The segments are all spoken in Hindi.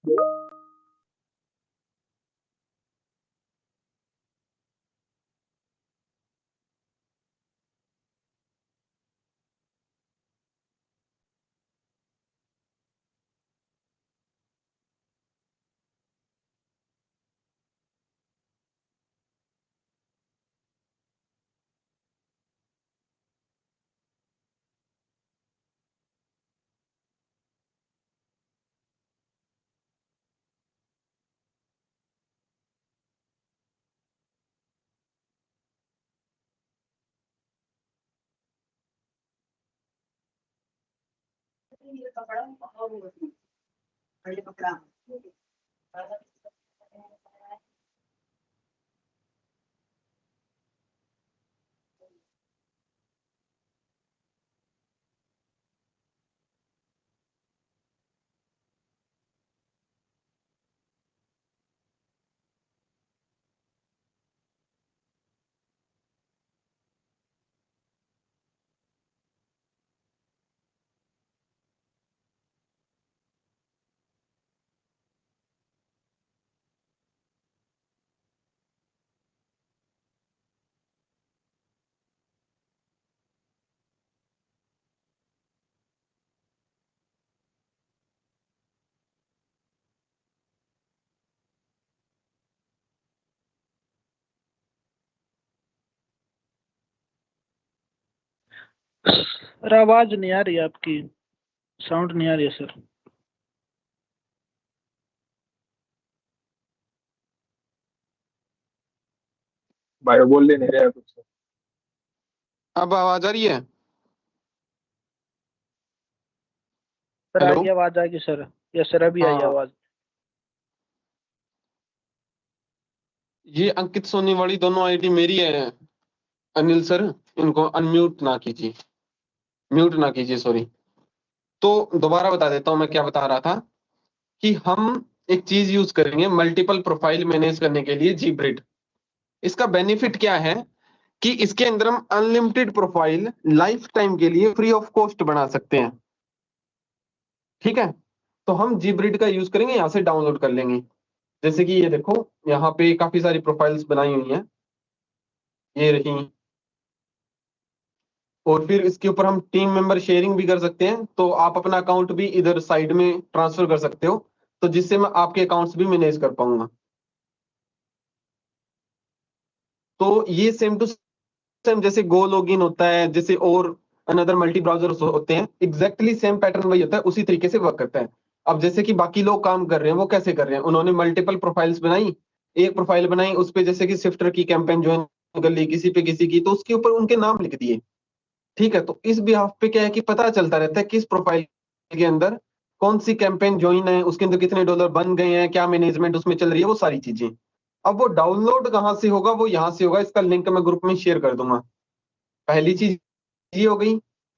सर आवाज नहीं आ रही है आपकी, साउंड नहीं आ रही है सर। भाई वो बोल नहीं रहा कुछ। अब आवाज आ रही है? Sir hello. आगे आवाज आ गई सर। यस सर, अभी आई हाँ, आवाज। ये अंकित सोनी वाली दोनों आईडी मेरी है अनिल सर। इनको अनम्यूट ना कीजिए, म्यूट ना कीजिए, सॉरी। तो दोबारा बता देता हूं मैं क्या बता रहा था, कि हम एक चीज यूज करेंगे मल्टीपल प्रोफाइल मैनेज करने के लिए, जीब्रिड। इसका बेनिफिट क्या है कि इसके अंदर हम अनलिमिटेड प्रोफाइल लाइफ टाइम के लिए फ्री ऑफ कॉस्ट बना सकते हैं। ठीक है, तो हम जीब्रिड का यूज करेंगे, यहां से डाउनलोड कर लेंगे। जैसे कि ये देखो, यहाँ पे काफी सारी प्रोफाइल्स बनाई हुई हैं, ये रही। और फिर इसके ऊपर हम टीम मेंबर शेयरिंग भी कर सकते हैं, तो आप अपना अकाउंट भी इधर साइड में ट्रांसफर कर सकते हो, तो जिससे मैं आपके अकाउंट्स भी मैनेज कर पाऊंगा। तो ये सेम टू सेम जैसे गो लॉगिन होता है, जैसे और अनदर मल्टी ब्राउजर होते हैं, एग्जैक्टली सेम पैटर्न वही होता है, उसी तरीके से वर्क करता है। अब जैसे कि बाकी लोग काम कर रहे हैं, वो कैसे कर रहे हैं, उन्होंने मल्टीपल प्रोफाइल्स बनाई, एक प्रोफाइल बनाई उस पे जैसे कि स्विफ्टर की कैंपेन ज्वाइन कर ली, किसी पे किसी की, तो उसके ऊपर उनके नाम लिख दिए। ठीक है, तो इस बिहाफ पे क्या है कि पता चलता रहता है किस प्रोफाइल के अंदर कौन सी कैंपेन ज्वाइन है, उसके अंदर कितने डॉलर बन गए हैं, क्या मैनेजमेंट उसमें चल रही है, वो सारी चीजें। अब वो डाउनलोड कहाँ से होगा, वो यहाँ से होगा, इसका लिंक मैं ग्रुप में शेयर कर दूंगा। पहली चीज ये हो गई।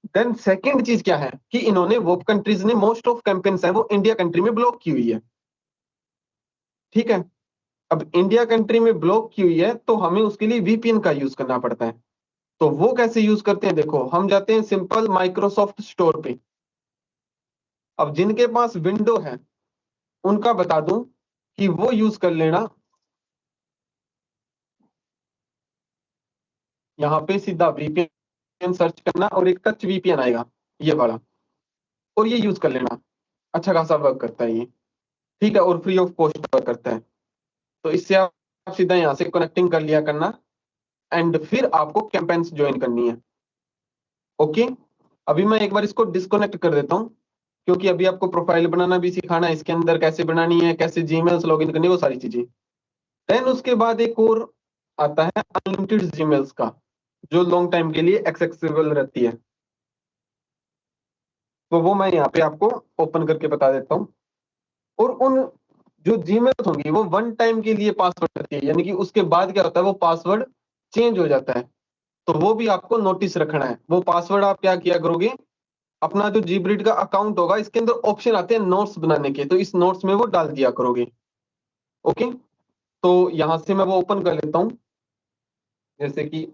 देन सेकंड चीज क्या है कि इन्होंने वो कंट्रीज ने मोस्ट ऑफ कैंपेन्स है वो इंडिया कंट्री में ब्लॉक की हुई है। ठीक है, अब इंडिया कंट्री में ब्लॉक की हुई है, तो हमें उसके लिए वीपीएन का यूज करना पड़ता है। तो वो कैसे यूज करते हैं, देखो हम जाते हैं सिंपल माइक्रोसॉफ्ट स्टोर पे। अब जिनके पास विंडो है उनका बता दूं कि वो यूज कर लेना, यहाँ पे सीधा वीपीएन सर्च करना और एक टच वीपीएन आएगा, ये वाला, और ये यूज कर लेना। अच्छा खासा वर्क करता है ये। ठीक है, और फ्री ऑफ कॉस्ट वर्क करता है। तो इससे आप सीधा यहाँ से कनेक्टिंग कर लिया करना, एंड फिर आपको कैंपेन्स ज्वाइन करनी है। ओके, अभी मैं एक बार इसको डिस्कनेक्ट कर देता हूँ, क्योंकि अभी आपको प्रोफाइल बनाना भी सिखाना है, इसके अंदर कैसे बनानी है, कैसे जीमेल्स लॉगिन करनी है, वो सारी चीजें। देन उसके बाद एक और आता है अनलिमिटेड जीमेल्स का, जो लॉन्ग टाइम के लिए एक्सेसिबल रहती है। तो वो मैं यहाँ पे आपको ओपन करके बता देता हूँ। और उन जो जीमेल्स होंगी वो वन टाइम के लिए पासवर्ड रहती है, यानी कि उसके बाद क्या होता है, वो पासवर्ड चेंज हो जाता है। तो वो भी आपको नोटिस रखना है। वो पासवर्ड आप क्या किया करोगे, अपना जो जीब्रिड का अकाउंट होगा इसके अंदर ऑप्शन आते हैं नोट्स बनाने के, तो इस नोट्स में वो डाल दिया करोगे। ओके, तो यहां से मैं वो ओपन कर लेता हूं। जैसे कि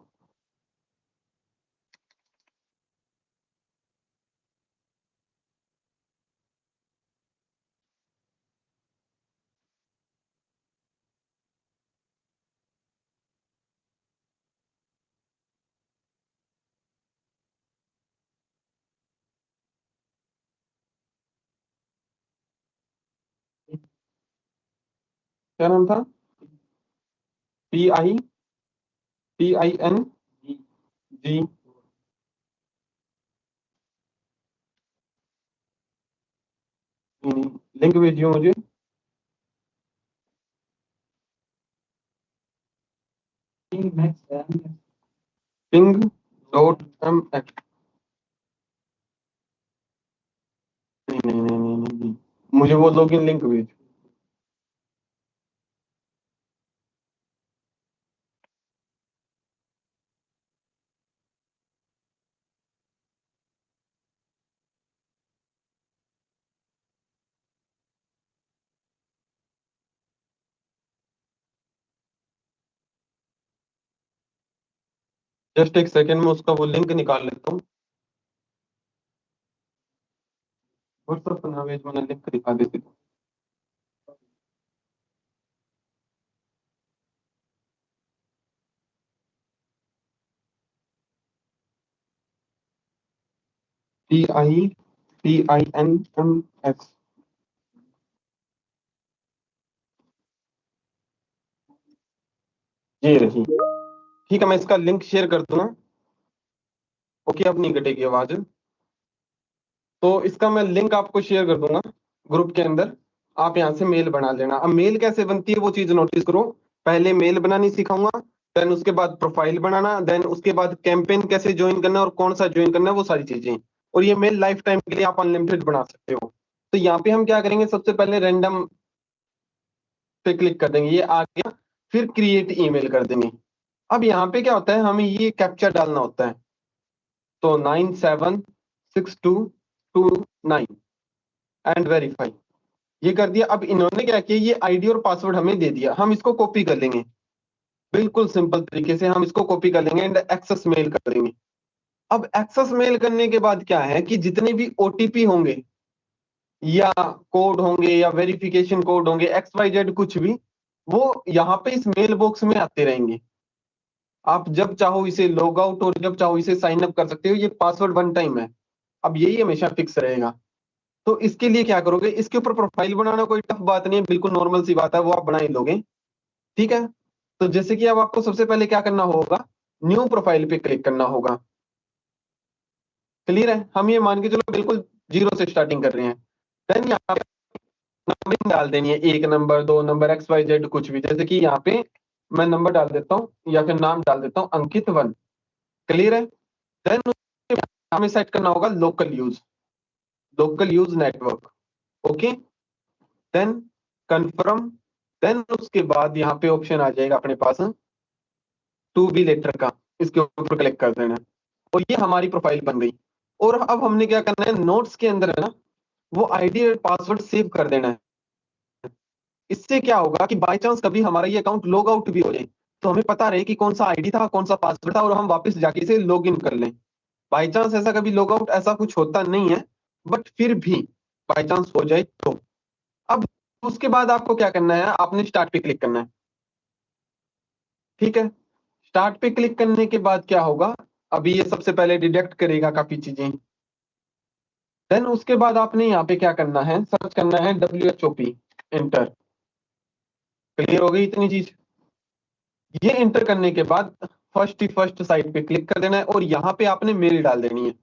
क्या नाम था? PING। लिंक भेजियो मुझे। ping.mx। नहीं, मुझे वो लॉगिन लिंक भेज। जस्ट एक सेकंड में उसका वो लिंक निकाल लेता हूँ। व्हाट्सएप पर ना भेज, मैंने लिंक दिखा देती हूँ। PINMX। ये रही। ठीक है, मैं इसका लिंक शेयर कर दूंगा। ओके, अब नहीं कटेगी आवाज। तो इसका मैं लिंक आपको शेयर कर दूंगा ग्रुप के अंदर। आप यहाँ से मेल बना लेना। अब मेल कैसे बनती है वो चीज नोटिस करो। पहले मेल बनानी सिखाऊंगा, देन उसके बाद प्रोफाइल बनाना, देन उसके बाद कैंपेन कैसे ज्वाइन करना है और कौन सा ज्वाइन करना है, वो सारी चीजें। और ये मेल लाइफ टाइम के लिए आप अनलिमिटेड बना सकते हो। तो यहाँ पे हम क्या करेंगे, सबसे पहले रैंडम पे क्लिक कर देंगे, ये आ गया। फिर क्रिएट ईमेल कर देंगे। अब यहाँ पे क्या होता है, हमें ये कैप्चा डालना होता है। तो 976229 एंड वेरीफाई, ये कर दिया। अब इन्होंने क्या किया, ये आईडी और पासवर्ड हमें दे दिया। हम इसको कॉपी कर लेंगे, बिल्कुल सिंपल तरीके से हम इसको कॉपी कर लेंगे एंड एक्सेस मेल कर देंगे। अब एक्सेस मेल करने के बाद क्या है कि जितने भी ओटीपी होंगे या कोड होंगे या वेरिफिकेशन कोड होंगे, XYZ कुछ भी, वो यहाँ पे इस मेल बॉक्स में आते रहेंगे। आप जब चाहो इसे लॉग आउट और जब चाहो इसे साइन अप कर सकते हो। ये पासवर्ड वन टाइम है, अब यही हमेशा फिक्स रहेगा। तो इसके लिए क्या करोगे, इसके ऊपर प्रोफाइल बनाना कोई टफ बात नहीं है, बिल्कुल नॉर्मल सी बात है, वो आप बना ही लोगे। ठीक है, तो जैसे कि अब आपको सबसे पहले क्या करना होगा, न्यू प्रोफाइल पे क्लिक करना होगा। क्लियर है, हम ये मान के चलो बिल्कुल जीरो से स्टार्टिंग कर रहे हैं। देन यहाँ पे नंबरिंग डाल देनी है, 1 नंबर 2 नंबर XYZ कुछ भी। जैसे कि यहाँ पे मैं नंबर डाल देता हूँ या फिर नाम डाल देता हूँ अंकित 1। क्लियर है। देन हमें सेट करना होगा local use network. Okay, then confirm. Then उसके बाद यहाँ पे ऑप्शन आ जाएगा अपने पास टू बी लेटर का, इसके ऊपर क्लिक कर देना है और ये हमारी प्रोफाइल बन गई। और अब हमने क्या करना है, नोट्स के अंदर है ना, वो आईडी और पासवर्ड सेव कर देना है। इससे क्या होगा कि बाय चांस कभी हमारा ये अकाउंट लॉग आउट भी हो जाए तो हमें पता रहे कि कौन सा आईडी था कौन सा पासवर्ड था और हम वापस जाके इसे लॉग इन कर लें। बाई चांस ऐसा कभी लॉग आउट ऐसा कुछ होता नहीं है, बट फिर भी बाई चांस हो जाए तो। अब उसके बाद आपको क्या करना है, आपने स्टार्ट पे क्लिक करना है। ठीक है, स्टार्ट पे क्लिक करने के बाद क्या होगा, अभी ये सबसे पहले डिटेक्ट करेगा काफी चीजें। देन उसके बाद आपने यहाँ पे क्या करना है, सर्च करना है WHOP एंटर। क्लियर हो गई इतनी चीज। ये एंटर करने के बाद फर्स्ट साइट पे क्लिक कर देना है और यहाँ पे आपने मेल डाल देनी है।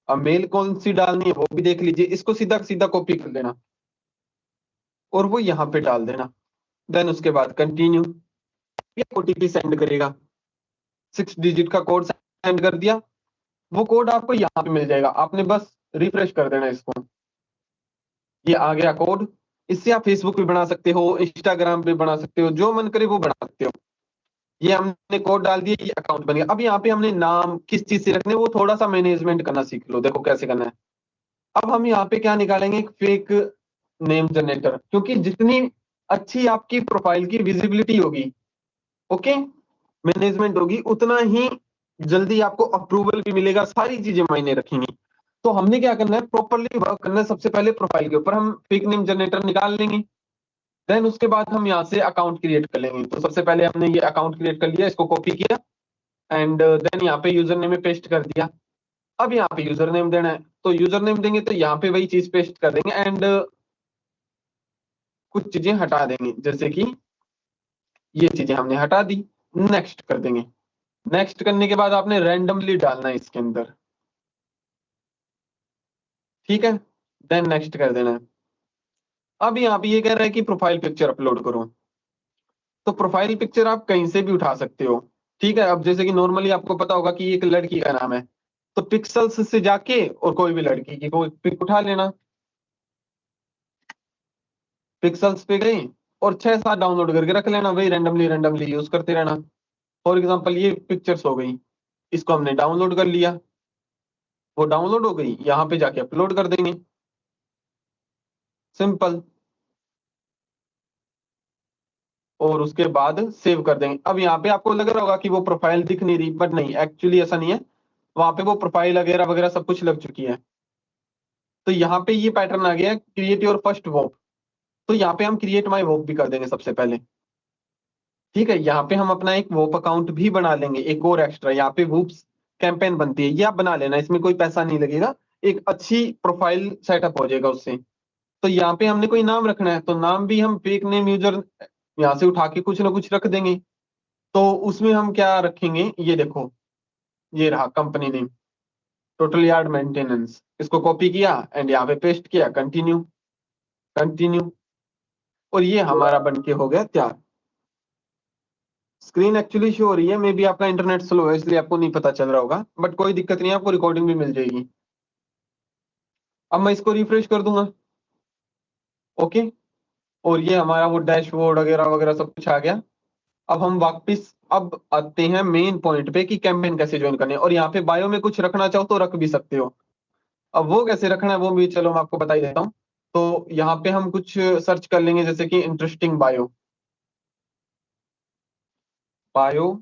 अब मेल कौन सी डालनी है वो भी देख लीजिए, इसको सीधा सीधा कॉपी कर देना और वो यहाँ पे डाल देना। देन उसके बाद कंटिन्यू, ये OTP सेंड करेगा, 6 डिजिट का कोड सेंड कर दिया। वो कोड आपको यहाँ पे मिल जाएगा, आपने बस रिफ्रेश कर देना इसको। ये आ गया कोड। इससे आप फेसबुक पे बना सकते हो, इंस्टाग्राम पे बना सकते हो, जो मन करे वो बना सकते हो। ये हमने कोड डाल दिया, ये अकाउंट बन गया। अब यहाँ पे हमने नाम किस चीज से रखने, वो थोड़ा सा मैनेजमेंट करना सीख लो, देखो कैसे करना है। अब हम यहाँ पे क्या निकालेंगे, एक फेक नेम जनरेटर, क्योंकि जितनी अच्छी आपकी प्रोफाइल की विजिबिलिटी होगी, ओके, मैनेजमेंट होगी, उतना ही जल्दी आपको अप्रूवल भी मिलेगा, सारी चीजें मायने रखेंगी। तो हमने क्या करना है, प्रॉपरली वर्क करना है। सबसे पहले प्रोफाइल के ऊपर हम फेक नेम जनरेटर निकाल लेंगे। देन उसके बाद हम यहाँ से अकाउंट क्रिएट कर लेंगे। तो सबसे पहले हमने ये अकाउंट क्रिएट कर लिया, इसको कॉपी किया एंड देन यहाँ पे यूजर नेम में पेस्ट कर दिया। अब यहाँ पे यूजर नेम देना है, तो यूजर नेम देंगे तो यहाँ पे वही चीज पेस्ट कर देंगे एंड कुछ चीजें हटा देंगे, जैसे कि ये चीजें हमने हटा दी, नेक्स्ट कर देंगे। नेक्स्ट करने के बाद आपने रैंडमली डालना है इसके अंदर, ठीक है, देन नेक्स्ट कर देना है। अब यहाँ पे ये कह रहा है कि प्रोफाइल पिक्चर अपलोड करो, तो प्रोफाइल पिक्चर आप कहीं से भी उठा सकते हो, ठीक है। अब जैसे कि नॉर्मली आपको पता होगा कि एक लड़की का नाम है, तो पिक्सल्स से जाके और कोई भी लड़की की कोई पिक उठा लेना, पिक्सल्स पे गए और 6-7 डाउनलोड करके रख लेना, वही रैंडमली रैंडमली यूज करते रहना। फॉर एग्जांपल ये पिक्चर्स हो गई, इसको हमने डाउनलोड कर लिया, वो डाउनलोड हो गई, यहाँ पे जाके अपलोड कर देंगे, सिंपल, और उसके बाद सेव कर देंगे। अब यहाँ पे आपको लग रहा होगा कि वो प्रोफाइल दिख नहीं रही, बट नहीं, एक्चुअली ऐसा नहीं है, वहां पे वो प्रोफाइल वगैरह वगैरह सब कुछ लग चुकी है। तो यहाँ पे ये पैटर्न आ गया, क्रिएट योर फर्स्ट वॉप, तो यहाँ पे हम क्रिएट माई वॉप भी कर देंगे सबसे पहले, ठीक है। यहाँ पे हम अपना एक वोप अकाउंट भी बना लेंगे, एक और एक्स्ट्रा, यहाँ पे वूप्स कैंपेन बनती है, ये आप बना लेना, इसमें कोई पैसा नहीं लगेगा, एक अच्छी प्रोफाइल सेटअप हो जाएगा उससे। तो यहाँ पे हमने कोई नाम रखना है, तो नाम भी हम फेक नेम यूजर यहाँ से उठा के कुछ ना कुछ रख देंगे। तो उसमें हम क्या रखेंगे, ये देखो, ये रहा company name, total yard maintenance, इसको कॉपी किया एंड यहाँ पे पेस्ट किया, कंटिन्यू, कंटिन्यू, और ये हमारा बन के हो गया तैयार। स्क्रीन एक्चुअली शो हो रही है, मे बी आपका इंटरनेट स्लो है इसलिए आपको नहीं पता चल रहा होगा, बट कोई दिक्कत नहीं है, आपको रिकॉर्डिंग भी मिल जाएगी। अब मैं इसको रिफ्रेश कर दूंगा, ओके, और ये हमारा वो डैशबोर्ड वगैरह वगैरह सब कुछ आ गया। अब हम वापस अब आते हैं मेन पॉइंट पे कि कैंपेन कैसे ज्वाइन करने हैं, और यहाँ पे बायो में कुछ रखना चाहो तो रख भी सकते हो। अब वो कैसे रखना है वो भी चलो मैं आपको बता ही देता हूँ। तो यहाँ पे हम कुछ सर्च कर लेंगे, जैसे कि interesting bio, bio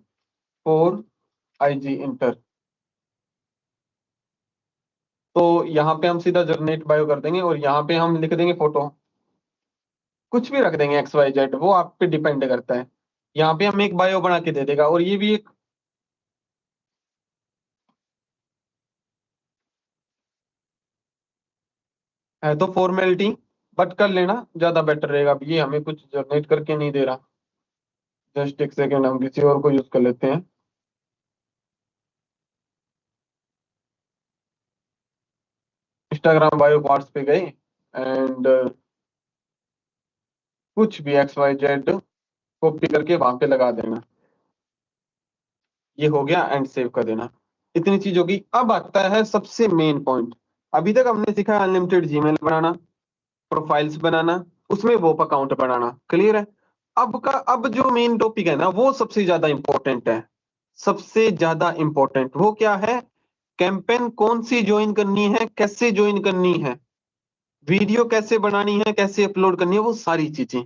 for IG inter, तो यहाँ पे हम सीधा जनरेट बायो कर देंगे और यहाँ पे हम लिख देंगे फोटो, कुछ भी रख देंगे एक्स वाई जेड, वो आप पे डिपेंड करता है। यहाँ पे हम एक बायो बना के दे देगा, और ये भी एक है तो फॉर्मेलिटी, बट कर लेना ज्यादा बेटर रहेगा। अब ये हमें कुछ जनरेट करके नहीं दे रहा, जस्ट एक सेकेंड, हम किसी और को यूज कर लेते हैं। इंस्टाग्राम बायो पार्ट्स पे गए एंड कुछ भी एक्स वाई जेड कॉपी करके वहां पे लगा देना, ये हो गया, एंड सेव कर देना। इतनी चीज होगी। अब आता है सबसे मेन पॉइंट, अभी तक हमने सीखा अनलिमिटेड जीमेल बनाना, प्रोफाइल्स बनाना, उसमें वो अकाउंट बनाना, क्लियर है। अब जो मेन टॉपिक है ना, वो सबसे ज्यादा इंपॉर्टेंट है, सबसे ज्यादा इंपॉर्टेंट वो क्या है, कैंपेन कौन सी ज्वाइन करनी है, कैसे ज्वाइन करनी है, वीडियो कैसे बनानी है, कैसे अपलोड करनी है, वो सारी चीजें।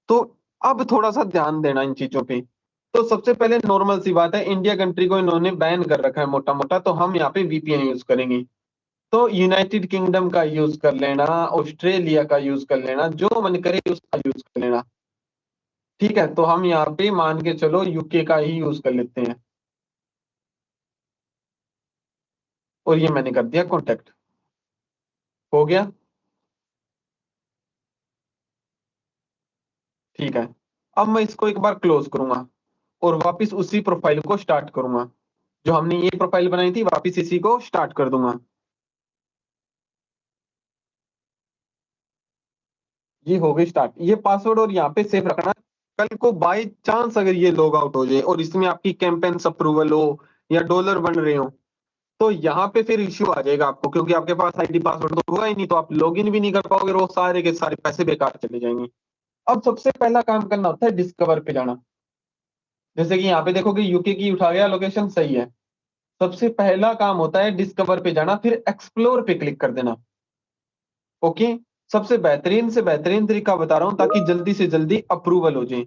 तो अब थोड़ा सा ध्यान देना इन चीजों पे। तो सबसे पहले नॉर्मल सी बात है, इंडिया कंट्री को इन्होंने बैन कर रखा है मोटा मोटा, तो हम यहाँ पे वीपीएन यूज करेंगे। तो यूनाइटेड किंगडम का यूज कर लेना, ऑस्ट्रेलिया का यूज कर लेना, जो मन करे उसका यूज कर लेना, ठीक है। तो हम यहाँ पे मान के चलो यूके का ही यूज कर लेते हैं, और ये मैंने कर दिया कॉन्टेक्ट, हो गया, ठीक है। अब मैं इसको एक बार क्लोज करूंगा और वापस उसी प्रोफाइल को स्टार्ट करूंगा, जो हमने ये प्रोफाइल बनाई थी, वापस इसी को स्टार्ट कर दूंगा। ये हो गई स्टार्ट, ये पासवर्ड और यहाँ पे सेव रखना। कल को बाय चांस अगर ये लॉग आउट हो जाए और इसमें आपकी कैंपेन्स अप्रूवल हो या डॉलर बन रहे हो, तो यहाँ पे फिर इश्यू आ जाएगा आपको, क्योंकि आपके पास आईडी पासवर्ड तो होगा ही नहीं, तो आप लॉग इन भी नहीं कर पाओगे और वो सारे के सारे पैसे बेकार चले जाएंगे। अब सबसे पहला काम करना होता है डिस्कवर पे जाना, जैसे कि यहाँ पे देखो कि यूके की उठा गया, लोकेशन सही है। सबसे पहला काम होता है डिस्कवर पे जाना, फिर एक्सप्लोर पे क्लिक कर देना, ओके। सबसे बेहतरीन से बेहतरीन तरीका बता रहा हूं ताकि जल्दी से जल्दी अप्रूवल हो जाए।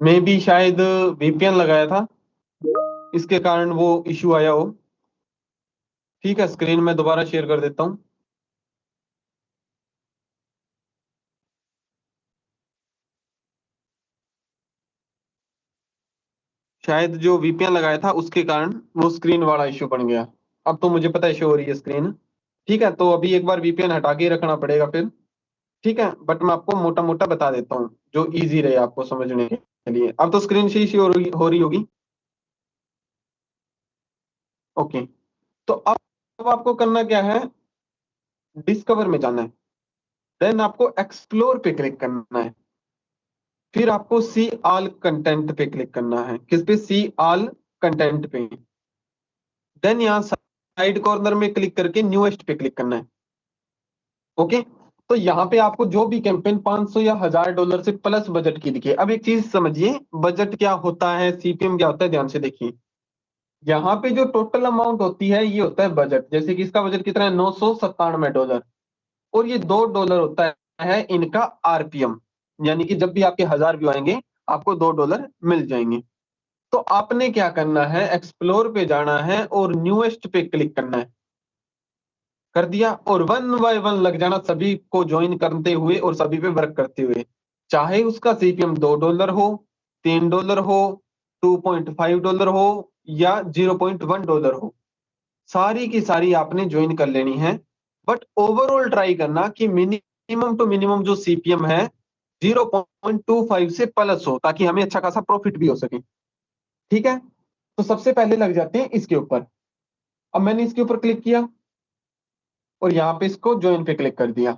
मैं भी शायद वीपीएन लगाया था, इसके कारण वो इश्यू आया हो। ठीक है, स्क्रीन में दोबारा शेयर कर देता हूँ। शायद जो वीपीएन लगाया था उसके कारण वो स्क्रीन वाला इश्यू बन गया। अब तो मुझे पता है शो हो रही है स्क्रीन। ठीक है, तो अभी एक बार वीपीएन हटा के ही रखना पड़ेगा फिर। ठीक है, बट मैं आपको मोटा मोटा बता देता हूँ जो इजी रहे आपको समझने के लिए। अब तो स्क्रीन से इश्यू हो रही होगी। ओके, तो अब आपको करना क्या है, डिस्कवर में जाना है, देन आपको एक्सप्लोर पे क्लिक करना है, फिर आपको सी ऑल कंटेंट पे क्लिक करना है। किस पे? सी ऑल कंटेंट पे। देन यहाँ साइड कॉर्नर में क्लिक करके न्यूएस्ट पे क्लिक करना है। ओके, तो यहाँ पे आपको जो भी कैंपेन 500 या $1000 से प्लस बजट की दिखे। अब एक चीज समझिए, बजट क्या होता है, सीपीएम क्या होता है, ध्यान से देखिए। यहाँ पे जो टोटल अमाउंट होती है ये होता है बजट। जैसे कि इसका बजट कितना है, $997, और ये $2 होता है इनका आरपीएम, यानी कि जब भी आपके 1000 व्यू आएंगे आपको $2 मिल जाएंगे। तो आपने क्या करना है, एक्सप्लोर पे जाना है और न्यूएस्ट पे क्लिक करना है। कर दिया, और वन बाय वन लग जाना सभी को ज्वाइन करते हुए और सभी पे वर्क करते हुए। चाहे उसका सीपीएम $2 हो, $3 हो, $2.5 हो या $0.1 हो, सारी की सारी आपने ज्वाइन कर लेनी है। बट ओवरऑल ट्राई करना कि मिनिमम टू मिनिमम जो सीपीएम है 0.25 से प्लस हो, ताकि हमें अच्छा खासा प्रॉफिट भी हो सके। ठीक है, तो सबसे पहले लग जाते हैं इसके ऊपर। अब मैंने इसके ऊपर क्लिक किया और यहाँ पे इसको ज्वाइन पे क्लिक कर दिया।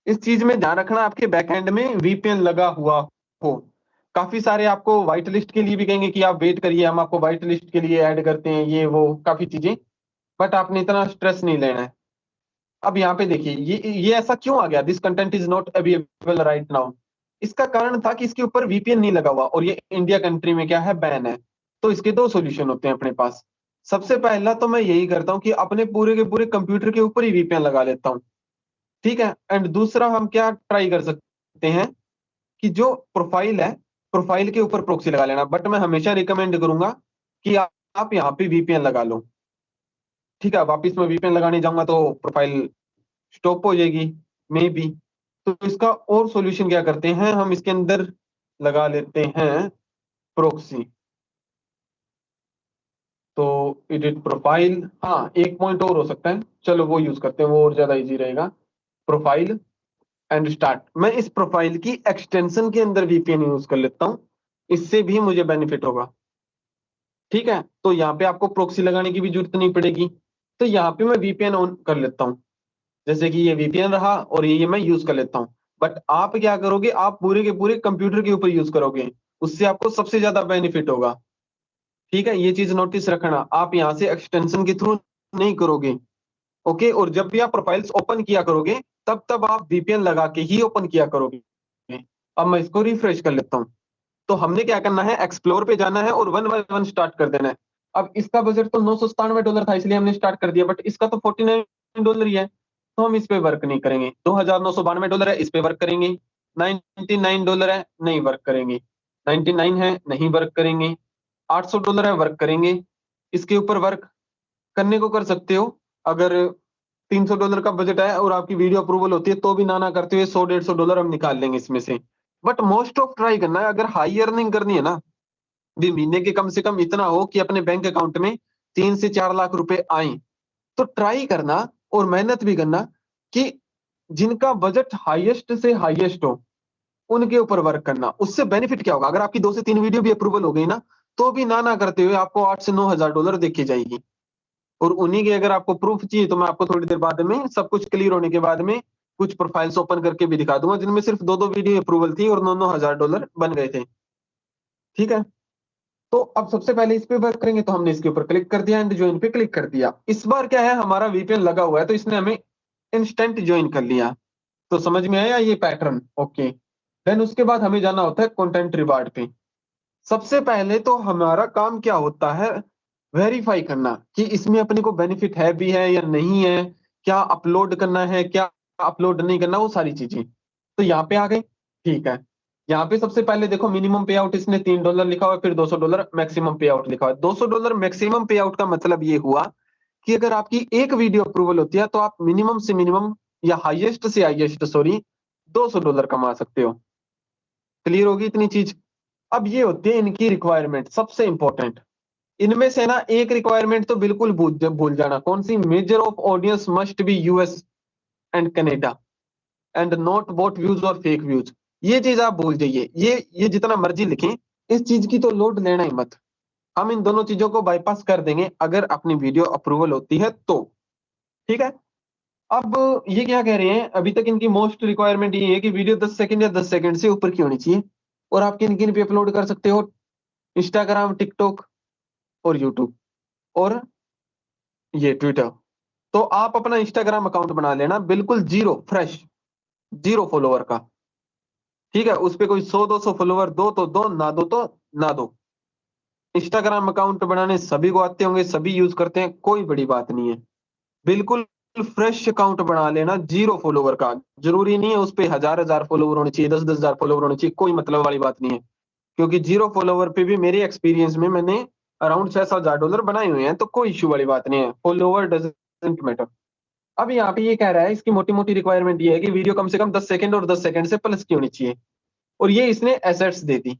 इस चीज में ध्यान रखना आपके बैकएंड में वीपीएन लगा हुआ हो। काफी सारे आपको व्हाइट लिस्ट के लिए भी कहेंगे कि आप वेट करिए, हम आपको व्हाइट लिस्ट के लिए ऐड करते हैं, ये वो काफी चीजें, बट आपने इतना स्ट्रेस नहीं लेना है। अब यहाँ पे देखिए ये ऐसा क्यों आ गया, this content is not available right now. इसका कारण था कि इसके ऊपर वीपीएन नहीं लगा हुआ और ये इंडिया कंट्री में क्या है, बैन है। तो इसके दो सॉल्यूशन होते हैं अपने पास। सबसे पहला तो मैं यही करता हूँ कि अपने पूरे के पूरे कंप्यूटर के ऊपर ही वीपीएन लगा लेता हूँ। ठीक है, एंड दूसरा हम क्या ट्राई कर सकते हैं कि जो प्रोफाइल है, प्रोफाइल के ऊपर प्रोक्सी लगा लेना। बट मैं हमेशा रिकमेंड करूंगा कि आप यहाँ पे वीपीएन लगा लो। ठीक है, वापिस मैं वीपीएन लगाने जाऊंगा तो प्रोफाइल स्टॉप हो जाएगी मे बी। तो इसका और सॉल्यूशन क्या करते हैं, हम इसके अंदर लगा लेते हैं प्रोक्सी। तो एडिट प्रोफाइल, हाँ एक पॉइंट और हो सकता है, चलो वो यूज करते हैं, वो और ज्यादा इजी रहेगा। प्रोफाइल एंड स्टार्ट, मैं इस प्रोफाइल की एक्सटेंशन के अंदर वीपीएन यूज कर लेता हूं, इससे भी मुझे बेनिफिट होगा। ठीक है, तो यहाँ पे आपको प्रोक्सी लगाने की भी जरूरत नहीं पड़ेगी। तो यहाँ पे मैं वीपीएन ऑन कर लेता हूँ, जैसे कि ये वीपीएन रहा और ये मैं यूज कर लेता हूँ। बट आप क्या करोगे, आप पूरे के पूरे कंप्यूटर के ऊपर यूज करोगे, उससे आपको सबसे ज्यादा बेनिफिट होगा। ठीक है, ये चीज नोटिस रखना, आप यहाँ से एक्सटेंशन के थ्रू नहीं करोगे। ओके, और जब भी आप प्रोफाइल्स ओपन किया करोगे तब आप वीपीएन लगा के ही ओपन किया करोगे। अब मैं इसको रिफ्रेश कर लेता हूँ। तो हमने क्या करना है, एक्सप्लोर पे जाना है और वन बाय वन स्टार्ट कर देना है। अब इसका बजट तो $997 था इसलिए हमने स्टार्ट कर दिया, बट इसका तो $49 ही है, तो हम इस पे वर्क नहीं करेंगे। $2992 है, इस पे वर्क करेंगे। $99 है, नहीं वर्क करेंगे। 99 है, नहीं वर्क करेंगे। $800 है, वर्क करेंगे। इसके ऊपर वर्क करने को कर सकते हो। अगर $300 का बजट है और आपकी वीडियो अप्रूवल होती है तो भी ना करते हुए $100-150 हम निकाल लेंगे इसमें से। बट मोस्ट ऑफ ट्राई करना है, अगर हाई अर्निंग करनी है ना, भी महीने के कम से कम इतना हो कि अपने बैंक अकाउंट में 3 से 4 लाख रुपए आए, तो ट्राई करना और मेहनत भी करना कि जिनका बजट हाईएस्ट से हाईएस्ट हो उनके ऊपर वर्क करना। उससे बेनिफिट क्या होगा, अगर आपकी 2 से 3 वीडियो भी अप्रूवल हो गई ना, तो भी ना करते हुए आपको $8 से $9 देखी जाएगी। और उन्हीं के अगर आपको प्रूफ चाहिए तो मैं आपको थोड़ी देर बाद में सब कुछ क्लियर होने के बाद में कुछ प्रोफाइल्स ओपन करके भी दिखा दूंगा जिनमें सिर्फ 2 वीडियो अप्रूवल थी और $9,000 बन गए थे। ठीक है, तो अब सबसे पहले इस पे वर्क करेंगे, तो हमने इसके ऊपर क्लिक कर दिया एंड ज्वाइन पे क्लिक कर दिया। इस बार क्या है, हमारा वीपीएन लगा हुआ है तो इसने हमें इंस्टेंट ज्वाइन कर लिया। तो समझ में आया ये पैटर्न? ओके, देन उसके बाद हमें जाना होता है कंटेंट रिवार्ड पे। सबसे पहले तो हमारा काम क्या होता है, वेरीफाई करना कि इसमें अपने को बेनिफिट है भी है या नहीं है, क्या अपलोड करना है, क्या अपलोड नहीं करना, वो सारी चीजें। तो यहाँ पे आ गए। ठीक है, यहाँ पे सबसे पहले देखो मिनिमम पे आउट इसने $3 लिखा हुआ है, फिर $200 मैक्सिमम पे आउट लिखा हुआ है। $200 मैक्सिमम पे आउट का मतलब ये हुआ कि अगर आपकी एक वीडियो अप्रूवल होती है तो आप मिनिमम से मिनिमम या हाईएस्ट से हाईएस्ट $200 कमा सकते हो। क्लियर होगी इतनी चीज? अब ये होती है इनकी रिक्वायरमेंट, सबसे इंपॉर्टेंट। इनमें से ना एक रिक्वायरमेंट तो बिल्कुल भूल जाना, कौन सी? Major of audience must be US and Canada and not bot views और फेक व्यूज। ये चीज आप भूल जाइए। ये जितना मर्जी लिखें, इस चीज की तो लोड लेना ही मत। हम इन दोनों चीजों को बाईपास कर देंगे अगर अपनी वीडियो अप्रूवल होती है तो। ठीक है। अब ये क्या कह रहे हैं, अभी तक इनकी मोस्ट रिक्वायरमेंट ये है कि वीडियो 10 सेकंड या 10 सेकंड से ऊपर की होनी चाहिए। और आप किन किन पे अपलोड कर सकते हो? इंस्टाग्राम, टिकटॉक और यूट्यूब और ये ट्विटर। तो आप अपना इंस्टाग्राम अकाउंट बना लेना, बिल्कुल जीरो, फ्रेश, जीरो फॉलोवर का। ठीक है, उस पे कोई 100-200 फॉलोवर दो तो दो, ना दो तो ना दो। इंस्टाग्राम अकाउंट बनाने सभी को आते होंगे, सभी यूज करते हैं, कोई बड़ी बात नहीं है। बिल्कुल फ्रेश अकाउंट बना लेना, जीरो फॉलोवर का। जरूरी नहीं है उस पे 1000 फॉलोवर होने चाहिए, 10,000 फॉलोवर होने चाहिए, कोई मतलब वाली बात नहीं है। क्योंकि जीरो फॉलोवर पे भी मेरे एक्सपीरियंस में मैंने अराउंड $6,000 बनाए हुए हैं, तो कोई इश्यू वाली बात नहीं है। Follower doesn't matter. अब यहाँ पे ये कह रहा है, इसकी मोटी मोटी रिक्वायरमेंट ये है कि वीडियो कम से कम 10 सेकंड और 10 सेकंड से प्लस की होनी चाहिए। और ये इसने एसेट्स दे दी।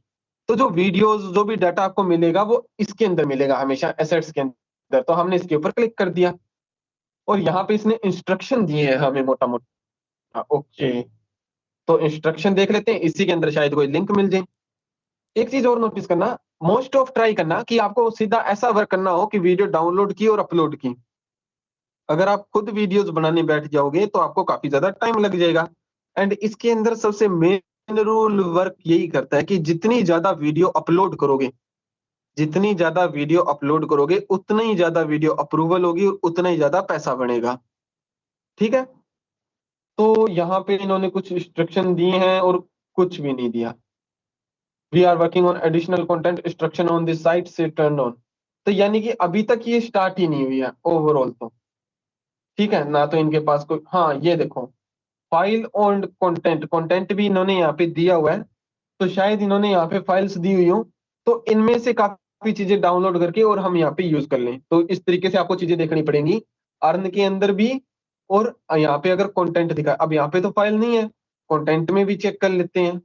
तो जो वीडियोस, जो भी डाटा आपको मिलेगा वो इसके अंदर मिलेगा, हमेशा एसेट्स के अंदर। तो हमने इसके ऊपर क्लिक कर दिया और यहाँ पे इसने इंस्ट्रक्शन दिए हैं हमें मोटा मोटा। ओके, तो इंस्ट्रक्शन देख लेते हैं, इसी के अंदर शायद कोई लिंक मिल जाए। एक चीज और नोटिस करना, मोस्ट ऑफ ट्राई करना कि आपको सीधा ऐसा वर्क करना हो कि वीडियो डाउनलोड की और अपलोड की। अगर आप खुद वीडियोस बनाने बैठ जाओगे तो आपको काफी ज्यादा टाइम लग जाएगा। एंड इसके अंदर सबसे मेन रूल वर्क यही करता है कि जितनी ज्यादा वीडियो अपलोड करोगे, जितनी ज्यादा वीडियो अपलोड करोगे उतना ही ज्यादा वीडियो अप्रूवल होगी और उतना ही ज्यादा पैसा बनेगा। ठीक है। तो यहाँ पे इन्होंने कुछ इंस्ट्रक्शन दिए हैं और कुछ भी नहीं दिया। We are working on additional content, instruction on this site से टर्न ऑन। तो यानी कि अभी तक ये स्टार्ट ही नहीं हुई है ओवरऑल तो। ठीक है ना, तो इनके पास कोई, हाँ ये देखो, फाइल ऑन कंटेंट, कंटेंट भी इन्होंने यहाँ पे दिया हुआ है। तो शायद इन्होंने यहाँ पे फाइल्स दी हुई हो, तो इनमें से काफी चीजें डाउनलोड करके और हम यहाँ पे यूज कर लें। तो इस तरीके से आपको चीजें देखनी पड़ेंगी, अर्न के अंदर भी। और यहाँ पे अगर कंटेंट दिखा, अब यहाँ पे तो फाइल नहीं है, कंटेंट में भी चेक कर लेते हैं।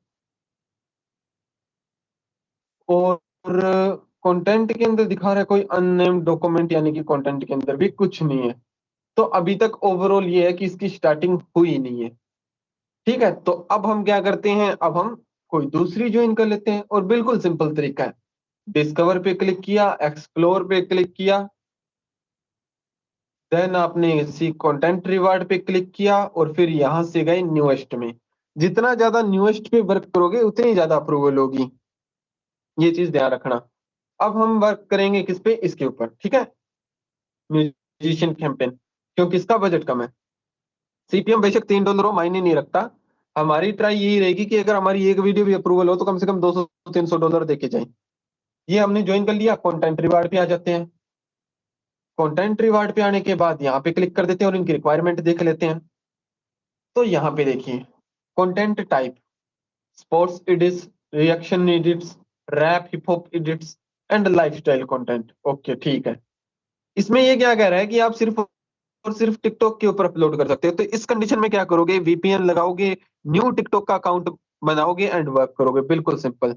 और कंटेंट के अंदर दिखा रहा है कोई अननेम्ड डॉक्यूमेंट, यानी कि कंटेंट के अंदर भी कुछ नहीं है। तो अभी तक ओवरऑल ये है कि इसकी स्टार्टिंग हुई नहीं है। ठीक है, तो अब हम क्या करते हैं, अब हम कोई दूसरी ज्वाइन कर लेते हैं। और बिल्कुल सिंपल तरीका है, डिस्कवर पे क्लिक किया, एक्सप्लोर पे क्लिक किया, देन आपने इसी कंटेंट रिवार्ड पे क्लिक किया और फिर यहां से गए न्यूएस्ट में। जितना ज्यादा न्यूएस्ट पे वर्क करोगे उतनी ज्यादा अप्रूवल होगी, ये चीज ध्यान रखना। अब हम वर्क करेंगे किस पे, इसके ऊपर। ठीक है, म्यूजिशियन कैंपेन, क्योंकि इसका बजट कम है। सीपीएम बेशक $3 हो, मायने नहीं रखता। हमारी ट्राई यही रहेगी कि अगर हमारी एक वीडियो भी अप्रूवल हो तो कम से कम $200-300 देके जाए। ये हमने ज्वाइन कर लिया, कंटेंट रिवार्ड पे आ जाते हैं। कंटेंट रिवार्ड पे आने के बाद यहाँ पे क्लिक कर देते हैं और इनकी रिक्वायरमेंट देख लेते हैं। तो यहाँ पे देखिए, content type sports edits, reaction edits, rap hip hop edits and lifestyle content. Okay ठीक है। इसमें ये क्या कह रहा है कि आप सिर्फ और सिर्फ टिकटॉक के ऊपर अपलोड कर सकते हो। तो इस कंडीशन में क्या करोगे, वीपीएन लगाओगे, न्यू टिकटॉक का अकाउंट बनाओगे एंड वर्क करोगे, बिल्कुल सिंपल।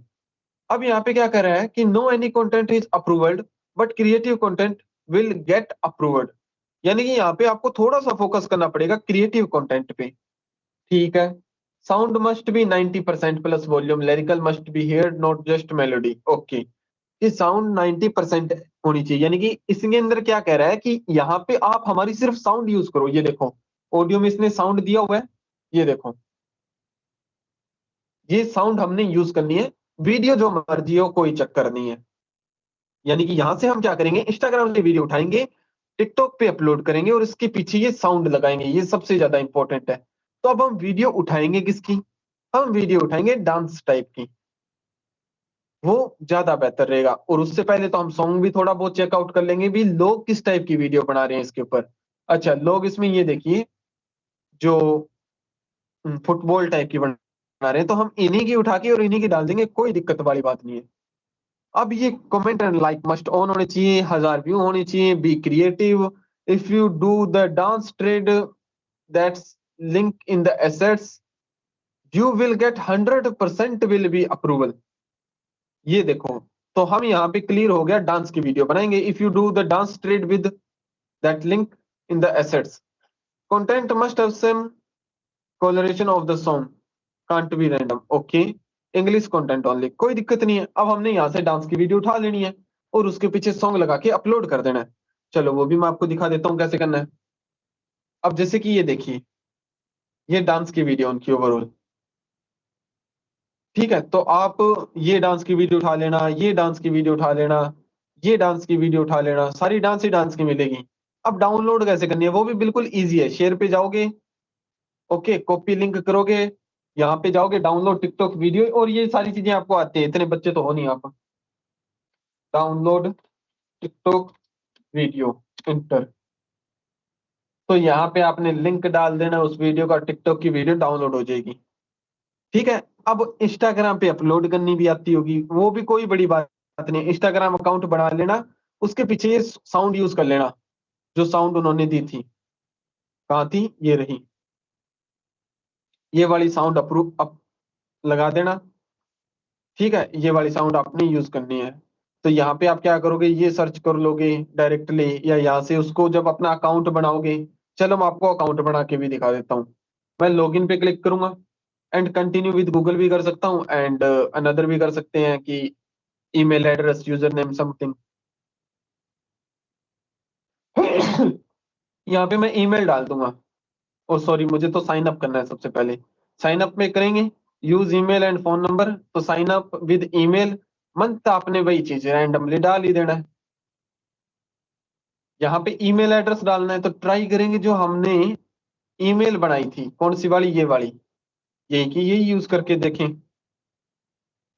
अब यहाँ पे क्या कर रहा है कि no any content is approved but creative content will get approved. यानी कि यहाँ पे आपको थोड़ा सा फोकस करना पड़ेगा क्रिएटिव कंटेंट पे। ठीक है। Sound must be 90% plus volume, lyrical must be heard not just melody. Okay, कि साउंड 90% होनी चाहिए। यानी कि इसके अंदर क्या कह रहा है कि यहाँ पे आप हमारी सिर्फ साउंड यूज करो। ये देखो, ऑडियो में इसने साउंड दिया हुआ है, ये देखो, ये साउंड हमने यूज करनी है। वीडियो जो मर्जी हो, कोई चक्कर नहीं है। यानी कि यहां से हम क्या करेंगे, इंस्टाग्राम से वीडियो उठाएंगे, टिकटॉक पे अपलोड करेंगे और इसके पीछे ये साउंड लगाएंगे। ये सबसे ज्यादा इंपॉर्टेंट है। तो अब हम वीडियो उठाएंगे किसकी, हम वीडियो उठाएंगे डांस टाइप की, वो ज्यादा बेहतर रहेगा। और उससे पहले तो हम सॉन्ग भी थोड़ा बहुत चेकआउट कर लेंगे भी लोग किस टाइप की वीडियो बना रहे हैं इसके ऊपर। अच्छा, लोग इसमें ये देखिए जो फुटबॉल टाइप की बना रहे हैं, तो हम इन्हीं की उठा के और इन्हीं की डाल देंगे, कोई दिक्कत वाली बात नहीं है। अब ये comment and like must on होने चाहिए, 1000 व्यू होने चाहिए, be creative, if you do the dance trade that's link in the assets you will get 100% will be approval. ये देखो, तो हम यहाँ पे क्लियर हो गया, डांस की वीडियो बनाएंगे। If you do the dance trade with that link in the assets, content must have same coloration of the song, can't be random, okay, English content only, कोई दिक्कत नहीं है। अब हमने यहाँ से डांस की वीडियो उठा लेनी है और उसके पीछे सॉन्ग लगा के अपलोड कर देना है। चलो वो भी मैं आपको दिखा देता हूँ कैसे करना है। अब जैसे कि ये देखिए, ये डांस की वीडियो उनकी ओवरऑल, ठीक है। तो आप ये डांस की वीडियो उठा लेना, ये डांस की वीडियो उठा लेना, ये डांस की वीडियो उठा लेना, सारी डांस ही डांस की मिलेगी। अब डाउनलोड कैसे करनी है वो भी बिल्कुल ईजी है। शेयर पे जाओगे, ओके, कॉपी लिंक करोगे, यहाँ पे जाओगे डाउनलोड टिकटॉक वीडियो, और ये सारी चीजें आपको आती है, इतने बच्चे तो हो नहीं आप। डाउनलोड टिकटॉक वीडियो इंटर, तो यहाँ पे आपने लिंक डाल देना उस वीडियो का, टिकटॉक की वीडियो डाउनलोड हो जाएगी, ठीक है। अब इंस्टाग्राम पे अपलोड करनी भी आती होगी, वो भी कोई बड़ी बात नहीं, इंस्टाग्राम अकाउंट बना लेना, उसके पीछे ये साउंड यूज कर लेना, जो साउंड उन्होंने दी थी, कहाँ थी, ये रही, ये वाली साउंड अप्रूव अप लगा देना, ठीक है। ये वाली साउंड आपने यूज करनी है। तो यहाँ पे आप क्या करोगे, ये सर्च कर लोगे डायरेक्टली, या यहाँ से उसको जब अपना अकाउंट बनाओगे, चलो मैं आपको अकाउंट बना के भी दिखा देता हूँ। मैं लॉगिन पे क्लिक करूंगा, एंड कंटिन्यू विद गूगल भी कर सकता हूँ, एंड अनदर भी कर सकते हैं कि email address, user name, something. यहाँ पे मैं ईमेल डाल दूंगा, ओ सॉरी, मुझे तो साइन अप करना है सबसे पहले। साइन अप में करेंगे, use email and phone number, तो sign up with email, month आपने वही चीज रैंडमली डाल ही देना है। यहाँ पे ईमेल एड्रेस डालना है, तो ट्राई करेंगे जो हमने ईमेल बनाई थी, कौन सी वाली, ये वाली, यही की यही यूज करके देखें।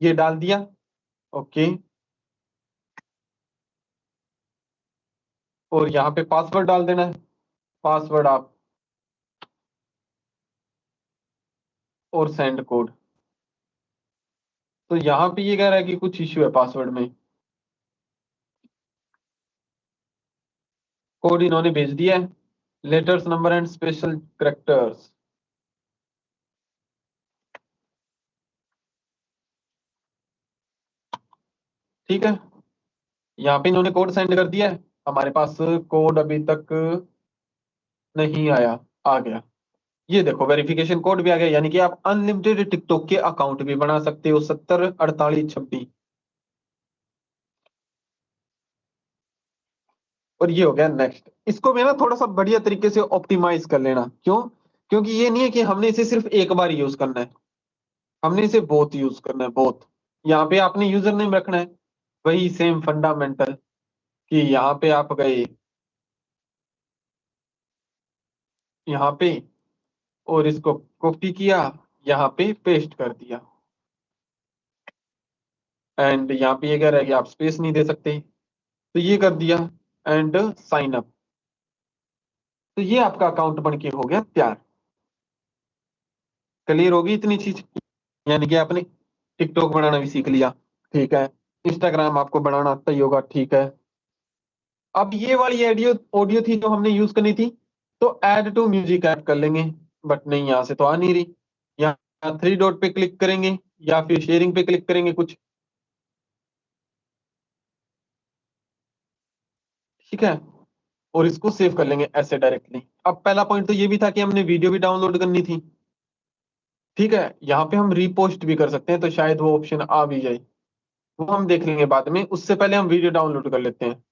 ये डाल दिया, ओके, और यहाँ पे पासवर्ड डाल देना है, पासवर्ड आप, और सेंड कोड। तो यहाँ पे ये कह रहा है कि कुछ इश्यू है पासवर्ड में, कोड इन्होंने भेज दिया है, letters, number and special characters, ठीक है। यहाँ पे इन्होंने कोड सेंड कर दिया है, हमारे पास कोड अभी तक नहीं आया, आ गया, ये देखो वेरिफिकेशन कोड भी आ गया, यानी कि आप अनलिमिटेड टिकटॉक के अकाउंट भी बना सकते हो, 70 48 26। और ये हो गया नेक्स्ट। इसको भी ना थोड़ा सा बढ़िया तरीके से ऑप्टिमाइज कर लेना, क्यों, क्योंकि ये नहीं है कि हमने इसे सिर्फ एक बार यूज करना है, हमने इसे बहुत यूज करना है, बहुत। यहाँ पे आपने यूजर नेम रखना है, वही सेम फंडामेंटल, कि यहाँ पे आप गए, यहाँ पे, और इसको कॉपी किया, यहाँ पे पेस्ट कर दिया, एंड यहाँ पे ये कह रहा है कि आप स्पेस नहीं दे सकते, तो ये कर दिया, एंड साइन अप। तो ये आपका अकाउंट बन के हो गया तैयार। क्लियर होगी इतनी चीज, यानी कि आपने टिकटॉक बनाना भी सीख लिया, ठीक है, इंस्टाग्राम आपको बनाना आता ही होगा, ठीक है। अब ये वाली ऑडियो ऑडियो थी जो हमने यूज करनी थी, तो ऐड टू म्यूजिक ऐड कर लेंगे, बट नहीं, यहाँ से तो आ नहीं रही। यहाँ 3 डॉट पे क्लिक करेंगे, या फिर शेयरिंग पे क्लिक करेंगे कुछ, ठीक है, और इसको सेव कर लेंगे ऐसे डायरेक्टली। अब पहला पॉइंट तो ये भी था कि हमने वीडियो भी डाउनलोड करनी थी, ठीक है। यहाँ पे हम रीपोस्ट भी कर सकते हैं, तो शायद वो ऑप्शन आ भी जाए, वो हम देख लेंगे बाद में, उससे पहले हम वीडियो डाउनलोड कर लेते हैं।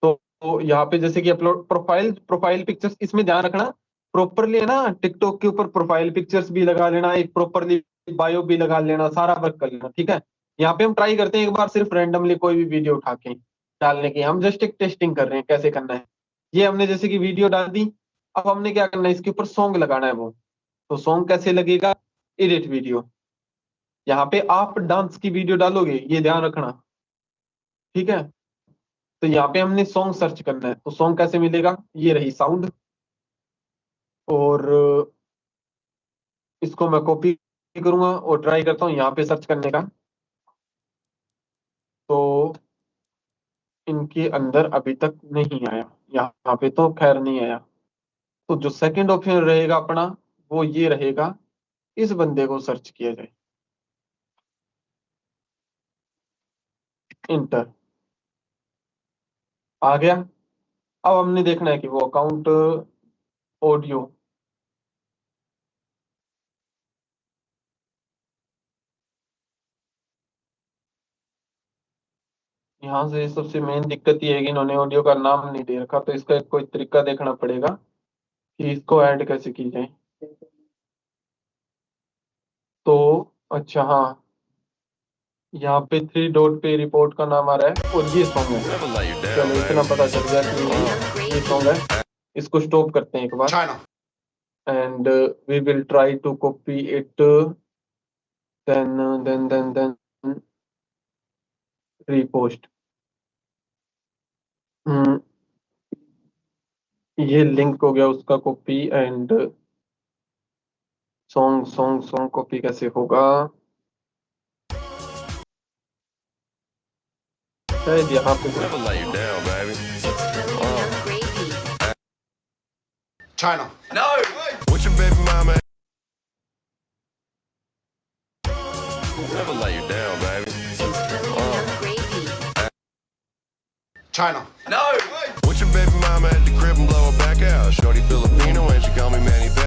तो यहाँ पे जैसे कि अपलोड प्रोफाइल, प्रोफाइल पिक्चर्स, इसमें ध्यान रखना प्रॉपरली है ना, टिकटॉक के ऊपर प्रोफाइल पिक्चर्स भी लगा लेना, एक प्रॉपरली बायो भी लगा लेना, सारा वर्क कर लेना, ठीक है। यहाँ पे हम ट्राई करते हैं एक बार सिर्फ रैंडमली कोई भी वीडियो उठा के डालने की, हम जस्ट एक टेस्टिंग कर रहे हैं कैसे करना है। ये हमने जैसे कि वीडियो डाल दी, अब हमने क्या करना है, इसके ऊपर सॉन्ग लगाना है वो। तो सॉन्ग कैसे लगेगा, एडिट वीडियो, यहाँ पे आप डांस की वीडियो डालोगे, ये ध्यान रखना, ठीक है। तो यहाँ पे हमने सॉन्ग सर्च करना है, तो सॉन्ग कैसे मिलेगा, ये रही साउंड, और इसको मैं कॉपी करूंगा और ट्राई करता हूँ यहाँ पे सर्च करने का, तो इनके अंदर अभी तक नहीं आया, यहाँ पे तो खैर नहीं आया। तो जो सेकंड ऑप्शन रहेगा अपना, वो ये रहेगा, इस बंदे को सर्च किया जाए, इंटर आ गया। अब हमने देखना है कि वो अकाउंट ऑडियो यहाँ से सबसे मेन दिक्कत ये है कि इन्होंने ऑडियो का नाम नहीं दे रखा, तो इसका कोई तरीका देखना पड़ेगा कि इसको ऐड कैसे की जाए। तो अच्छा हाँ, यहाँ पे 3 डॉट पे रिपोर्ट का नाम आ रहा है और ये सॉन्ग है। चलो इतना पता चल गया कि ये सॉन्ग है। इसको स्टॉप करते हैं एक बार and we will try to copy it then repost. ये लिंक हो गया उसका कॉपी एंड सॉन्ग कॉपी कैसे होगा, शायद यहाँ पे China. No. What's your baby mama? Never lay you down, baby. China. No. What's your baby mama at the crib and blow her back out? Shorty Filipino and she call me Manny Pacquiao.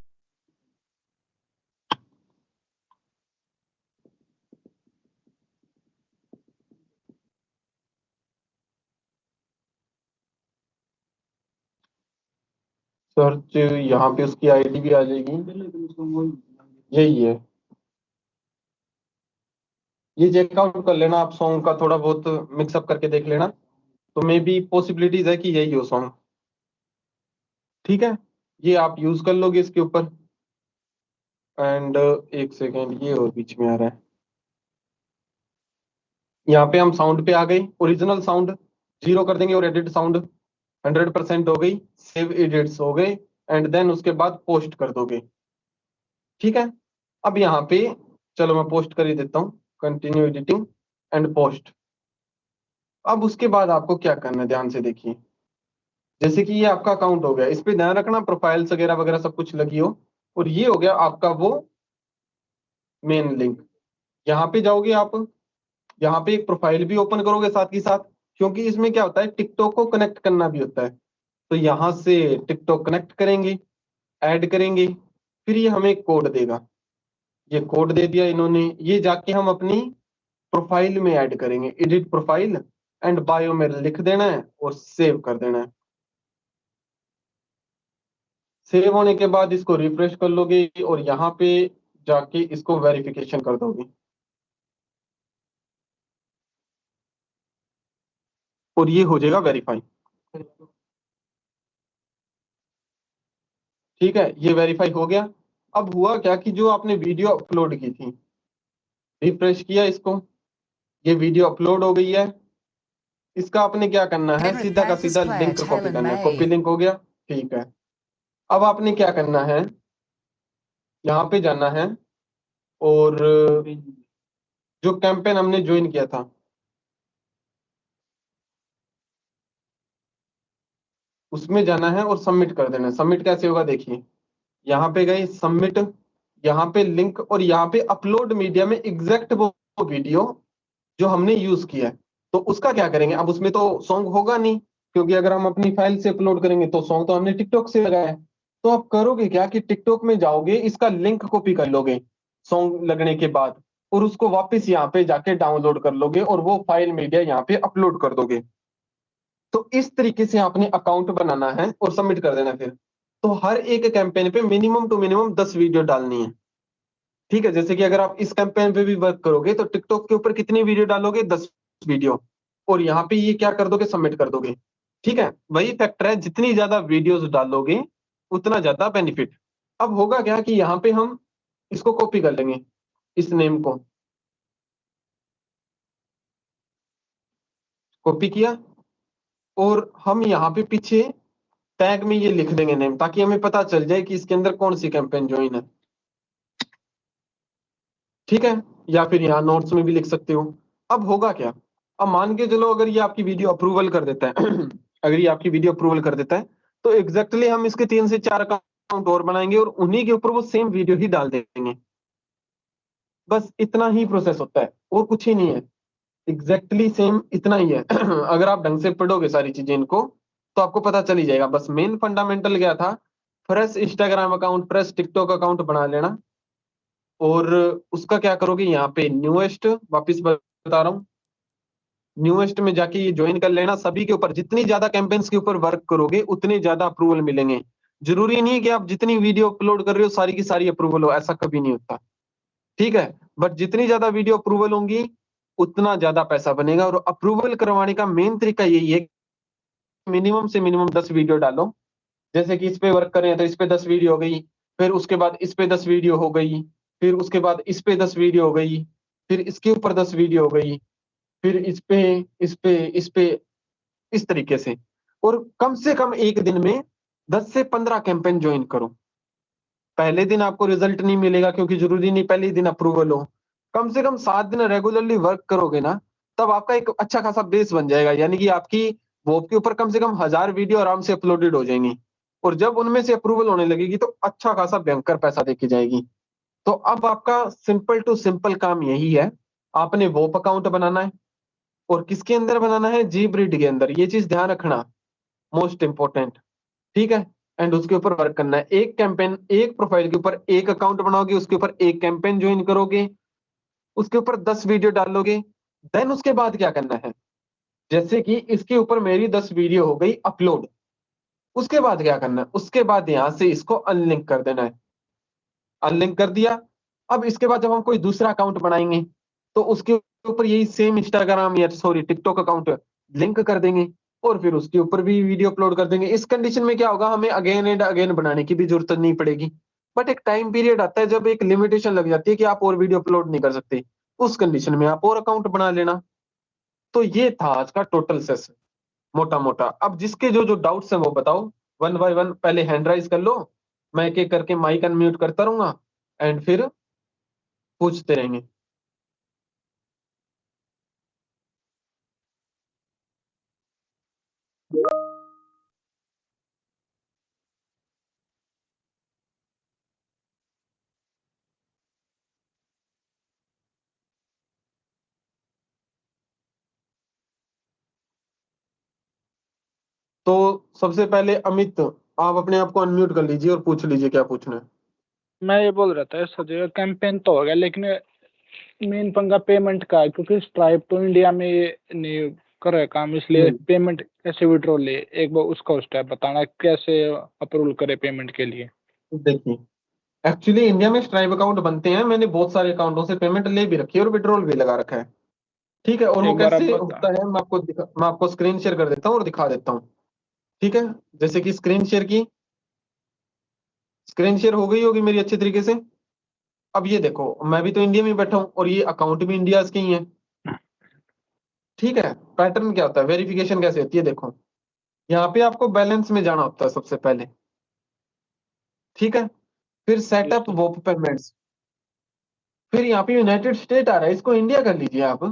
Search यहाँ पे उसकी आईडी भी आ जाएगी, यही है। ये चेकआउट कर लेना आप, सॉन्ग का थोड़ा बहुत मिक्सअप करके देख लेना, तो मे बी पॉसिबिलिटीज है कि यही हो सॉन्ग। ठीक है, ये आप यूज कर लोगे इसके ऊपर। एंड एक सेकेंड, ये और बीच में आ रहा है। यहाँ पे हम साउंड पे आ गए, ओरिजिनल साउंड 0 कर देंगे और एडिट साउंड 100% हो गई, सेव एडिट्स हो गए एंड देन उसके बाद पोस्ट कर दोगे। ठीक है, अब यहाँ पे चलो मैं पोस्ट कर ही देता हूँ, कंटिन्यू एडिटिंग एंड पोस्ट। अब उसके बाद आपको क्या करना है, ध्यान से देखिए। जैसे कि ये आपका अकाउंट हो गया, इस पे ध्यान रखना प्रोफाइल्स वगैरह वगैरह सब कुछ लगी हो, और ये हो गया आपका वो मेन लिंक। यहाँ पे जाओगे आप, यहाँ पे एक प्रोफाइल भी ओपन करोगे साथ ही साथ, क्योंकि इसमें क्या होता है टिकटॉक को कनेक्ट करना भी होता है। तो यहाँ से टिकटॉक कनेक्ट करेंगे, ऐड करेंगे, फिर ये हमें कोड देगा। ये कोड दे दिया इन्होंने, ये जाके हम अपनी प्रोफाइल में ऐड करेंगे, एडिट प्रोफाइल एंड बायो में लिख देना है और सेव कर देना है। सेव होने के बाद इसको रिफ्रेश कर लोगे और यहाँ पे जाके इसको वेरिफिकेशन कर दोगे और ये हो जाएगा वेरीफाई। ठीक है, ये वेरीफाई हो गया। अब हुआ क्या कि जो आपने वीडियो अपलोड की थी, रिफ्रेश किया इसको, ये वीडियो अपलोड हो गई है। इसका आपने क्या करना है, सीधा का सीधा लिंक कॉपी करना है। कॉपी लिंक हो गया, ठीक है। अब आपने क्या करना है, यहाँ पे जाना है और जो कैंपेन हमने ज्वाइन किया था उसमें जाना है और सबमिट कर देना है। सबमिट कैसे होगा देखिए, यहाँ पे गए सबमिट, यहाँ पे लिंक और यहाँ पे अपलोड मीडिया में एग्जैक्ट वो वीडियो जो हमने यूज किया है। तो उसका क्या करेंगे, अब उसमें तो सॉन्ग होगा नहीं, क्योंकि अगर हम अपनी फाइल से अपलोड करेंगे तो सॉन्ग तो हमने टिकटॉक से लगाया है। तो आप करोगे क्या कि टिकटॉक में जाओगे, इसका लिंक कॉपी कर लोगे सॉन्ग लगने के बाद, और उसको वापस यहाँ पे जाके डाउनलोड कर लोगे और वो फाइल मीडिया यहाँ पे अपलोड कर दोगे। तो इस तरीके से आपने अकाउंट बनाना है और सबमिट कर देना फिर। तो हर एक कैंपेन पे मिनिमम टू मिनिमम 10 वीडियो डालनी है। ठीक है, जैसे कि अगर आप इस कैंपेन पे भी वर्क करोगे तो टिकटॉक के ऊपर कितनी वीडियो डालोगे, 10 वीडियो, और यहाँ पे ये क्या कर दोगे, सबमिट कर दोगे। ठीक है, वही फैक्टर है, जितनी ज्यादा वीडियोस डालोगे उतना ज्यादा बेनिफिट। अब होगा क्या कि यहाँ पे हम इसको कॉपी कर लेंगे, इस नेम को कॉपी किया और हम यहाँ पे पीछे टैग में ये लिख देंगे नेम, ताकि हमें पता चल जाए कि इसके अंदर कौन सी कैंपेन ज्वाइन है। ठीक है, या फिर यहाँ नोट्स में भी लिख सकते हो। अब होगा क्या, अब मान के चलो अगर ये आपकी वीडियो अप्रूवल कर देता है अगर ये आपकी वीडियो अप्रूवल कर देता है तो एग्जैक्टली हम इसके 3 से 4 अकाउंट और बनाएंगे और उन्हीं के ऊपर वो सेम वीडियो ही डाल देंगे। बस इतना ही प्रोसेस होता है और कुछ ही नहीं है। एग्जैक्टली सेम इतना ही है। अगर आप ढंग से पढ़ोगे सारी चीजें इनको तो आपको पता चल ही जाएगा। बस मेन फंडामेंटल क्या था, fresh Instagram account, fresh TikTok account बना लेना, और उसका क्या करोगे, यहाँ पे न्यूएस्ट, वापिस बता रहा हूँ, न्यूएस्ट में जाके ये ज्वाइन कर लेना। सभी के ऊपर जितनी ज्यादा कैंपेन्स के ऊपर वर्क करोगे उतने ज्यादा अप्रूवल मिलेंगे। जरूरी नहीं है कि आप जितनी वीडियो अपलोड कर रहे हो सारी की सारी अप्रूवल हो, ऐसा कभी नहीं होता, ठीक है। बट जितनी ज्यादा वीडियो अप्रूवल होंगी उतना ज्यादा पैसा बनेगा। और अप्रूवल करवाने का मेन तरीका यही है, मिनिमम से मिनिमम 10 वीडियो डालो। जैसे कि इस पे वर्क करें तो इस पे 10 वीडियो हो गई, फिर उसके बाद इस पे 10 वीडियो हो गई, फिर उसके बाद इस पे 10 वीडियो हो गई, फिर इसके ऊपर 10 वीडियो हो गई, फिर इस पे इस तरीके से। और कम से कम एक दिन में 10 से 15 कैंपेन ज्वाइन करो। पहले दिन आपको रिजल्ट नहीं मिलेगा क्योंकि जरूरी नहीं पहले ही दिन अप्रूवल हो। कम से कम 7 दिन रेगुलरली वर्क करोगे ना, तब आपका एक अच्छा खासा बेस बन जाएगा। यानी कि आपकी वॉब के ऊपर कम से कम 1000 वीडियो आराम से अपलोडेड हो जाएंगी, और जब उनमें से अप्रूवल होने लगेगी तो अच्छा खासा भयंकर पैसा देके जाएगी। तो अब आपका सिंपल टू सिंपल काम यही है, आपने वॉप अकाउंट बनाना है, और किसके अंदर बनाना है, जी ब्रीड के अंदर। ये चीज ध्यान रखना, मोस्ट इंपॉर्टेंट, ठीक है। एंड उसके ऊपर वर्क करना है। एक कैंपेन, एक प्रोफाइल के ऊपर एक अकाउंट बनाओगे, उसके ऊपर एक कैंपेन ज्वाइन करोगे, उसके ऊपर 10 वीडियो डालोगे। देन उसके बाद क्या करना है, जैसे कि इसके ऊपर मेरी 10 वीडियो हो गई अपलोड, उसके बाद क्या करना है, उसके बाद यहां से इसको अनलिंक कर देना है। अनलिंक कर दिया। अब इसके बाद जब हम कोई दूसरा अकाउंट बनाएंगे तो उसके ऊपर यही सेम इंस्टाग्राम या सॉरी टिकटॉक अकाउंट लिंक कर देंगे, और फिर उसके ऊपर भी वीडियो अपलोड कर देंगे। इस कंडीशन में क्या होगा, हमें अगेन एंड अगेन बनाने की भी जरूरत नहीं पड़ेगी। बट एक टाइम पीरियड आता है जब एक लिमिटेशन लग जाती है कि आप और वीडियो अपलोड नहीं कर सकते, उस कंडीशन में आप और अकाउंट बना लेना। तो ये था आज का टोटल सेशन, मोटा मोटा। अब जिसके जो जो डाउट्स हैं वो बताओ, वन बाय वन। पहले हैंड राइज कर लो, मैं एक एक करके माइक अनम्यूट करता रहूंगा, एंड फिर पूछते रहेंगे। तो सबसे पहले अमित, आप अपने आप को अनम्यूट कर लीजिए और पूछ लीजिए क्या पूछना है। मैं ये बोल रहा था इस जगह कैंपेन तो हो गया, लेकिन मेन पंगा पेमेंट का है, क्योंकि स्ट्राइप तो इंडिया में ये नहीं कर रहा है काम, इसलिए पेमेंट कैसे विड्रॉ ले, एक बार उसका स्टेप बताना, कैसे अप्रूवल करे पेमेंट के लिए। देखिए, एक्चुअली इंडिया में स्ट्राइप अकाउंट बनते हैं, मैंने बहुत सारे अकाउंटों से पेमेंट ले भी रखी है और विड्रॉल भी लगा रखा है, ठीक है। और वो एक बार आप कैसे बता। होता है, मैं आपको स्क्रीन शेयर कर देता हूँ और दिखा देता हूँ, ठीक है। जैसे कि स्क्रीन शेयर हो गई होगी मेरी अच्छे तरीके से। अब ये देखो, मैं भी तो इंडिया में बैठा हूँ और ये अकाउंट भी इंडिया के ही है, ठीक है। पैटर्न क्या होता है, वेरिफिकेशन कैसे होती है, देखो यहाँ पे आपको बैलेंस में जाना होता है सबसे पहले, ठीक है। फिर सेटअप वॉप पेमेंट्स, फिर यहाँ पे यूनाइटेड स्टेट आ रहा है, इसको इंडिया कर लीजिए आप,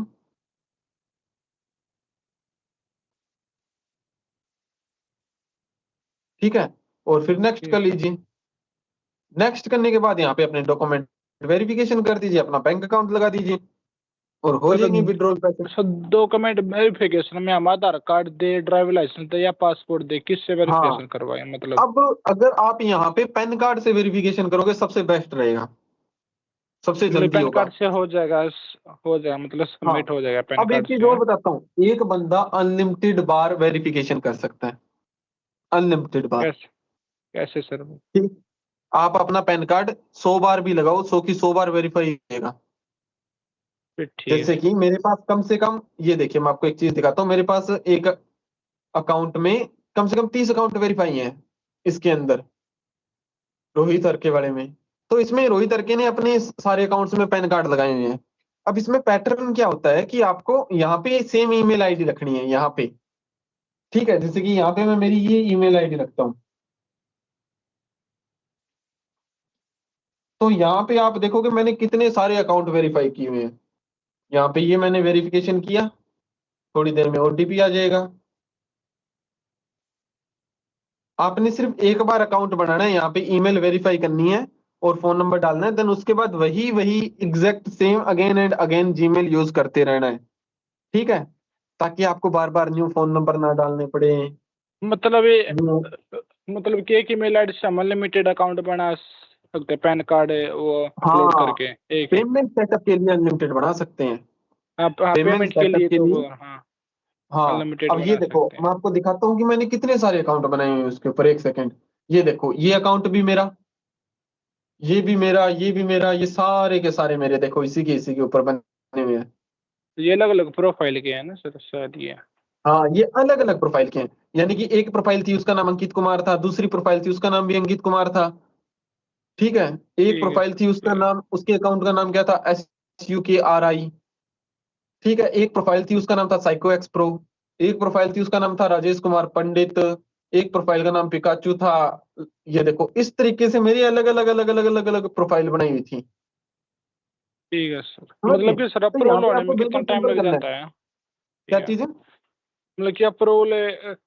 ठीक है। और फिर नेक्स्ट कर लीजिए। नेक्स्ट करने के बाद यहाँ पे अपने डॉक्यूमेंट वेरिफिकेशन कर दीजिए, अपना बैंक अकाउंट लगा दीजिए, और हो जाएंगे विड्रॉल पैसे। सर डॉक्यूमेंट वेरिफिकेशन में हम आधार कार्ड दे, ड्राइवर लाइसेंस दे या पासपोर्ट दे, किससे वेरिफिकेशन करवाएं मतलब? अब अगर आप यहाँ पे पैन कार्ड से वेरिफिकेशन करोगे सबसे बेस्ट रहेगा, सबसे जल्दी पैन होगा। कार्ड से हो जाएगा मतलब हाँ, सबमिट हो जाएगा पैन अब एक कार्ड चीज से। और बताता हूँ, एक बंदा अनलिमिटेड बार वेरिफिकेशन कर सकता है, अनलिमिटेड बार, कैसे कैसे सर? ठीक। आप अपना पैन कार्ड 100 बार भी लगाओ, 100 की 100 बार वेरीफाई होगा। फिर ठीक जैसे है। कि मेरे पास कम से कम, ये देखिए मैं आपको एक चीज दिखाता हूँ, मेरे पास एक अकाउंट में कम से कम 30 अकाउंट वेरीफाई हैं इसके अंदर, रोहित अर्के वाले में। तो इसमें रोहित अर्के ने अपने सारे अकाउंट्स में पैन कार्ड लगाए हुए हैं। अब इसमें पैटर्न क्या होता है कि आपको यहाँ पे सेम ईमेल आईडी रखनी है यहाँ पे, ठीक है। जैसे कि यहाँ पे मैं मेरी ये ईमेल आईडी रखता हूँ, तो यहाँ पे आप देखोगे मैंने कितने सारे अकाउंट वेरीफाई किए हुए हैं। यहाँ पे ये मैंने वेरिफिकेशन किया, थोड़ी देर में ओटीपी आ जाएगा। आपने सिर्फ एक बार अकाउंट बनाना है, यहाँ पे ईमेल वेरीफाई करनी है और फोन नंबर डालना है, देन उसके बाद वही वही exact same again and again Gmail use करते रहना है, ठीक है, ताकि आपको बार बार न्यू फोन नंबर ना डालने पड़े। मतलब ये न्यू मतलब कि एक ईमेल आईडी से हम अनलिमिटेड अकाउंट बना सकते हैं, पैन कार्ड वो अपलोड हाँ, करके एक ही। पेमेंट सेटअप के लिए अनलिमिटेड बना सकते हैं। हाँ पेमेंट पेमेंट के सेटअप लिए के तो लिए वो हाँ हाँ। अनलिमिटेड अब ये बना देखो, सकते हैं। मैं आपको दिखाता हूँ कि मैंने कितने सारे अकाउंट बनाए हुए हैं उसके ऊपर। एक सेकंड, ये देखो, ये अकाउंट भी मेरा, ये भी मेरा, ये भी मेरा, ये सारे के सारे मेरे, देखो इसी के ऊपर बने हुए हैं। ये अलग अलग प्रोफाइल के हैं ना सर शायद ये। हाँ, ये अलग अलग प्रोफाइल के हैं। यानी कि एक प्रोफाइल थी उसका नाम अंकित कुमार था, दूसरी प्रोफाइल थी उसका नाम भी अंकित कुमार था। ठीक है, एक ठीक है प्रोफाइल थी उसका सर। नाम, उसके अकाउंट का नाम क्या था, SUKRI। ठीक है, एक प्रोफाइल थी उसका नाम था साइको एक्स प्रो। एक प्रोफाइल थी उसका नाम था राजेश कुमार पंडित। एक प्रोफाइल का नाम पिकाचू था। ये देखो, इस तरीके से मेरी अलग अलग अलग अलग अलग अलग प्रोफाइल बनाई हुई थी। ठीक है सर, समझ गए? मतलब कि सर तो यहाँ अप्रूवल पे होने आपको में कितना बिल्कुल टाइम सिंपल लग करना है। जाता है? ठीक क्या है, चीज है? मतलब कि अप्रूवल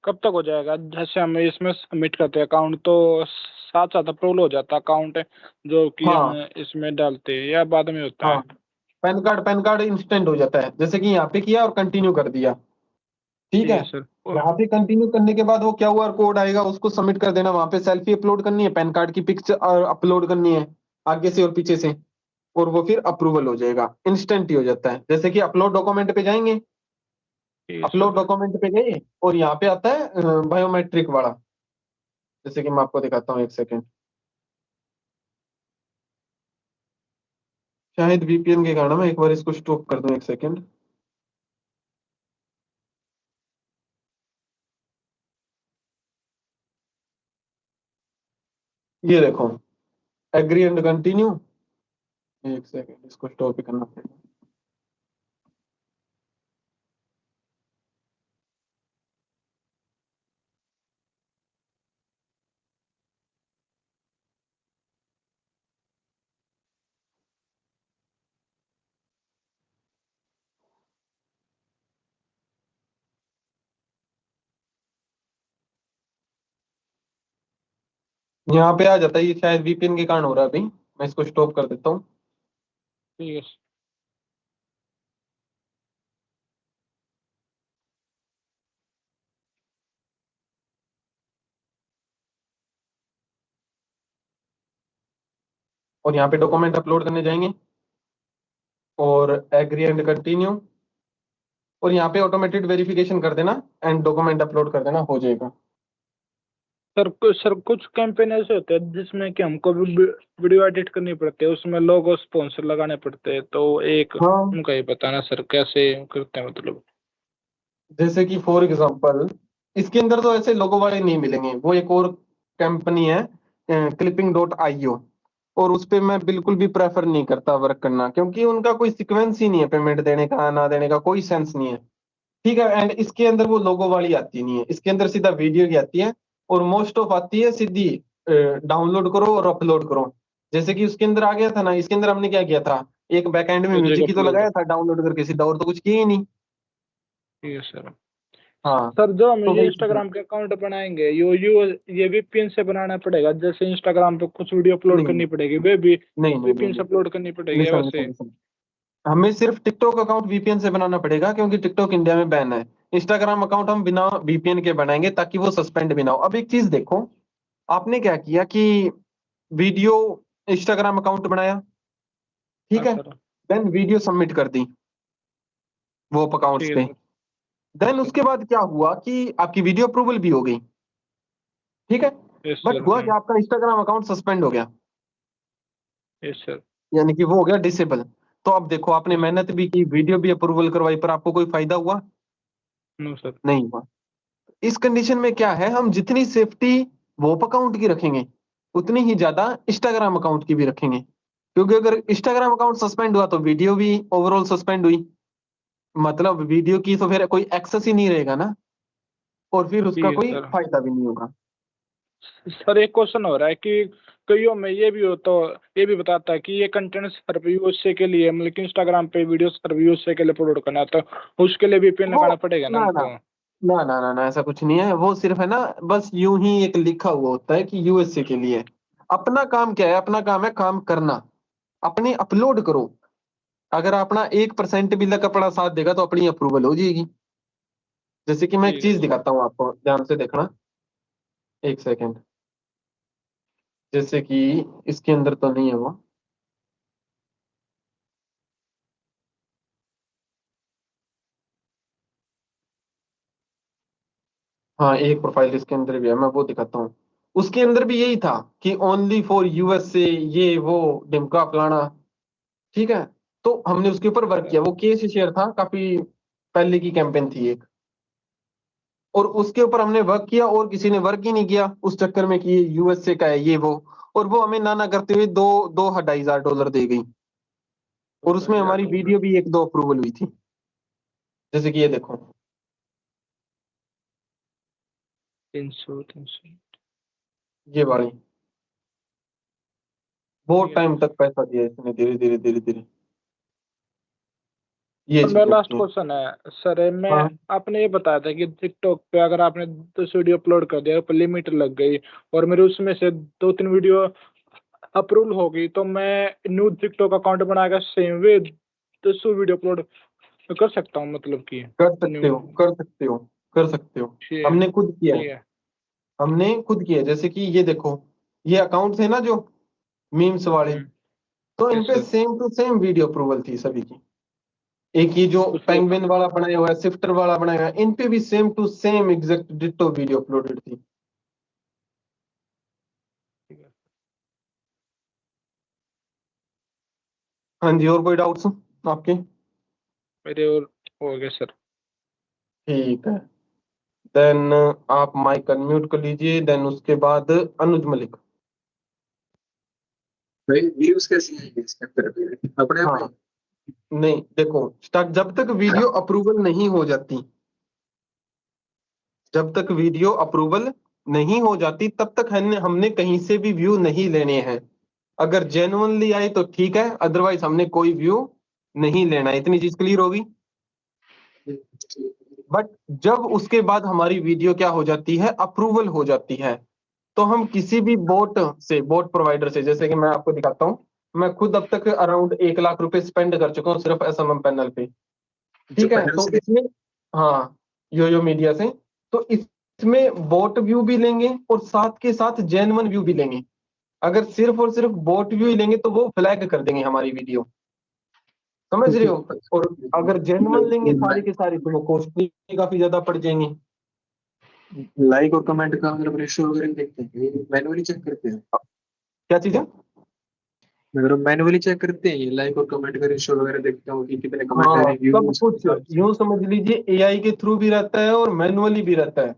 कब तक हो जाएगा? जैसे हम इसमें सबमिट करते हैं अकाउंट तो साथ साथ अप्रूवल हो जाता है अकाउंट जो कि हम हाँ इसमें डालते हैं, या बाद में होता हाँ, है? पैन कार्ड इंस्टेंट हो जाता है, जैसे कि यहाँ पे किया और कंटिन्यू कर दिया। ठीक ठीक है, है सर। यहाँ पे कंटिन्यू करने के बाद वो QR कोड आएगा, उसको सबमिट कर देना। वहां पे सेल्फी अपलोड करनी है, पैन कार्ड की पिक्चर अपलोड करनी है, आगे से और पीछे से, और वो फिर अप्रूवल हो जाएगा। इंस्टेंट ही हो जाता है। जैसे कि अपलोड डॉक्यूमेंट पे जाएंगे, ठीक है अपलोड सर। डॉक्यूमेंट पे गए और यहाँ पे आता है बायोमेट्रिक वाला। जैसे कि मैं आपको दिखाता हूँ, एक सेकेंड, शायद VPN के कारण मैं एक बार इसको स्टॉप कर दूं, एक सेकेंड। ये देखो, एग्री एंड कंटिन्यू। एक सेकेंड, इसको स्टॉप ही करना पड़ेगा। यहाँ पे आ जाता है, ये शायद VPN के कारण हो रहा है। अभी मैं इसको स्टॉप कर देता हूँ। ठीक है सर। और यहाँ पे डॉक्यूमेंट अपलोड करने जाएंगे और एग्री एंड कंटिन्यू, और यहाँ पे ऑटोमेटेड वेरिफिकेशन कर देना एंड डॉक्यूमेंट अपलोड कर देना, हो जाएगा। सर कुछ कैंपेन ऐसे होते हैं जिसमें कि हमको भी वीडियो एडिट करनी पड़ती है, उसमें लोगो स्पॉन्सर लगाने पड़ते हैं, तो एक हाँ, उनका ही बताना सर कैसे करते हैं मतलब। जैसे कि फॉर एग्जांपल, इसके अंदर तो ऐसे लोगो वाले नहीं मिलेंगे। वो एक और कंपनी है, clipping.io, और उस पे मैं बिल्कुल भी प्रेफर नहीं करता वर्क करना, क्योंकि उनका कोई सीक्वेंस ही नहीं है, पेमेंट देने का ना देने का कोई सेंस नहीं है। ठीक है, एंड इसके अंदर वो लोगो वाली आती नहीं है, इसके अंदर सीधा वीडियो की आती है, और मोस्ट ऑफ आती है सीधी डाउनलोड करो और अपलोड करो। जैसे कि उसके अंदर आ गया था ना, इसके अंदर हमने क्या किया था, एक बैकएंड में हो जाएगा म्यूजिक ही तो अपलोड। लगाया था डाउनलोड करके सीधा, और तो कुछ किया ही नहीं। ठीक है सर। हाँ, सर जो हम तो ये वही चीज़ है। इंस्टाग्राम के अकाउंट बनाएंगे ये VPN से बनाना पड़ेगा, जैसे इंस्टाग्राम पे कुछ वीडियो अपलोड नहीं करनी पड़ेगी वे भी नहीं नहीं नहीं VPN से नहीं, अपलोड करनी पड़ेगी लिसन वैसे? लिसन लिसन, हमें सिर्फ टिकटॉक अकाउंट VPN से बनाना पड़ेगा, क्योंकि टिकटॉक इंडिया में बैन है। इंस्टाग्राम अकाउंट हम बिना VPN के बनाएंगे, ताकि वो सस्पेंड भी ना हो। अब एक चीज देखो, आपने क्या किया कि वीडियो इंस्टाग्राम अकाउंट बनाया, ठीक हाँ है, सर। देन वीडियो सबमिट कर दी वो अकाउंट्स ठीक है पे। सर। हाँ देन सर। उसके बाद क्या हुआ कि आपकी वीडियो अप्रूवल भी हो गई, ठीक है, यस बट सर। हुआ कि आपका इंस्टाग्राम अकाउंट सस्पेंड हो गया, यस सर। यानी कि वो हो गया डिसेबल। तो अब देखो, आपने यस। मेहनत भी की, वीडियो भी अप्रूवल करवाई, पर आपको कोई फायदा हुआ? No sir. नहीं हुआ। इस कंडीशन में क्या है, हम जितनी सेफ्टी वोप अकाउंट की रखेंगे, उतनी ही ज्यादा इंस्टाग्राम अकाउंट की भी रखेंगे। क्योंकि अगर इंस्टाग्राम अकाउंट सस्पेंड हुआ तो वीडियो भी ओवरऑल सस्पेंड हुई, मतलब वीडियो की तो फिर कोई एक्सेस ही नहीं रहेगा ना, और फिर उसका ठीक है कोई सर। फायदा भी नहीं होगा। सर एक क्वेश्चन हो रहा है कि कईयों में ये भी हो तो ये भी बताता है कि ये कंटेंट सिर्फ यूएसए के लिए, मतलब कि इंस्टाग्राम पे वीडियो सिर्फ यूएसए के लिए अपलोड करना है, तो उसके लिए VPN वो लगाना पड़ेगा ना ना ना हमको? ना ना ना ना, ऐसा कुछ नहीं है। वो सिर्फ है ना, बस यूं ही एक लिखा हुआ होता है कि USA के लिए। अपना काम क्या है, अपना काम है काम करना, अपने अपलोड करो। अगर अपना 1% भी लक अपना साथ देगा तो अपनी अप्रूवल हो जाएगी। जैसे कि मैं एक ठीक है चीज दिखाता हूँ आपको, ध्यान से देखना, एक सेकेंड। जैसे कि इसके अंदर तो नहीं है वो, हाँ एक प्रोफाइल इसके अंदर भी है, मैं वो दिखाता हूँ। उसके अंदर भी यही था कि ओनली फॉर यूएसए, ये वो डिमका फलाना, ठीक है। तो हमने उसके ऊपर वर्क किया, वो केस शेयर था, काफी पहले की कैंपेन थी एक, और उसके ऊपर हमने वर्क किया और किसी ने वर्क ही नहीं किया उस चक्कर में कि ये यूएसए का है ये वो, और वो हमें ना करते हुए दो $2,500 दे गई, और उसमें हमारी वीडियो भी एक दो अप्रूवल हुई थी। जैसे कि ये देखो, 300 ये वाली बहुत ठीक है टाइम सर। तक पैसा दिया इसने, धीरे धीरे धीरे धीरे, ये और मेरा चीज लास्ट होती है। क्वेश्चन है सर, मैं हाँ आपने ये बताया था कि टिकटॉक पे अगर आपने 10 वीडियो अपलोड कर दिया, पर लिमिट लग गई और मेरे उसमें से 2-3 वीडियो अप्रूवल हो गई, तो मैं न्यू टिकटॉक अकाउंट बनाकर सेम वे 10 वीडियो अपलोड कर सकता हूँ, मतलब कि कर सकते न्यू। हो, कर सकते हो, कर सकते हो। ठीक है। हमने खुद किया है, ठीक है। हमने खुद किया है। जैसे कि ये देखो, ये अकाउंट थे ना जो मीम्स वाले, तो इन यस पे sir. Same to same video approval थी सभी की। एक ये जो दूसरे पेंगुइन वाला बनाया हुआ है, शिफ्टर वाला बनाया हुआ है, इन पे भी same to same exact ditto video uploaded थी। ठीक है। हाँ जी, और कोई डाउट्स आपके? मेरे और हो गए सर। ठीक है, देन आप माइक अनम्यूट कर लीजिए, देन उसके बाद अनुज मलिक। भाई व्यूज कैसी आएंगे इसके अंदर भी? अपने आप हाँ ही? नहीं, देखो स्टार्ट, जब तक वीडियो अप्रूवल नहीं हो जाती, जब तक वीडियो अप्रूवल नहीं हो जाती तब तक हमने कहीं से भी व्यू नहीं लेने हैं। अगर जेन्युइनली आए तो ठीक है, अदरवाइज हमने कोई व्यू नहीं लेना है। इतनी चीज क्लियर होगी। बट जब उसके बाद हमारी वीडियो क्या हो जाती है, अप्रूवल हो जाती है, तो हम किसी भी बोट से, बोट प्रोवाइडर से, जैसे कि मैं आपको दिखाता हूँ, मैं खुद अब तक अराउंड 1 लाख रुपए स्पेंड कर चुका हूँ सिर्फ एसएमएम पैनल पे, जो ठीक है। पैनल तो से इसमें, हाँ, योयो मीडिया से, तो इसमें बोट व्यू भी लेंगे और साथ के साथ जेन्युइन व्यू भी लेंगे। अगर सिर्फ और सिर्फ बोट व्यू ही लेंगे तो वो फ्लैग कर देंगे हमारी वीडियो, समझ रहे हो। और अगर जेन्युइन लेंगे सारी के सारी तो वो कॉस्टली काफी ज्यादा पड़ जाएंगे। लाइक और कमेंट का मतलब रेशियो वगैरह देखते हैं, मैनुअली चेक करते हैं? क्या चीज है? मतलब मैनुअली चेक करते हैं ये लाइक और कमेंट का रेशियो वगैरह, देखते हो कि कितने कमेंट आ रहे हाँ हैं, सब व्यूज के कुछ हिसाब से? यूं समझ लीजिए, एआई के थ्रू भी रहता है और मैनुअली भी रहता है,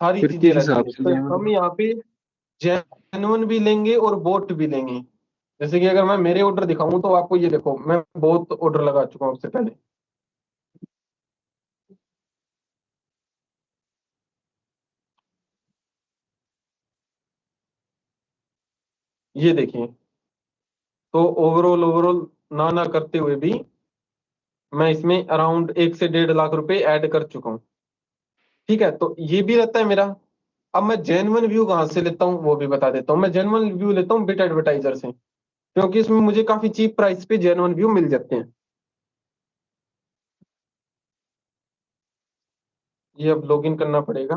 सारी फिर चीजें किस रहती हिसाब है। से तो ये हम मतलब? यहाँ पे जेन्युइन भी लेंगे और बोट भी लेंगे। जैसे कि अगर मैं मेरे ऑर्डर दिखाऊं तो आपको ये देखो, मैं बहुत ऑर्डर लगा चुका हूं उससे पहले। ये देखिए, तो ओवरऑल ओवरऑल ना ना करते हुए भी मैं इसमें अराउंड 1 से 1.5 लाख रुपए ऐड कर चुका हूँ, ठीक है। तो ये भी रहता है मेरा। अब मैं जेन्युइन व्यू कहाँ से लेता हूँ वो भी बता देता हूँ। मैं जेन्युइन व्यू लेता हूँ बिट एडवर्टाइजर से, क्योंकि इसमें मुझे काफी चीप प्राइस पे जेन्युइन व्यू मिल जाते हैं। ये अब लॉगिन करना पड़ेगा,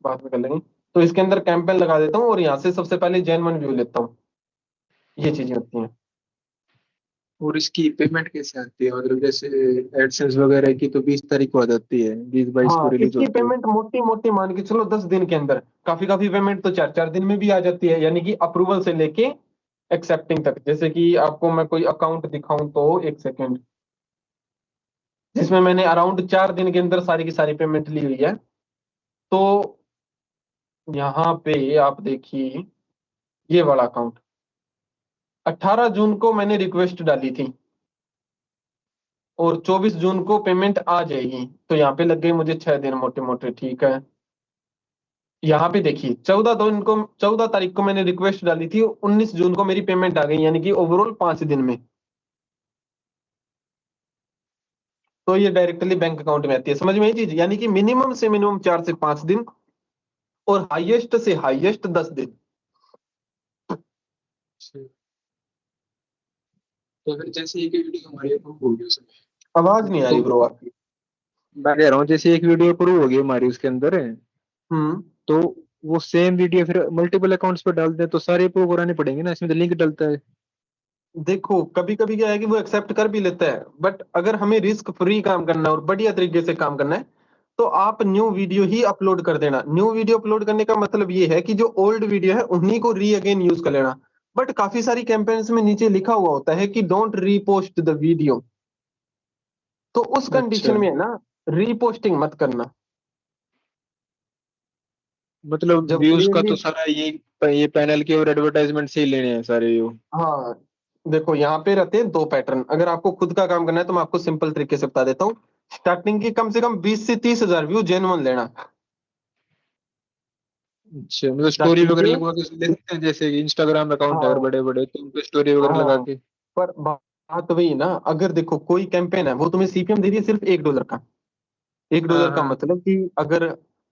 बाद में कर लेंगे। तो इसके अंदर कैंपेन लगा देता हूँ और यहाँ से सबसे पहले जेन्युइन व्यू लेता हूँ। ये चीजें होती हैं। और इसकी पेमेंट कैसे आती है? मतलब जैसे एडसेंस वगैरह की तो 20 तारीख को आ जाती है, 20-22 को हाँ, रिलीज इसकी होती है। पेमेंट मोटी मोटी मान के चलो 10 दिन के अंदर, काफी काफी पेमेंट तो 4-4 दिन में भी आ जाती है, यानी कि अप्रूवल से लेके एक्सेप्टिंग तक। जैसे कि आपको मैं कोई अकाउंट दिखाऊं तो एक सेकेंड, जिसमें मैंने अराउंड 4 दिन के अंदर सारी की सारी पेमेंट ली हुई है। तो यहाँ पे आप देखिए, ये वाला अकाउंट 18 जून को मैंने रिक्वेस्ट डाली थी और 24 जून को पेमेंट आ जाएगी, तो यहाँ पे लग गए मुझे 6 दिन मोटे मोटे, ठीक है। यहाँ पे देखिए 14 तारीख को मैंने रिक्वेस्ट डाली थी, 19 जून को मेरी पेमेंट आ गई, यानी कि ओवरऑल 5 दिन में। तो ये डायरेक्टली बैंक अकाउंट में आती है, समझ में ये चीज, यानी कि मिनिमम से मिनिमम 4 से 5 दिन और हाईएस्ट से हाईएस्ट 10 दिन। तो फिर जैसे एक वीडियो हमारी अप्रूव होगी उसमें, आवाज नहीं आ रही ब्रो आपकी। मैं कह रहा हूँ जैसे एक वीडियो अप्रूव होगी हमारी उसके अंदर, हम्म। तो वो सेम वीडियो फिर मल्टीपल अकाउंट्स पर डाल दें तो सारे अप्रूव कराने पड़ेंगे ना, इसमें तो लिंक डलता है। देखो कभी कभी क्या है कि वो एक्सेप्ट कर भी लेता है, बट अगर हमें रिस्क फ्री काम करना है और बढ़िया तरीके से काम करना है तो आप न्यू वीडियो ही अपलोड कर देना। न्यू वीडियो अपलोड करने का मतलब ये है कि जो ओल्ड वीडियो है उन्हीं को री अगेन यूज कर लेना। बट काफी सारी कैंपेन्स में नीचे लिखा हुआ होता है कि डोंट रीपोस्ट द वीडियो, तो उस अच्छा, कंडीशन में है ना रीपोस्टिंग मत करना। मतलब जब व्यूज का क्लियरली, तो सारा ये पैनल के और एडवर्टाइजमेंट से ही लेने हैं सारे यो। हाँ देखो यहाँ पे रहते हैं दो पैटर्न। अगर आपको खुद का काम करना है तो मैं आपको सिंपल तरीके से बता देता हूँ। स्टार्टिंग की कम से कम 20 से 30 हजार व्यू जेन्युइन लेना। अच्छा, मतलब स्टोरी स्टार्टिंग वगैरह के, लगवा के ले सकते हैं, जैसे इंस्टाग्राम अकाउंट है अगर हाँ बड़े बड़े तो उन पे स्टोरी वगैरह लगा हाँ, के। पर बात वही ना, अगर देखो कोई कैंपेन है वो तुम्हें सीपीएम दे रही है सिर्फ $1 का। एक हाँ डॉलर का हाँ। मतलब कि अगर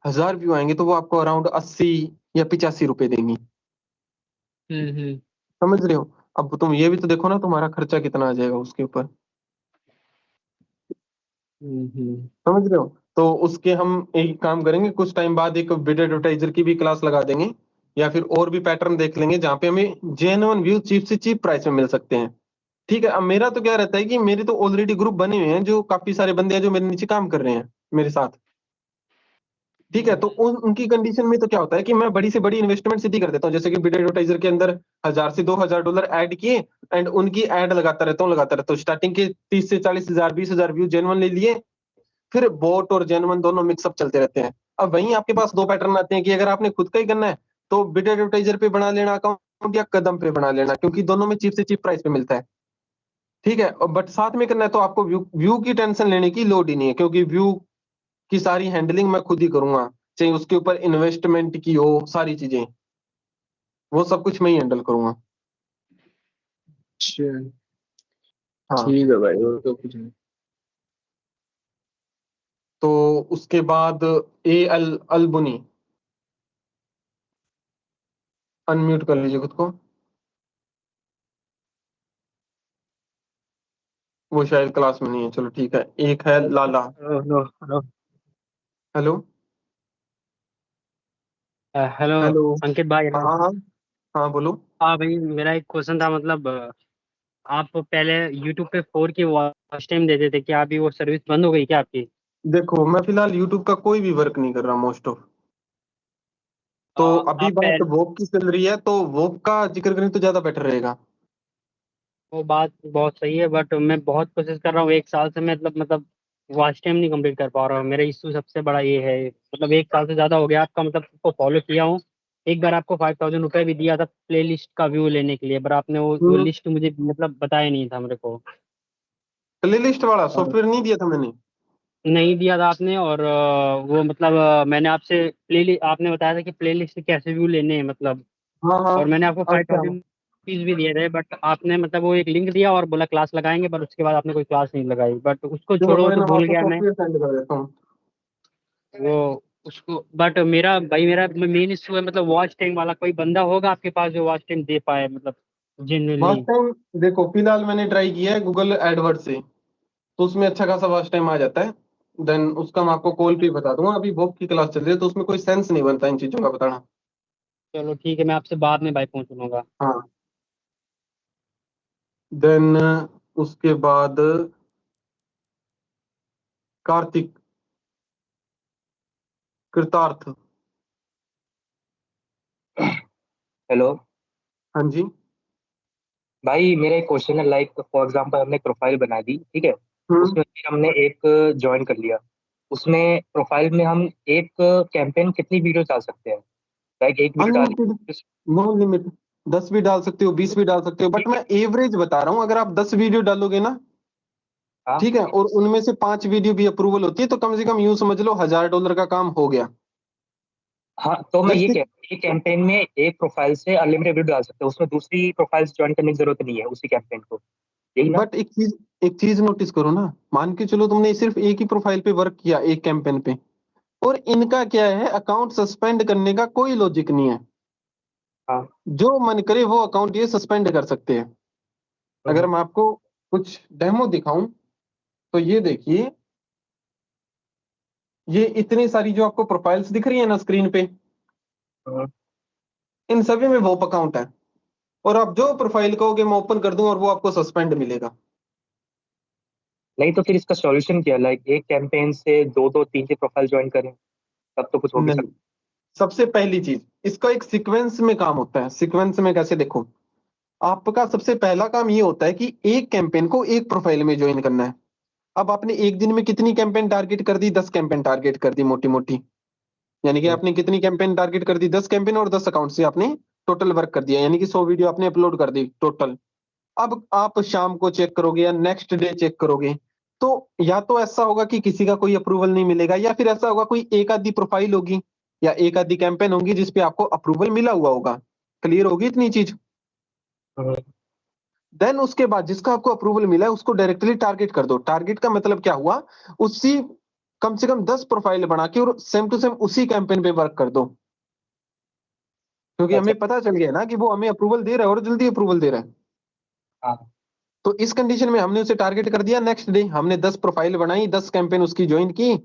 1000 व्यू आएंगे तो वो आपको अराउंड 80 या 85 रुपए देंगी। हम्म। समझ रहे हो? अब तुम ये भी तो देखो ना तुम्हारा खर्चा कितना आ जाएगा उसके ऊपर। हम्म। समझ रहे हो? तो उसके हम एक काम करेंगे, कुछ टाइम बाद एक वीडियो एडवर्टाइजर की भी क्लास लगा देंगे, या फिर और भी पैटर्न देख लेंगे जहाँ पे हमें जेन्युइन व्यू चीप से चीप प्राइस में मिल सकते हैं। ठीक है, अब मेरा तो क्या रहता है कि मेरे तो ऑलरेडी ग्रुप बने हुए हैं, जो काफी सारे बंदे हैं जो मेरे नीचे काम कर रहे हैं मेरे साथ। ठीक है, तो उनकी कंडीशन में तो क्या होता है कि मैं बड़ी से बड़ी इन्वेस्टमेंट सीधी कर देता हूँ, जैसे कि वीडियो एडवर्टाइजर के अंदर $1000 से $2000 ऐड किए एंड उनकी ऐड लगाता रहता हूँ। स्टार्टिंग के 30 से 40 हजार 20 हजार व्यू जेन्युइन ले लिए, फिर बोट और जेन्युइन दोनों मिक्सअप चलते रहते हैं। अब वहीं आपके पास दो पैटर्न आते हैं कि अगर आपने खुद का ही करना है तो वीडियो एडवर्टाइजर पे बना लेना अकाउंट, या कदम पे बना लेना, क्योंकि दोनों में चीप से चीप प्राइस पे मिलता है। ठीक है, और बट साथ में करना है तो आपको व्यू व्यू की टेंशन लेने की लोड ही नहीं है, क्योंकि व्यू की सारी हैंडलिंग मैं खुद ही करूंगा। चाहे उसके ऊपर इन्वेस्टमेंट की हो, सारी चीजें वो सब कुछ मैं ही हैंडल करूंगा। अच्छा, हाँ, ठीक है भाई, और तो कुछ नहीं। तो उसके बाद अल्बुनी, अनम्यूट कर लीजिए खुद को। वो शायद क्लास में नहीं है, चलो ठीक है। एक है लाला। Hello hello. Hello. Hello hello. Ankit भाई, हाँ हेलो। हाँ हाँ। हाँ बोलो। हाँ भाई, मेरा एक क्वेश्चन था, मतलब आप पहले यूट्यूब पे 4 की वॉच टाइम देते थे, क्या अभी वो सर्विस बंद हो गई क्या आपकी? देखो मैं फिलहाल यूट्यूब का कोई भी वर्क नहीं कर रहा मोस्ट ऑफ। तो अभी आप बात पहले, वोप की चल रही है, तो वोप का जिक्र करें तो ज्यादा बेटर रहेगा। वो बात बहुत सही है, बट मैं बहुत कोशिश कर रहा हूँ 1 साल से, मैं मतलब वॉच टाइम नहीं कंप्लीट कर पा रहा हूँ। मेरा इशू सबसे बड़ा ये है, मतलब 1 साल से ज़्यादा हो गया आपका, मतलब को फॉलो किया हूँ। एक बार आपको ₹5000 भी दिया था प्ले लिस्ट का व्यू लेने के लिए, पर आपने वो लिस्ट मुझे मतलब बताया नहीं था मेरे को। प्ले लिस्ट वाला और सॉफ्टवेयर नहीं दिया था मैंने? नहीं दिया था आपने, और वो मतलब मैंने आपसे आपने बताया था कि प्ले लिस्ट से कैसे व्यू लेने हैं मतलब। हाँ हाँ। और मैंने आपको फाइव अच्छा। थाउजेंड रुपीज़ भी दिए थे, बट आपने मतलब वो एक लिंक दिया और बोला क्लास लगाएंगे, पर उसके बाद आपने कोई क्लास नहीं लगाई, बट उसको चलो छोड़ो, कोई तो ना, मैं भूल आपको गया मैं सॉफ्टवेयर सेंड कर देता हूँ। वो उसको। बट मेरा भाई, मेरा मेन इशू है मतलब वॉच टाइम वाला। कोई बंदा होगा आपके पास जो वॉच टाइम दे पाए, मतलब वॉच जेन्युइनली? टाइम देखो फिलहाल मैंने ट्राई किया है गूगल एडवर्ड से, तो उसमें अच्छा खासा वॉच टाइम आ जाता है। देन उसका मैं आपको कॉल पे ही बता दूंगा। अभी वोक की क्लास चल रही है तो उसमें कोई सेंस नहीं बनता इन चीजों का बताना। चलो ठीक है, मैं आपसे बाद में भाई पूछ लूंगा। हाँ। देन उसके बाद कार्तिक, कृतार्थ। हेलो हाँ जी। भाई, मेरा एक क्वेश्चन है। लाइक फॉर एग्जांपल हमने एक प्रोफाइल बना दी, ठीक है। हम्म। उसमें फिर हमने एक ज्वाइन कर लिया। उसमें प्रोफाइल में हम एक कैंपेन कितनी वीडियो डाल सकते हैं? लाइक एक वीडियो डाली। Unlimited, no limit. 10 भी डाल सकते हो, 20 भी डाल सकते हो, बट मैं एवरेज बता रहा हूँ। अगर आप 10 वीडियो डालोगे ना, हाँ ठीक है, और उनमें से 5 वीडियो भी अप्रूवल होती है, तो कम से कम यूं समझ लो $1000 का काम हो गया। हाँ, तो मैं ये जैसे, कह रहा हूँ, एक कैंपेन में एक प्रोफाइल से अनलिमिटेड वीडियो डाल सकते हैं, उसमें दूसरी प्रोफाइल ज्वाइन करने की जरूरत नहीं है उसी कैंपेन को, यही ना? बट एक चीज नोटिस करो ना। मान के चलो तुमने सिर्फ एक ही प्रोफाइल पे वर्क किया, एक कैंपेन पे, और इनका क्या है, अकाउंट सस्पेंड करने का कोई लॉजिक नहीं है। हाँ। जो मन करे वो अकाउंट ये सस्पेंड कर सकते हैं। अगर मैं आपको कुछ डेमो दिखाऊं तो ये देखिए, ये इतनी सारी जो आपको प्रोफाइल्स दिख रही है ना स्क्रीन पे, इन सभी में वोप अकाउंट है, और आप जो प्रोफाइल कहोगे मैं ओपन कर दूं और वो आपको सस्पेंड मिलेगा। नहीं तो फिर इसका सॉल्यूशन क्या, लाइक एक कैंपेन से 2-2, 3 प्रोफाइल ज्वाइन करें, तब तो कुछ हो भी नहीं, सबसे पहली चीज, इसका एक सीक्वेंस में काम होता है। सीक्वेंस में कैसे, देखो, आपका सबसे पहला काम ये होता है कि एक कैंपेन को एक प्रोफाइल में ज्वाइन करना है। अब आपने एक दिन में कितनी कैंपेन टारगेट कर दी? 10 कैंपेन टारगेट कर दी, मोटी मोटी। यानी कि आपने कितनी कैंपेन टारगेट कर दी? 10 कैंपेन, और 10 अकाउंट से आपने टोटल वर्क कर दिया, यानी कि 100 वीडियो आपने अपलोड कर दी टोटल। अब आप शाम को चेक करोगे या नेक्स्ट डे चेक करोगे, तो या तो ऐसा होगा कि किसी का कोई अप्रूवल नहीं मिलेगा, या फिर ऐसा होगा कोई एक आधी प्रोफाइल होगी या एक आधी कैंपेन होगी जिसपे आपको अप्रूवल मिला हुआ होगा। क्लियर होगी इतनी चीज? देन उसके बाद जिसका आपको अप्रूवल मिला है उसको डायरेक्टली टारगेट कर दो। टारगेट का मतलब क्या हुआ? उसी कम से कम 10 प्रोफाइल बना के और सेम टू सेम उसी कैंपेन पे वर्क कर दो, क्योंकि हमें पता चल गया ना कि वो हमें अप्रूवल दे रहा है और जल्दी अप्रूवल दे रहा है। हाँ। तो इस कंडीशन में हमने उसे टारगेट कर दिया। नेक्स्ट डे हमने 10 प्रोफाइल बनाई, 10 कैंपेन उसकी ज्वाइन की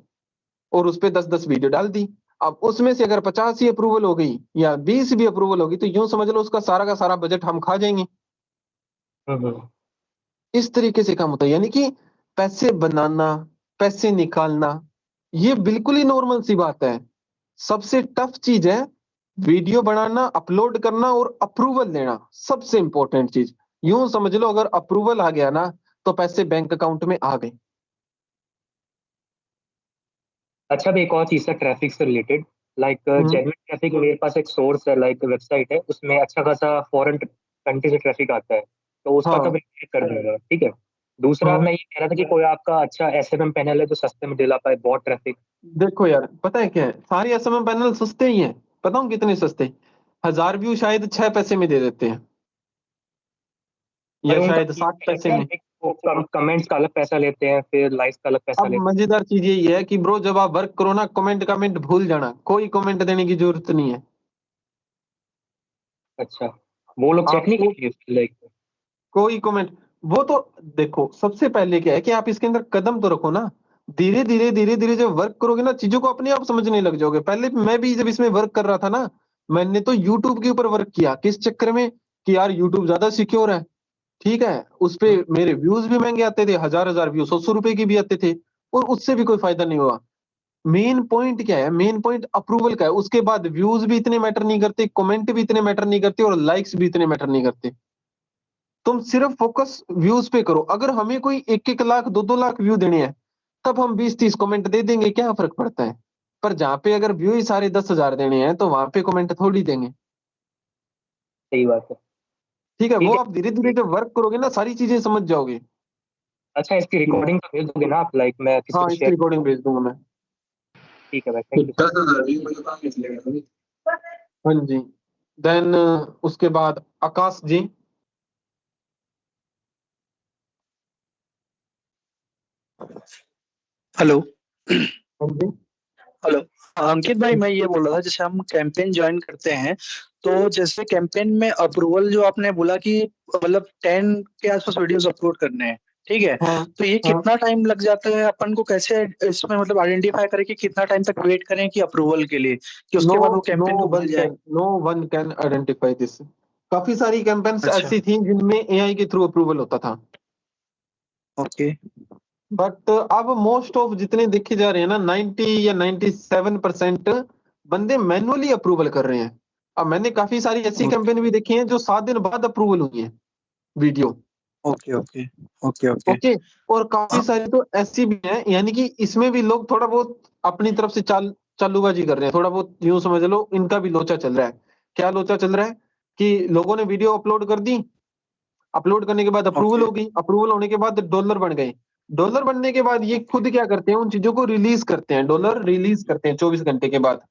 और उस पर 10-10 वीडियो डाल दी। अब उसमें से अगर 50 ही अप्रूवल हो गई या 20 भी अप्रूवल होगी तो यूं समझ लो उसका सारा का सारा बजट हम खा जाएंगे। इस तरीके से काम होता है, यानी कि पैसे बनाना, पैसे निकालना, ये बिल्कुल ही नॉर्मल सी बात है। सबसे टफ चीज है वीडियो बनाना, अपलोड करना और अप्रूवल लेना, सबसे इंपॉर्टेंट चीज। यूं समझ लो अगर अप्रूवल आ गया ना तो पैसे बैंक अकाउंट में आ गए। अच्छा, अब एक और चीज है ट्रैफिक से रिलेटेड, लाइक जेन्युइन ट्रैफिक। मेरे पास एक सोर्स है, लाइक वेबसाइट है, उसमें अच्छा खासा फॉरेन कंट्री से ट्रैफिक आता है, तो उसका तो हाँ, मैं चेक कर दूंगा, ठीक है। दूसरा हाँ। मैं ये कह रहा था कि कोई आपका अच्छा एसएमएम पैनल है जो सस्ते में दिला पाए बहुत ट्रैफिक। देखो यार, पता है क्या है, सारे एसएमएम पैनल सस्ते ही हैं। बताऊं कितने सस्ते? 1000 व्यू शायद 6 पैसे में दे देते हैं, पर या उनका शायद फीस 60 पैसे क्या में। है, वो कमेंट्स का अलग पैसा लेते हैं, फिर लाइक्स का अलग पैसा अब लेते मजेदार चीज यही है कि ब्रो जब आप वर्क करो ना, कमेंट कमेंट भूल जाना, कोई कमेंट देने की जरूरत नहीं है। हैं। अच्छा, वो लोग चेक नहीं आपको करेंगे लाइक। कोई कमेंट, वो तो देखो, सबसे पहले क्या है कि आप इसके अंदर कदम तो रखो ना। धीरे धीरे धीरे धीरे जब वर्क करोगे ना, चीजों को अपने आप समझने लग जाओगे। पहले मैं भी जब इसमें वर्क कर रहा था ना, मैंने तो यूट्यूब के ऊपर वर्क किया, किस चक्कर में कि यार यूट्यूब ज्यादा सिक्योर है, ठीक है। उस पे मेरे व्यूज भी महंगे आते थे, 1000 व्यू 100 रुपए की भी आते थे, और उससे भी कोई फायदा नहीं हुआ। मेन पॉइंट क्या है? मेन पॉइंट अप्रूवल का है। उसके बाद व्यूज भी इतने मैटर नहीं करते, कमेंट भी इतने मैटर नहीं करते, और लाइक्स भी इतने मैटर नहीं करते। तुम सिर्फ फोकस व्यूज पे करो। अगर हमें कोई 1-1 लाख 2-2 लाख व्यू देने हैं तब हम 20-30 कमेंट दे देंगे, क्या फर्क पड़ता है। पर जहाँ पे अगर व्यू ही सारे 10,000 देने हैं तो वहां पे कमेंट थोड़ी देंगे। सही बात है। ठीक है, वो ठीक आप धीरे है। धीरे जब वर्क करोगे ना सारी चीजें समझ जाओगे। अच्छा, इसकी रिकॉर्डिंग तो भेज दोगे ना आप, लाइक मैं किसी हाँ, को इसकी शेयर। रिकॉर्डिंग भेज दूंगा मैं। ठीक है भाई, थैंक यू। 10,000 व्यू में तो काम नहीं चलेगा। हाँ जी। देन उसके बाद आकाश जी। हेलो। हाँ जी। हेलो। अंकित भाई, मैं ये बोल रहा था जैसे हम कैंपेन ज्वाइन करते हैं तो जैसे कैंपेन में अप्रूवल जो आपने बोला कि मतलब 10 के आसपास वीडियोस अपलोड करने हैं, ठीक है। हाँ, तो ये हाँ। कितना टाइम लग जाता है? अपन को कैसे इसमें मतलब आइडेंटिफाई करें कि कितना टाइम तक वेट करें कि अप्रूवल के लिए, कि नो, उसके बाद वो नो कैंपेन उबल वन जाए? Can no one can identify this. काफी सारी कैंपेन्स अच्छा। ऐसी थी जिनमें एआई के थ्रू अप्रूवल होता था, ओके। बट अब मोस्ट ऑफ जितने देखे जा रहे हैं ना, 90 या 97% बंदे मैनुअली अप्रूवल कर रहे हैं। अब मैंने काफी सारी ऐसी कैंपेन भी देखी हैं जो 7 दिन बाद अप्रूवल हुई है video. Okay. Okay. Okay. Okay. Okay. और काफी सारी तो ऐसी भी हैं, यानी कि इसमें भी लोग थोड़ा बहुत अपनी तरफ से चालूबाजी कर रहे हैं, थोड़ा बहुत यूं समझ लो इनका भी लोचा चल रहा है। क्या लोचा चल रहा है कि लोगों ने वीडियो अपलोड कर दी, अपलोड करने के बाद अप्रूवल ओके। हो गई, अप्रूवल होने के बाद डॉलर बन गए। डॉलर बनने के बाद ये खुद क्या करते हैं, उन चीजों को रिलीज करते हैं, डॉलर रिलीज करते हैं 24 घंटे के बाद।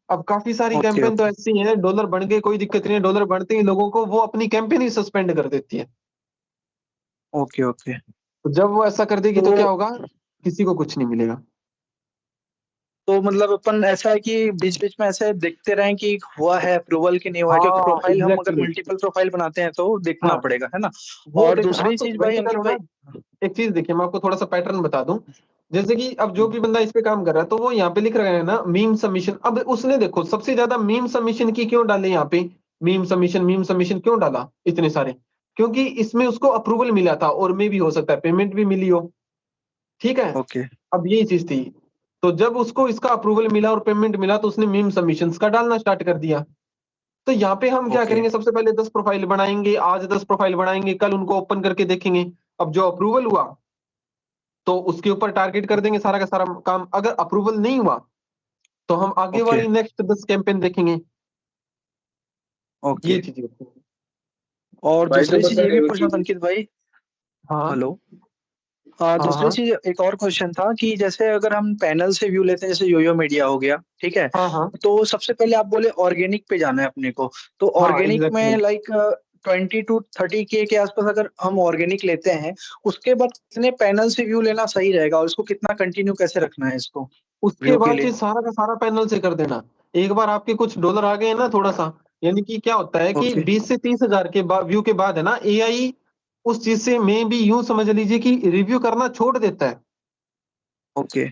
अब काफी सारी ओके। कैंपेन तो ओके। ऐसी हैं, डॉलर बन गए कोई दिक्कत नहीं है, डॉलर बढ़ते ही लोगों को वो अपनी कैंपेन ही सस्पेंड कर देती है। ओके। ओके। तो जब वो ऐसा कर देगी तो क्या तो होगा? किसी को कुछ नहीं मिलेगा। तो मतलब अपन ऐसा है कि बीच बीच में ऐसे देखते रहें कि हुआ है अप्रूवल कि नहीं हुआ है, क्योंकि हाँ प्रोफाइल हम अगर एग्जैक्टली मल्टीपल प्रोफाइल बनाते हैं तो देखना हाँ पड़ेगा, है ना। वो और देख हाँ दूसरी तो चीज वही भाई मैं कह अंकित रहा हूँ भाई। ना। एक चीज देखिए मैं आपको थोड़ा सा पैटर्न बता दूं। जैसे कि अब जो भी बंदा इस पे काम कर रहा है तो वो यहाँ पे लिख रहा है ना मीम सबमिशन। अब उसने देखो सबसे ज्यादा मीम सबमिशन की क्यों डाले यहाँ पे, मीम सबमिशन क्यों डाला इतने सारे, क्योंकि इसमें उसको अप्रूवल मिला था और में भी हो सकता है पेमेंट भी मिली हो, ठीक है। ओके अब यही चीज थी। तो जब उसको इसका अप्रूवल मिला और पेमेंट मिला तो उसने मीम सबमिशंस का डालना स्टार्ट कर दिया। तो यहाँ पे हम क्या ओके करेंगे, सबसे पहले 10 प्रोफाइल बनाएंगे, आज 10 प्रोफाइल बनाएंगे, कल उनको ओपन करके देखेंगे। अब जो अप्रूवल हुआ तो उसके ऊपर टारगेट कर देंगे सारा का सारा काम। अगर अप्रूवल नहीं हुआ तो हम आगे ओके वाली नेक्स्ट 10 कैंपेन देखेंगे। ओके। ये चीज होती है। और भाई जो दूसरी चीज बता ये रहे भी हो पूछना कि था अंकित भाई। हाँ हेलो। हाँ दूसरी हाँ चीज एक और क्वेश्चन था कि जैसे अगर हम पैनल से व्यू लेते हैं, जैसे योयो मीडिया हो गया, ठीक है। हाँ हाँ तो सबसे पहले आप बोले ऑर्गेनिक पे जाना है अपने को, तो हाँ ऑर्गेनिक एग्जैक्टली। में लाइक 20 to 30 के आसपास अगर हम ऑर्गेनिक लेते हैं, उसके बाद कितने पैनल से व्यू लेना सही रहेगा और इसको कितना कंटिन्यू कैसे रखना है इसको उसके व्यू के बाद लिए। ये सारा का सारा पैनल से कर देना। एक बार आपके कुछ डॉलर आ गए ना थोड़ा सा, यानी कि क्या होता है कि ओके 20 से 30 हजार के बाद व्यू के बाद है ना एआई उस चीज से में भी यूं समझ लीजिए कि रिव्यू करना छोड़ देता है। ओके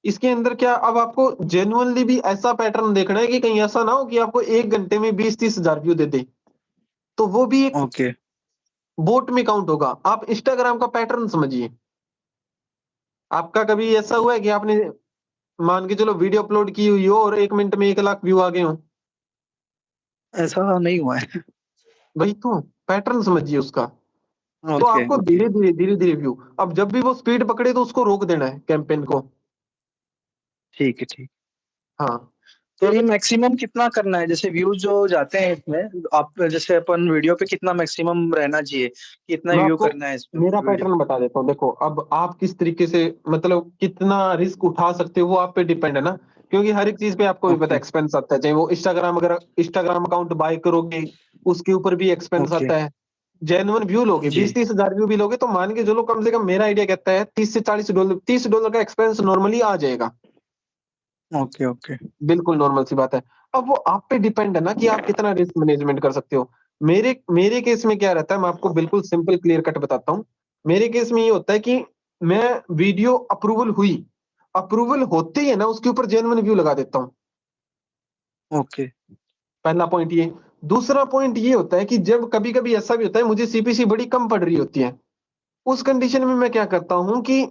इसके अंदर क्या अब आपको जेन्युइनली भी ऐसा पैटर्न देखना है कि कहीं ऐसा ना हो कि आपको 1 घंटे में 20-30 हजार व्यू दे दे, तो वो भी एक ओके बोट में काउंट होगा। आप इंस्टाग्राम का पैटर्न समझिए। आपका कभी ऐसा हुआ है कि आपने मान के चलो वीडियो अपलोड की हुई हो और 1 मिनट में 1 लाख व्यू आ गए हो? ऐसा नहीं हुआ है। वही तो पैटर्न समझिए उसका। तो ओके आपको ओके धीरे धीरे व्यू, अब जब भी वो स्पीड पकड़े तो उसको रोक देना है कैंपेन को। ठीक है ठीक। हाँ तो ये मैक्सिमम कितना करना है, जैसे व्यूज जो जाते हैं इसमें, आप जैसे अपन वीडियो पे कितना मैक्सिमम रहना चाहिए, कितना मैं व्यू आपको करना है इस पे मेरा वीडियो। पैटर्न बता देता हूँ। देखो अब आप किस तरीके से मतलब कितना रिस्क उठा सकते हो वो आप पे डिपेंड है ना, क्योंकि हर एक चीज पे आपको भी पता है ओके एक्सपेंस आता है। चाहे वो इंस्टाग्राम, अगर इंस्टाग्राम अकाउंट बाय करोगे उसके ऊपर भी एक्सपेंस ओके आता है। जेन्युइन व्यू लोगे, जी 20-30 हजार व्यू भी लोगे तो मान के चलो कम से कम मेरा आइडिया कहता है $30 से $40, $30 का एक्सपेंस नॉर्मली आ जाएगा। ओके ओके बिल्कुल नॉर्मल सी बात है। अब वो आप पे डिपेंड है ना कि आप कितना रिस्क मैनेजमेंट कर सकते हो। मेरे मेरे केस में क्या रहता है, मैं आपको बिल्कुल सिंपल क्लियर कट बताता हूँ। मेरे केस में ये होता है कि मैं वीडियो अप्रूवल हुई, अप्रूवल होते ही है ना उसके ऊपर जेन्युइन व्यू लगा देता हूँ। ओके पहला पॉइंट ये। दूसरा पॉइंट ये होता है कि जब कभी कभी ऐसा भी होता है मुझे सीपीसी बड़ी कम पड़ रही होती है, उस कंडीशन में मैं क्या करता हूँ कि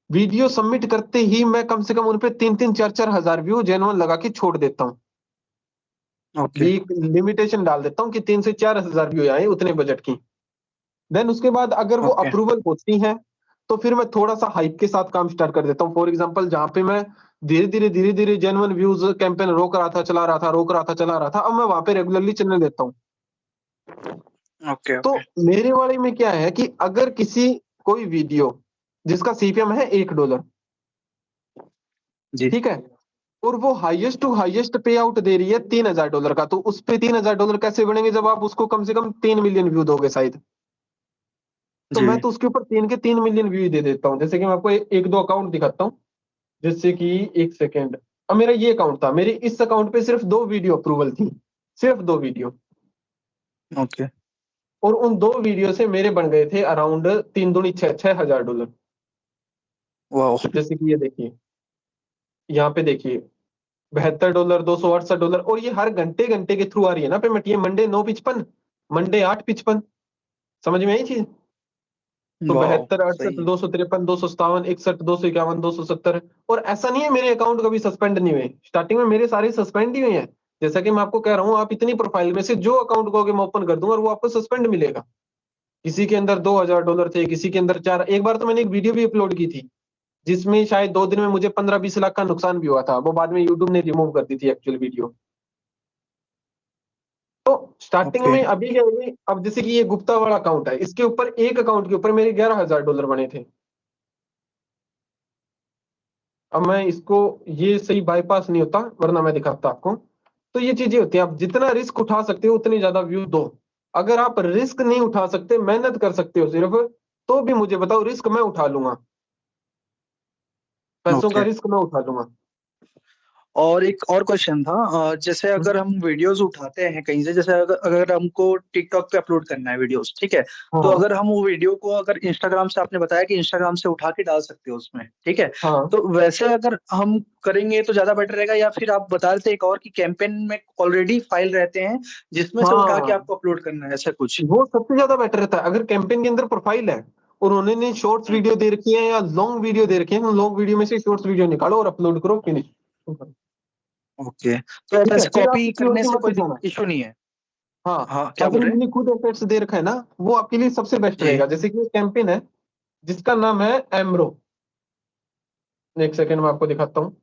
वीडियो सबमिट करते ही मैं कम से कम उन पे 3-3, 4-4 हजार व्यू जेन्युइन लगा के छोड़ देता हूँ। ओके एक लिमिटेशन डाल देता हूँ कि 3 से 4 हजार व्यू आए उतने बजट की। देन उसके बाद अगर वो ओके अप्रूवल होती है तो फिर मैं थोड़ा सा हाइप के साथ काम स्टार्ट कर देता हूँ। फॉर एग्जांपल जहां पे मैं धीरे धीरे जेन्युइन व्यूज कैंपेन रोक रहा था चला रहा था, रोक रहा था चला रहा था, अब मैं वहां पे रेगुलरली चलने देता हूँ। ओके तो ओके मेरे वाले में क्या है कि अगर किसी कोई वीडियो जिसका सीपीएम है $1, जी ठीक है, और वो हाईएस्ट टू हाईएस्ट पे आउट दे रही है $3,000 का, तो उस पे $3,000 कैसे बनेंगे जब आप उसको कम से कम 3 मिलियन व्यू दोगे शायद। तो जी मैं तो उसके ऊपर 3 के 3 मिलियन व्यू दे देता हूँ। जैसे कि मैं आपको एक दो अकाउंट दिखाता हूँ। जैसे कि एक सेकेंड, अब मेरा ये अकाउंट था, मेरे इस अकाउंट पे सिर्फ 2 वीडियो अप्रूवल थी, सिर्फ 2 वीडियो, ओके और उन 2 वीडियो से मेरे बन गए थे अराउंड 3 दूनी 6 हजार $। वाओ जैसे कि ये देखिए, यहाँ पे देखिए $72, $268, और ये हर घंटे घंटे के थ्रू आ रही है ना पेमेंट। ये मंडे 9:55, मंडे 8:55, समझ में आई चीज। तो वाओ 72, सही 68, है। 253, 257, 61, 251, 270। और ऐसा नहीं है मेरे अकाउंट कभी सस्पेंड नहीं हुए, स्टार्टिंग में मेरे सारे सस्पेंड ही हुए हैं। जैसा कि मैं आपको कह रहा हूँ, आप इतनी प्रोफाइल में से जो अकाउंट को मैं ओपन कर दूंगा और वो आपको सस्पेंड मिलेगा। किसी के अंदर $2,000 थे, किसी के अंदर 4। एक बार तो मैंने एक वीडियो भी अपलोड की थी जिसमें शायद 2 दिन में मुझे 15-20 लाख का नुकसान भी हुआ था। वो बाद में यूट्यूब ने रिमूव कर दी थी एक्चुअल वीडियो। तो स्टार्टिंग ओके में अभी क्या है, अब जैसे कि ये गुप्ता वाला अकाउंट है, इसके ऊपर एक अकाउंट के ऊपर मेरे $11,000 बने थे। अब मैं इसको, ये सही बाईपास नहीं होता वरना मैं दिखाता आपको। तो ये चीजें होती हैं, आप जितना रिस्क उठा सकते हो उतनी ज्यादा व्यू दो। अगर आप रिस्क नहीं उठा सकते, मेहनत कर सकते हो सिर्फ, तो भी मुझे बताओ, रिस्क मैं उठा लूंगा, पैसों का ओके रिस्क मैं उठा लूंगा। और एक और क्वेश्चन था, जैसे अगर हम वीडियोस उठाते हैं कहीं से, जैसे अगर अगर हमको टिकटॉक पे अपलोड करना है वीडियोस, ठीक है, तो हाँ अगर हम वो वीडियो को अगर इंस्टाग्राम से, आपने बताया कि इंस्टाग्राम से उठा के डाल सकते हो उसमें, ठीक है, हाँ तो वैसे अगर हम करेंगे तो ज्यादा बेटर रहेगा, या फिर आप बता रहे थे एक और कि कैंपेन में ऑलरेडी फाइल रहते हैं जिसमें से उठा के हाँ, आपको अपलोड करना है, ऐसा कुछ? वो सबसे ज्यादा बेटर रहता है। अगर कैंपेन के अंदर प्रोफाइल है और उन्होंने शॉर्ट्स हम्म, वीडियो दे रखी है या लॉन्ग वीडियो दे रखी है, उन लॉन्ग वीडियो में से शॉर्ट्स वीडियो निकालो और अपलोड करो, फिनिश। ओके, तो ठीक है, ऐसे फिर आप कॉपी किसी और करने की से मत कोई उठाना। इशू नहीं है? हाँ, हाँ, क्या अगर बोल रहे हैं? इन्होंने खुद एसेट्स दे रखा है ना, वो आपके लिए सबसे बेस्ट जी रहेगा। जैसे कि एक कैंपेन है जिसका नाम है एमरो। एक सेकंड में आपको दिखाता हूँ।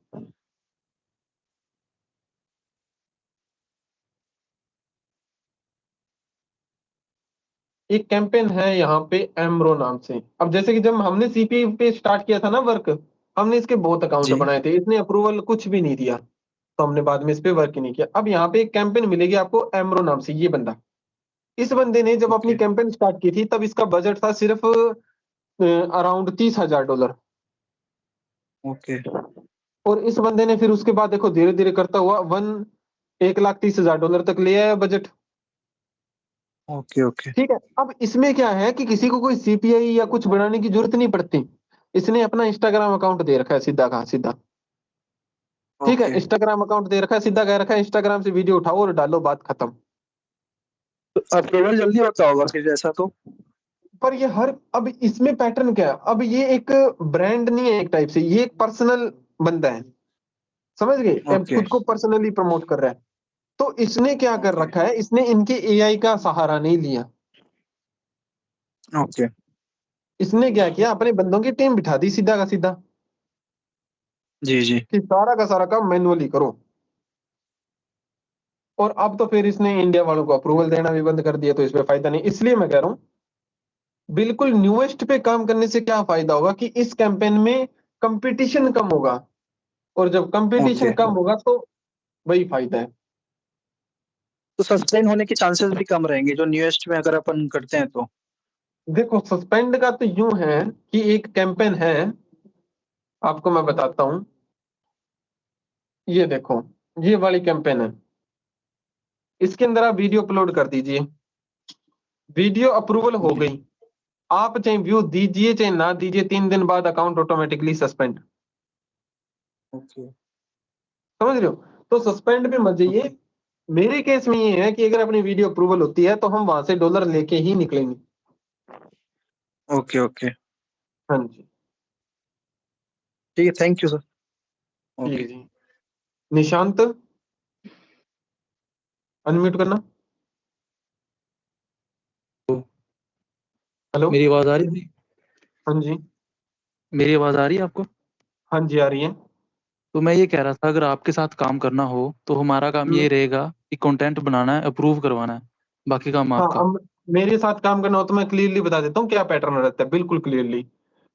एक कैंपेन है यहाँ पे एमरो नाम से। अब जैसे कि जब हमने सीपी पे स्टार्ट किया था ना वर्क, हमने इसके बहुत अकाउंट जी। बनाए थे, इसने अप्रूवल कुछ भी नहीं दिया, तो हमने बाद में इस पे वर्क ही नहीं किया। अब यहाँ पे एक कैंपेन मिलेगी आपको एमरो नाम से, ये बंदा, इस बंदे ने जब अपनी ओके कैंपेन स्टार्ट की थी तब इसका बजट था सिर्फ अराउंड $30,000। ओके और इस बंदे ने फिर उसके बाद देखो धीरे धीरे करता हुआ $1,30,000 तक ले आया बजट। ओके ओके ठीक है, अब इसमें क्या है कि किसी को कोई सीपीआई या कुछ बनाने की जरूरत नहीं पड़ती। इसने अपना इंस्टाग्राम अकाउंट दे रखा है, सीधा कहा सीधा। ठीक है, ओके। इंस्टाग्राम अकाउंट दे रखा है, सीधा कह रखा है इंस्टाग्राम से वीडियो उठाओ और डालो, बात खत्म। तो अप्रूवल जल्दी होता होगा फिर ऐसा तो? पर ये हर, अब इसमें पैटर्न क्या है, अब ये एक ब्रांड नहीं है एक टाइप से, ये एक पर्सनल बंदा है, समझ गए, अब ओके खुद को पर्सनली प्रमोट कर रहा है। तो इसने क्या कर ओके रखा है, इसने इनके एआई का सहारा नहीं लिया। ओके। इसने क्या किया, अपने बंदों की टीम बिठा दी सीधा का सीधा, जी जी। कि सारा का सारा काम मैनुअली करो। और अब तो फिर इसने इंडिया वालों को अप्रूवल देना भी बंद कर दिया, तो इसमें फायदा नहीं। इसलिए मैं कह रहा हूँ, बिल्कुल न्यूएस्ट पे काम करने से क्या फायदा होगा कि इस कैंपेन में कंपटीशन कम होगा, और जब कंपटीशन ओके, कम होगा तो वही फायदा है। तो सस्टेन होने के चांसेस भी कम रहेंगे जो न्यूएस्ट में अगर अपन करते हैं तो? देखो सस्पेंड का तो यूं है कि एक कैंपेन है, आपको मैं बताता हूँ। ये देखो, ये वाली कैंपेन है, इसके अंदर आप वीडियो अपलोड कर दीजिए, वीडियो अप्रूवल हो जी। गई, आप चाहे व्यू दीजिए चाहे ना दीजिए, 3 दिन बाद अकाउंट ऑटोमेटिकली सस्पेंड। ओके समझ रहे हो? तो सस्पेंड पे मत जाइए। ओके मेरे केस में ये है कि अगर अपनी वीडियो अप्रूवल होती है तो हम वहां से डॉलर लेके ही निकलेंगे। Okay okay. हाँ जी। ठीक है, थैंक यू सर। जी ओके। जी। निशांत, अनम्यूट करना। हेलो। मेरी आवाज आ रही है? हाँ जी। मेरी आवाज आ रही है आपको? हाँ जी, आ रही है। तो मैं ये कह रहा था, अगर आपके साथ काम करना हो तो हमारा काम हम्म, ये रहेगा कि कंटेंट बनाना है, अप्रूव करवाना है, बाकी काम हाँ, आपका। अब मेरे साथ काम करना हो तो मैं क्लियरली बता देता हूँ क्या पैटर्न रहता है, बिल्कुल क्लियरली।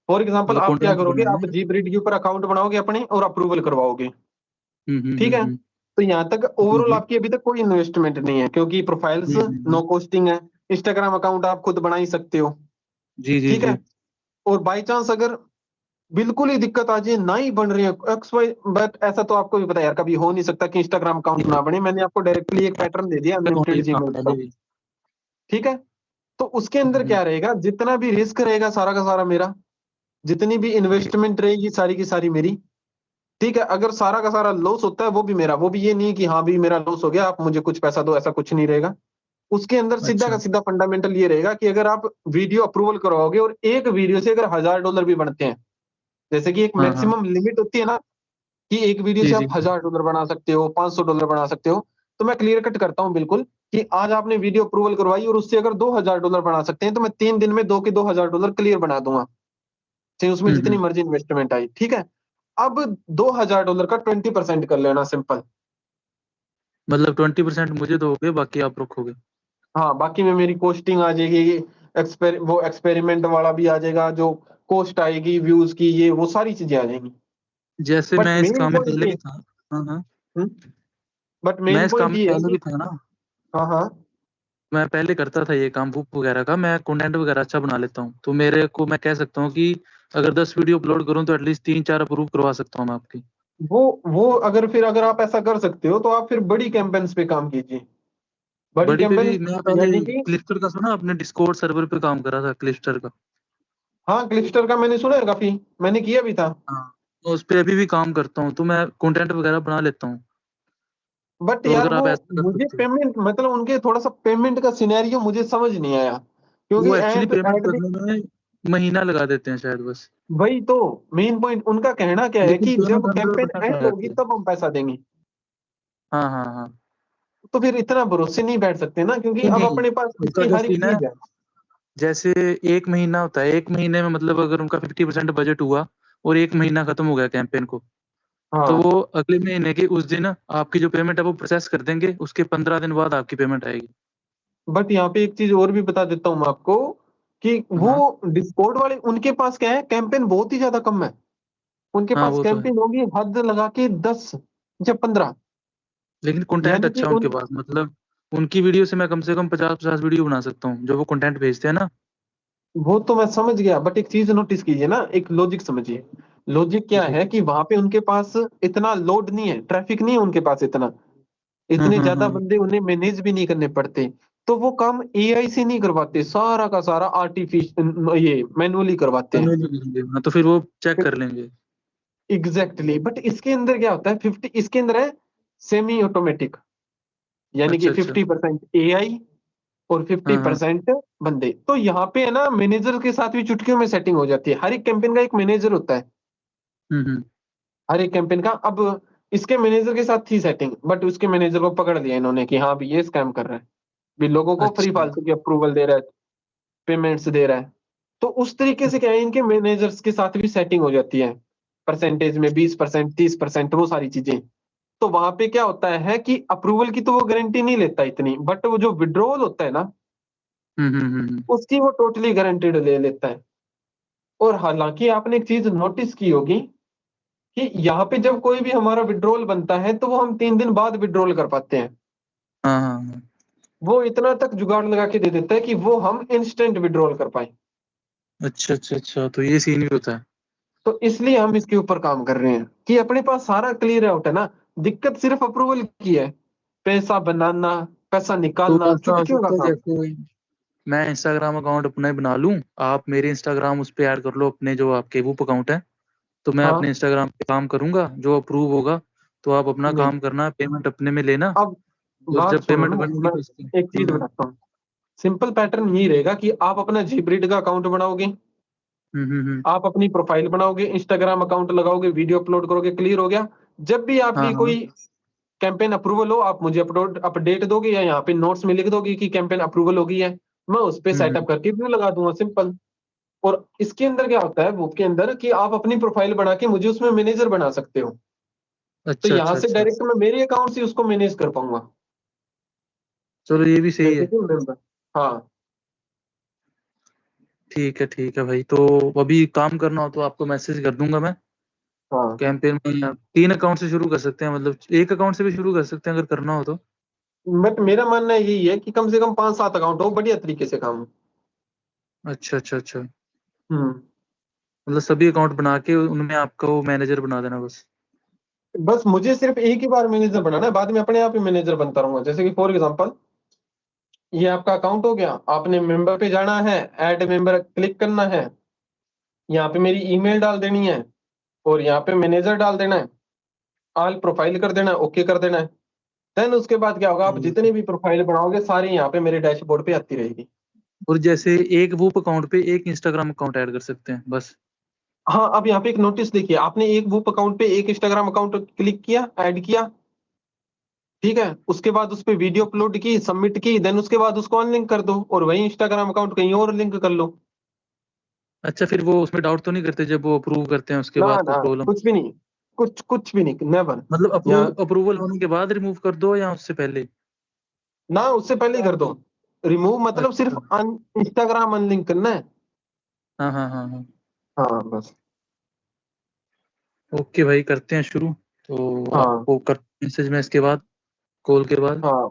फॉर एग्जाम्पल मतलब आप क्या कंटेंट करोगे, बनाना आप है। जीप रेड के ऊपर अकाउंट बनाओगे अपने और अप्रूवल करवाओगे। ठीक है, हम्म। तो यहाँ तक ओवरऑल हम्म आपकी अभी तक कोई इन्वेस्टमेंट नहीं है, क्योंकि प्रोफाइल्स हम्म। नो कोस्टिंग है, इंस्टाग्राम अकाउंट आप खुद बना ही सकते हो। जी जी ठीक जी। है, और बाई चांस अगर बिल्कुल ही दिक्कत आ जाए, ना ही बन रही है एक्स वाई, बट ऐसा तो आपको भी पता है यार, कभी हो नहीं सकता कि इंस्टाग्राम अकाउंट ना बने। मैंने आपको डायरेक्टली एक पैटर्न दे दिया दिक्कत होना अनलिमिटेड ये था जीमेल का। पहले भी। ठीक है, तो उसके अंदर हम्म। क्या रहेगा, जितना भी रिस्क रहेगा सारा का सारा मेरा, जितनी भी इन्वेस्टमेंट रहेगी सारी की सारी मेरी। ठीक है, अगर सारा का सारा लॉस होता है वो भी मेरा, वो भी ये नहीं कि हाँ भी मेरा लॉस हो गया आप मुझे कुछ पैसा दो, ऐसा कुछ नहीं रहेगा। उसके अंदर सीधा अच्छा। का सीधा फंडामेंटल ये रहेगा कि अगर आप वीडियो अप्रूवल करवाओगे और एक वीडियो से अगर $1,000 भी बनते हैं, जैसे कि एक हाँ हाँ। मैक्सिमम लिमिट होती है ना, कि एक वीडियो जी से जी। आप $1,000 बना सकते हो, $500 बना सकते हो, तो मैं क्लियर कट करता हूँ बिल्कुल कि आज आपने वीडियो अप्रूवल करवाई और उससे अगर $2,000 बना सकते हैं तो मैं 3 दिन में दो के $2,000 क्लियर बना दूंगा, चाहे उसमें जितनी हम्म। मर्जी इन्वेस्टमेंट आई। ठीक है, अब $2,000 का 20% कर लेना, सिंपल। मतलब 20% मुझे दोगे, बाकी आप रखोगे? हाँ, बाकी में मेरी कोस्टिंग आ जाएगी, वो एक्सपेरिमेंट वाला भी आ जाएगा, जो कॉस्ट आएगी व्यूज की, ये वो सारी चीजें आ जाएंगी। जैसे बट मैं इस मेन काम में पॉइंट पहले ये, भी था। हाँ हाँ। बट मैं मेन इस काम पॉइंट में ये है पहले कि, भी था ना। हाँ हाँ, मैं पहले करता था ये काम, बुक वगैरह का। मैं कंटेंट वगैरह अच्छा बना लेता हूँ, तो मेरे को मैं कह सकता हूँ कि अगर 10 वीडियो अपलोड करूँ तो एटलीस्ट 3-4 अप्रूव करवा सकता हूँ मैं आपकी। वो अगर आप ऐसा कर सकते हो तो आप फिर बड़ी कैंपेन्स पे काम कीजिए। बड़ी बड़ी पे भी कैंपेन्स मैं पहले यानी कि क्लिस्टर का सुना, अपने डिस्कॉर्ड सर्वर पे काम करा था क्लिस्टर का। हाँ, क्लिस्टर का मैंने सुना है काफी, मैंने किया भी था। हाँ, तो उस पे अभी भी काम करता हूँ, तो मैं कंटेंट वगैरह बना लेता हूँ। बट तो यार अगर वो आप ऐसा कर मुझे सकते हो, पेमेंट मतलब उनके थोड़ा सा पेमेंट का सिनेरियो मुझे समझ नहीं आया, क्योंकि वो एक्चुअली ऐड पेमेंट ऐड करने में महीना लगा देते हैं शायद बस। वही तो मेन पॉइंट उनका कहना क्या है लेकिन कि पेमेंट जब कैंपेन 100% आ एंड होगी जाती है। तब हम पैसा देंगे। हाँ हाँ हाँ। तो फिर इतना भरोसे नहीं बैठ सकते ना, क्योंकि नहीं अब नहीं, अपने पास उसका इतनी जो हर एक सीन है, चीज है। जैसे एक महीना होता है, एक महीने में मतलब अगर उनका 50% बजट हुआ और एक महीना खत्म हो गया कैंपेन को, तो हाँ, वो अगले महीने के उस दिन आपकी जो पेमेंट है वो प्रोसेस कर देंगे, उसके 15 दिन बाद आपकी पेमेंट आएगी। बट यहाँ पे एक चीज और भी बता देता हूँ मैं आपको कि वो हाँ डिस्कॉर्ड वाले उनके पास क्या है, कैंपेन बहुत ही ज्यादा कम है। उनके हाँ, पास वो तो है, कैंपेन होगी हद लगा के 10 या 15। लेकिन कंटेंट यानी कि अच्छा है उनके उन पास। मतलब उनकी वीडियो से मैं कम से कम 50-50 वीडियो बना सकता हूँ, जो वो कंटेंट भेजते हैं ना। वो तो मैं समझ गया, बट एक चीज नोटिस कीजिए ना, एक लॉजिक समझिए। लॉजिक क्या जी। है कि वहां पे उनके पास इतना लोड नहीं है, ट्रैफिक नहीं है उनके पास इतना, इतने ज्यादा हाँ, बंदे उन्हें मैनेज भी नहीं करने पड़ते। तो वो काम एआई से नहीं करवाते, सारा का सारा आर्टिफिशियल ये मैनुअली करवाते हैं। मैनुअली करेंगे, हाँ, तो फिर वो चेक कर लेंगे। एग्जैक्टली, बट इसके अंदर क्या होता है, 50 इसके अंदर है सेमी ऑटोमेटिक, यानी कि अच्छा अच्छा। 50% एआई और फिफ्टी हाँ हाँ। परसेंट बंदे। तो यहाँ पे है ना, मैनेजर के साथ भी चुटकियों में सेटिंग हो जाती है। हर एक कैंपेन का एक मैनेजर होता है, हम्म। हर एक कैंपेन का। अब इसके मैनेजर के साथ थी सेटिंग, बट उसके मैनेजर को पकड़ लिया इन्होंने कि हाँ भी ये स्कैम कर रहा है, भी लोगों को फ्री अच्छा। फालतू की अप्रूवल दे रहा है, पेमेंट्स दे रहा है। तो उस तरीके से क्या है, इनके मैनेजर्स के साथ भी सेटिंग हो जाती है, परसेंटेज में 20% 30% वो सारी चीजें। तो वहां पे क्या होता है कि अप्रूवल की तो वो गारंटी नहीं लेता इतनी, बट वो जो विड्रॉवल होता है ना, हम्म। उसकी वो टोटली गारंटेड ले लेता है। और हालांकि आपने एक चीज नोटिस की होगी कि यहाँ पे जब कोई भी हमारा विड्रॉल बनता है तो वो हम 3 दिन बाद विड्रॉल कर पाते हैं। हाँ हाँ हाँ। वो इतना तक जुगाड़ लगा के दे देता है कि वो हम इंस्टेंट विड्रॉल कर पाए। अच्छा अच्छा अच्छा, तो ये सीन भी होता है। तो इसलिए हम इसके ऊपर काम कर रहे हैं कि अपने पास सारा क्लियर आउट है ना। दिक्कत सिर्फ अप्रूवल की है, पैसा बनाना, पैसा तो निकालना ऐसा हो चुटकियों का सकता है काम। जैसे मैं इंस्टाग्राम अकाउंट अपना ही बना लूं, आप मेरे इंस्टाग्राम उस पे ऐड कर लो अपने जो आपके वो अकाउंट है, तो मैं हाँ, अपने इंस्टाग्राम पे काम करूंगा, जो अप्रूव होगा तो आप अपना नहीं, काम करना, पेमेंट अपने में लेना, अब और बात जब सुनो पेमेंट ना, बनेगी मैं तो उसकी। एक चीज हाँ। बताता हूँ। सिंपल पैटर्न यही रहेगा कि आप अपना जीब्रिड का अकाउंट बनाओगे, हम्म। आप अपनी प्रोफाइल बनाओगे, इंस्टाग्राम अकाउंट लगाओगे, वीडियो अपलोड करोगे, क्लियर हो गया। जब भी हाँ आपकी हाँ। कोई कैंपेन अप्रूवल हो, आप मुझे अपडेट दोगे या यहाँ पे नोट्स में लिख दोगे कि कैंपेन अप्रूवल हो गई है, मैं उस पे हम्म। सेटअप करके व्यू लगा दूंगा, सिंपल। और इसके अंदर क्या होता है, वो के अंदर कि आप अपनी प्रोफाइल बना के मुझे उसमें मैनेजर बना सकते हो। तो अच्छा यहाँ अच्छा से अच्छा, डायरेक्ट मैं मेरे अकाउंट से उसको मैनेज कर पाऊंगा, चलो ये भी सही जैसे है। कि मेंबर। हाँ, ठीक है भाई, तो अभी काम करना हो तो आपको मैसेज कर दूंगा मैं। हाँ, कैंपेन में 3 अकाउंट से शुरू कर सकते हैं, मतलब एक अकाउंट से भी शुरू कर सकते हैं अगर करना हो तो। बट मेरा मानना यही है कि कम से कम 5-7 अकाउंट हो, बढ़िया तरीके से काम हो। अच्छा अच्छा अच्छा, हम्म। मतलब सभी अकाउंट बना के उनमें आपका वो मैनेजर बना देना बस। बस मुझे सिर्फ एक ही बार मैनेजर बनाना है, बाद में अपने आप ही मैनेजर बनता रहूंगा। जैसे कि फॉर एग्जांपल, ये आपका अकाउंट हो गया, आपने मेंबर पे जाना है, ऐड मेंबर क्लिक करना है, यहाँ पे मेरी ईमेल डाल देनी है, और यहाँ पे मैनेजर डाल देना है, ऑल प्रोफाइल कर देना है, ओके कर देना है। देन उसके बाद क्या होगा, आप ठीक जितनी है। भी प्रोफाइल बनाओगे सारी यहाँ पे मेरे डैशबोर्ड पे आती रहेगी। और जैसे एक वो अकाउंट पे एक इंस्टाग्राम अकाउंट ऐड कर सकते हैं बस। हाँ, अब यहाँ पे एक नोटिस देखिए, आपने एक वूप अकाउंट पे एक इंस्टाग्राम अकाउंट क्लिक किया, ऐड किया, ठीक है, उसके बाद उस पे वीडियो अपलोड की, सबमिट की, देन उसके बाद उसको अनलिंक कर दो और वही इंस्टाग्राम अकाउंट कहीं और लिंक कर लो। अच्छा, फिर वो उसमें डाउट तो नहीं करते जब वो अप्रूव करते हैं उसके ना बाद कोई ना, प्रॉब्लम? कुछ भी नहीं, कुछ कुछ भी नहीं, नेवर। मतलब या अप्रूवल होने के बाद रिमूव कर दो या उससे पहले? ना, उससे पहले ही कर दो। रिमूव मतलब अच्छा। सिर्फ इंस्टाग्राम अनलिंक करना है। हाँ। हाँ, बस। ओके भाई, करते हैं शुरू। तो हाँ, आपको कर मैसेज में इसके बाद, कॉल के बाद। हाँ,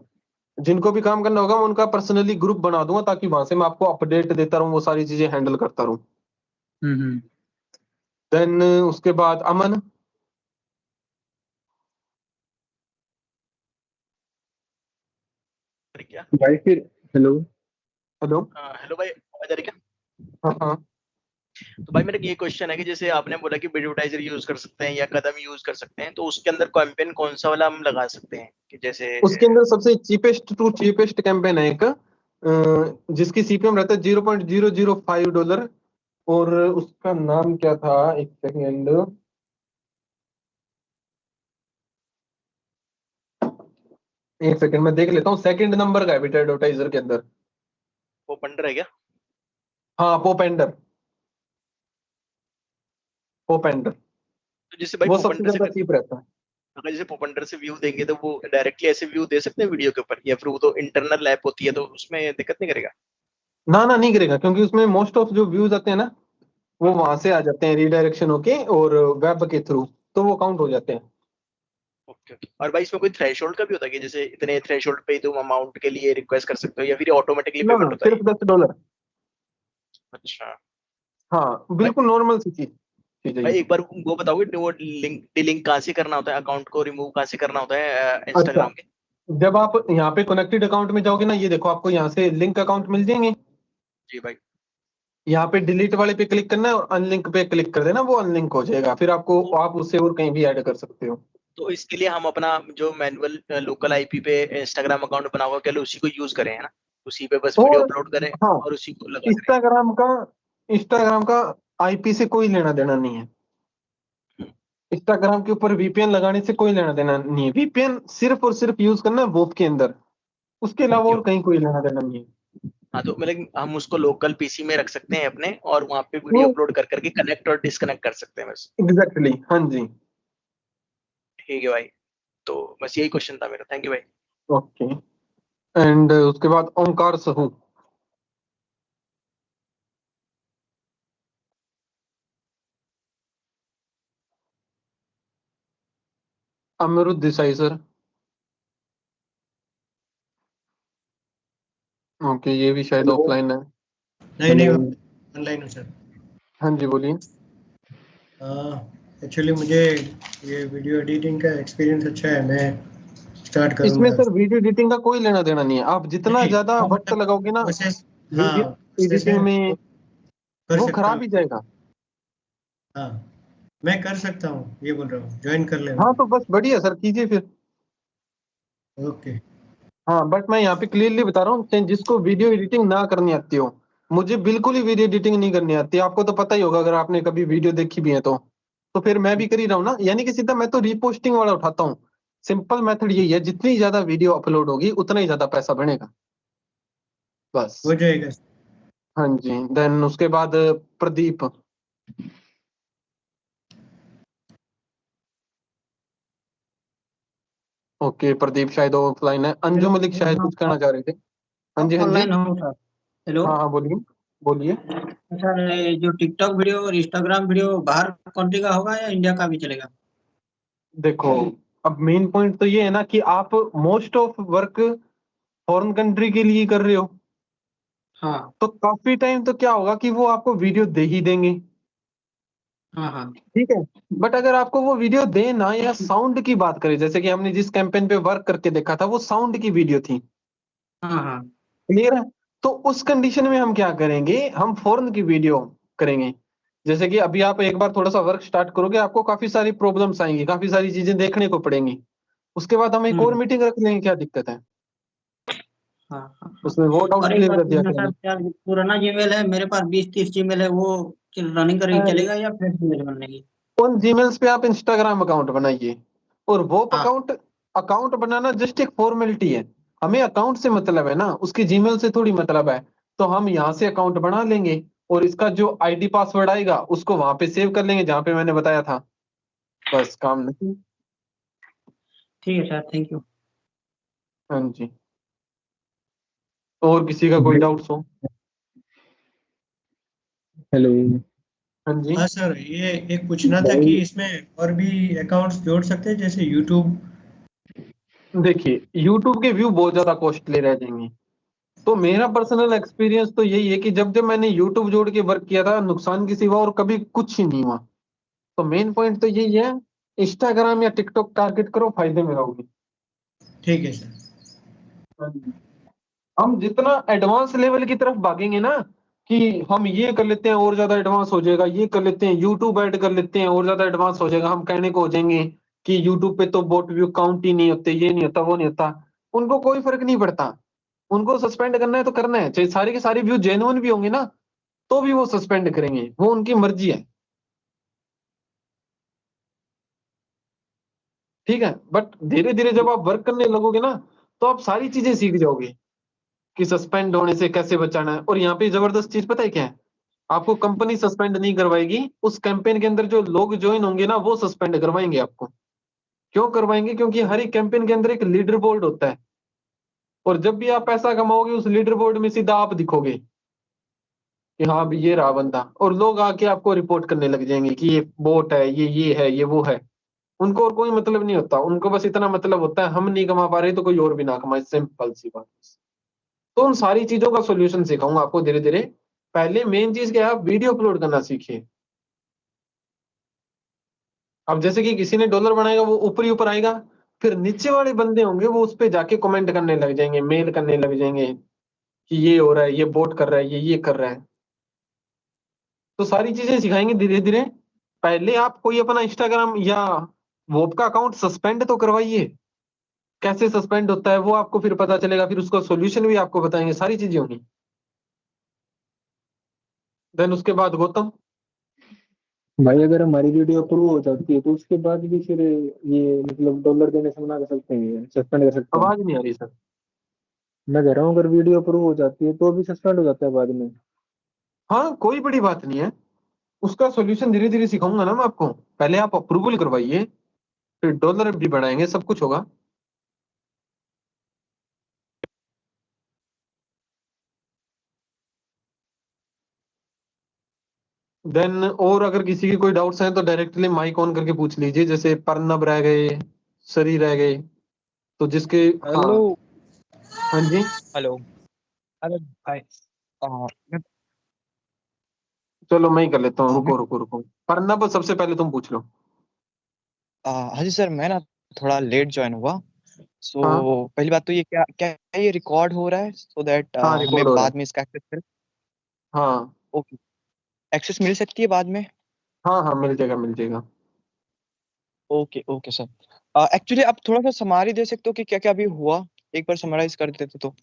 जिनको भी काम करना होगा मैं उनका पर्सनली ग्रुप बना दूंगा, ताकि वहां से मैं आपको अपडेट देता रहूँ, वो सारी चीजें हैंडल करता रहूँ। हम्म। देन उसके बाद अमन, क्या? भाई फिर हेलो हेलो। हेलो भाई, आवाज आ रही क्या? हाँ हाँ। तो भाई मेरा ये क्वेश्चन है कि जैसे आपने बोला कि एडवर्टाइजर यूज कर सकते हैं या कदम यूज कर सकते हैं, तो उसके अंदर कैंपेन कौन सा वाला हम लगा सकते हैं कि जैसे उसके अंदर सबसे चीपेस्ट टू चीपेस्ट कैंपेन है एक, जिसकी सीपीएम रहता है $0.005, और उसका नाम क्या था, एक सेकेंड, मैं देख लेता हूँ। सेकंड नंबर का है बेटा एडवर्टाइजर के अंदर। वो पंडर है क्या? हाँ, पोपेंडर। पोपेंडर तो जैसे भाई वो सबसे पोपंडर से ज्यादा चीप रहता है। अगर जैसे पोपंडर से व्यू देंगे तो वो डायरेक्टली ऐसे व्यू दे सकते हैं वीडियो के ऊपर, या फिर वो तो इंटरनल ऐप होती है तो उसमें दिक्कत नहीं करेगा? ना ना, नहीं गिरेगा, क्योंकि उसमें मोस्ट ऑफ जो व्यूज आते हैं ना, वो वहां से आ जाते हैं रिडायरेक्शन होके और वेब के थ्रू, तो वो काउंट हो जाते हैं। Okay okay. और भाई इसमें कोई थ्रेशोल्ड का भी होता है कि जैसे इतने थ्रेशोल्ड पे ही तुम अमाउंट के लिए रिक्वेस्ट कर सकते हो, या फिर ऑटोमेटिकली ना पेमेंट ना, होता है? सिर्फ $10। अच्छा हाँ, भाई। बिल्कुल नॉर्मल सी चीज है ये। भाई एक बार वो बताओगे वो लिंक डिलिंक कहाँ से करना होता है, अकाउंट को रिमूव कहाँ से करना होता है अच्छा, इंस्टाग्राम के? जब आप यहाँ पे कनेक्टेड अकाउंट में जाओगे ना, ये देखो आपको यहाँ से लिंक अकाउंट मिल जाएंगे। जी भाई। यहाँ पे डिलीट वाले पे क्लिक करना है और अनलिंक पे क्लिक कर देना, वो अनलिंक हो जाएगा, फिर आपको तो, आप उससे और कहीं भी ऐड कर सकते हो। तो इसके लिए हम अपना जो मैनुअल लोकल आईपी पे इंस्टाग्राम अकाउंट बना हुआ केवल उसी को यूज करें, है ना? उसी पे बस वीडियो और अपलोड करें हाँ, और उसी को लगा करें। इंस्टाग्राम का आईपी से कोई लेना देना नहीं है। इंस्टाग्राम के ऊपर वीपीएन लगाने से कोई लेना देना नहीं है। वीपीएन सिर्फ और सिर्फ यूज करना है वोप के अंदर, उसके अलावा ओके। और कहीं कोई लेना देना नहीं है। हाँ तो मतलब हम उसको लोकल पीसी में रख सकते हैं अपने, और वहां पे वीडियो वो अपलोड कर करके कनेक्ट और डिस्कनेक्ट कर सकते हैं बस। एग्जैक्टली, हाँ जी। ठीक है भाई। तो बस यही क्वेश्चन था मेरा, थैंक यू भाई। ओके। एंड उसके बाद ओंकार सहू। अमरुद देसाई सर। ओके, ये भी शायद ऑफलाइन है। नहीं नहीं, ऑनलाइन हूँ सर। हाँ जी, बोलिए। एक्चुअली मुझे ये वीडियो एडिटिंग का एक्सपीरियंस अच्छा है, मैं स्टार्ट इसमें करूँगा। सर वीडियो एडिटिंग का कोई लेना देना नहीं है। आप जितना नहीं, ज्यादा हाँ, वक्त मतलब लगाओगे ना प्रोसेस, हाँ वीडियो प्रोसेस है एडिटिंग में, तो कर वो सकता खराब हूँ। ही जाएगा। हाँ, मैं कर सकता हूँ, ये बोल रहा हूँ, ज्वाइन कर लेना। हाँ तो बस बढ़िया सर, कीजिए फिर। ओके। हाँ, बट मैं यहाँ पे क्लियरली बता रहा हूँ, जिसको वीडियो एडिटिंग ना करनी आती हो, मुझे बिल्कुल ही वीडियो एडिटिंग नहीं करनी आती। आपको तो पता ही होगा अगर आपने कभी वीडियो देखी भी है तो फिर मैं भी कर ही रहा हूँ ना, यानी कि सीधा मैं तो रीपोस्टिंग वाला उठाता हूँ। सिंपल मेथड यही है, जितनी ज्यादा वीडियो अपलोड होगी उतना ही ज्यादा पैसा बनेगा, बस। हो जाएगा। हाँ जी। देन उसके बाद प्रदीप। ओके, प्रदीप शायद ऑफलाइन है। अंजू मलिक शायद कुछ कहना चाह रहे थे। हाँ जी, हाँ जी। ऑनलाइन हूँ सर। हेलो हाँ हाँ, बोलिए बोलिए। सर, ये जो टिकटॉक वीडियो और इंस्टाग्राम वीडियो बाहर कंट्री का होगा या इंडिया का भी चलेगा? देखो, अब मेन पॉइंट तो ये है ना कि आप most of work foreign country के लिए कर रहे हो, हाँ तो काफी टाइम तो क्या होगा कि वो आपको वीडियो दे ही देंगे। हाँ हाँ ठीक है। बट अगर आपको वो वीडियो दे ना, या साउंड की बात करें, जैसे कि हमने जिस कैंपेन पे वर्क करके देखा था वो साउंड की वीडियो थी, हाँ हाँ। क्लियर है? तो उस कंडीशन में हम क्या करेंगे, हम फॉरेन की वीडियो करेंगे। जैसे कि अभी आप एक बार थोड़ा सा वर्क स्टार्ट करोगे, आपको काफी सारी प्रॉब्लम्स आएंगी, काफी सारी चीजें देखने को पड़ेंगी। उसके बाद हम एक और हम्म, मीटिंग रख लेंगे, क्या दिक्कत है? हाँ हाँ हाँ। उसमें वो डाउट और एक क्लियर बात कर दिया पूछना सर, करेंगे। क्या पुराना जीमेल है मेरे पास, 20-30 जीमेल है, वो रनिंग करेगी चलेगा या फ्रेश जीमेल बनेगी? उन जीमेल्स पे आप इंस्टाग्राम अकाउंट बनाइए, और वो हाँ अकाउंट अकाउंट बनाना जस्ट एक फॉर्मेलिटी है। हमें अकाउंट से मतलब है ना, उसकी जीमेल से थोड़ी मतलब है। तो हम यहाँ से अकाउंट बना लेंगे, और इसका जो आईडी पासवर्ड आएगा उसको वहां पे सेव कर लेंगे जहाँ पे मैंने बताया था, बस काम नहीं। ठीक है सर, थैंक यू। हाँ जी। और किसी का कोई डाउट हो? हेलो हाँ जी। हाँ सर, ये एक पूछना था कि इसमें और भी अकाउंट्स जोड़ सकते हैं जैसे यूट्यूब? देखिए, यूट्यूब के व्यू बहुत ज्यादा कॉस्टली रह जाएंगे। तो मेरा पर्सनल एक्सपीरियंस तो यही है कि जब जब मैंने यूट्यूब जोड़ के वर्क किया था, नुकसान के सिवा और कभी कुछ ही नहीं हुआ। तो मेन पॉइंट तो यही है, इंस्टाग्राम या टिकटॉक टारगेट करो, फायदे में रहोगे। ठीक है सर। हाँ जी। हम जितना एडवांस लेवल की तरफ भागेंगे ना कि हम ये कर लेते हैं और ज्यादा एडवांस हो जाएगा, ये कर लेते हैं, यूट्यूब ऐड कर लेते हैं और ज्यादा एडवांस हो जाएगा, हम कहने को हो जाएंगे कि यूट्यूब पे तो बोट व्यू काउंट ही नहीं होते, ये नहीं होता, वो नहीं होता। उनको कोई फर्क नहीं पड़ता, उनको सस्पेंड करना है तो करना है, चाहे सारे के सारे व्यू जेन्युइन भी होंगे ना तो भी वो सस्पेंड करेंगे, वो उनकी मर्जी है। ठीक है, बट धीरे धीरे जब आप वर्क करने लगोगे ना तो आप सारी चीजें सीख जाओगे कि सस्पेंड होने से कैसे बचाना है। और यहाँ पे जबरदस्त चीज पता है क्या है, आपको कंपनी सस्पेंड नहीं करवाएगी, उस कैंपेन के अंदर जो लोग ज्वाइन होंगे ना वो सस्पेंड करवाएंगे आपको। क्यों करवाएंगे? क्योंकि हर एक कैंपेन के अंदर एक लीडर बोर्ड होता है, और जब भी आप पैसा कमाओगे उस लीडर बोर्ड में सीधा आप दिखोगे कि हाँ अभी ये रहा बंदा, और लोग आके आपको रिपोर्ट करने लग जाएंगे कि ये बोट है, ये है, ये वो है। उनको और कोई मतलब नहीं होता, उनको बस इतना मतलब होता है हम नहीं कमा पा रहे तो कोई और भी ना कमाए, सिंपल सी बात। तो उन सारी चीजों का सोल्यूशन सिखाऊंगा आपको धीरे धीरे। पहले मेन चीज क्या है, आप वीडियो अपलोड करना सीखिए। अब जैसे कि किसी ने डॉलर बनाएगा वो ऊपर ही ऊपर आएगा, फिर नीचे वाले बंदे होंगे वो उस पे जाके कमेंट करने लग जाएंगे, मेल करने लग जाएंगे कि ये हो रहा है, ये बोट कर रहा है, ये कर रहा है। तो सारी चीजें सिखाएंगे धीरे धीरे। पहले आप कोई अपना इंस्टाग्राम या वॉप का अकाउंट सस्पेंड तो करवाइए, कैसे सस्पेंड होता है वो आपको फिर पता चलेगा, फिर उसका सोल्यूशन भी आपको बताएंगे, सारी चीजें होंगी। देन उसके बाद गौतम, भाई अगर हमारी वीडियो अप्रूव हो जाती है तो उसके बाद भी फिर ये मतलब डॉलर देने से मना कर सकते हैं, सस्पेंड कर सकते हैं? आवाज नहीं आ रही सर। मैं कह रहा हूँ अगर वीडियो अप्रूव हो जाती है तो भी सस्पेंड हो जाता है बाद में? हाँ कोई बड़ी बात नहीं है, उसका सोल्यूशन धीरे धीरे सिखाऊंगा ना मैं आपको। पहले आप अप्रूवल करवाइए, फिर डॉलर भी बढ़ाएंगे, सब कुछ होगा। देन और अगर किसी के कोई डाउट्स हैं तो डायरेक्टली माइक ऑन करके पूछ लीजिए, जैसे परनब रह गए, सरी रह गए, तो जिसके हाँ हेलो। हाँ जी हेलो। अरे भाई मैं चलो मैं ही कर लेता हूँ, मैं रुको रुको रुको। परनब सबसे पहले तुम पूछ लो। हाँ जी सर, मैं ना थोड़ा लेट ज्वाइन हुआ। सो हाँ पहली बात तो ये क्या क्या ये रिकॉर्ड हो रहा है सो दैट हाँ रिकॉर्ड हमें हो रहा है। बाद में इसका एक्सेस मिल हाँ ओके एक्सेस मिल सकती है बाद में? हाँ हाँ मिल जाएगा मिल जाएगा। Okay okay sir. एक्चुअली आप थोड़ा सा समरी दे सकते हो कि क्या क्या अभी हुआ, एक बार समराइज कर देते तो।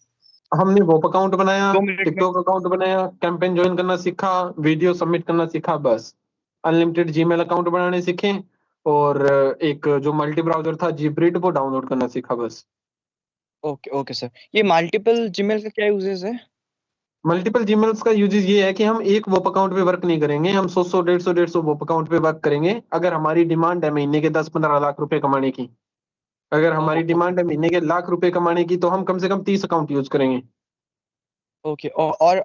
हमने वो अकाउंट बनाया, 2 मिनट में। टिकटॉक अकाउंट बनाया, कैंपेन ज्वाइन करना सीखा, वीडियो सबमिट करना सीखा, बस। अनलिमिटेड जीमेल अकाउंट बनाने सीखे, और एक जो मल्टी ब्राउजर था जीब्रिड वो डाउनलोड करना सीखा, बस। ओके ओके सर, ये मल्टीपल जीमेल का क्या यूजेस है? मल्टीपल जीमेल्स का यूजेस ये है कि हम एक वोप अकाउंट पे वर्क नहीं करेंगे, हम 100 150 वोप अकाउंट पे वर्क करेंगे। अगर हमारी डिमांड है महीने के 10-15 लाख रुपए कमाने की, अगर हमारी डिमांड है महीने के लाख रुपए कमाने की, तो हम कम से कम 30 अकाउंट यूज करेंगे। ओके और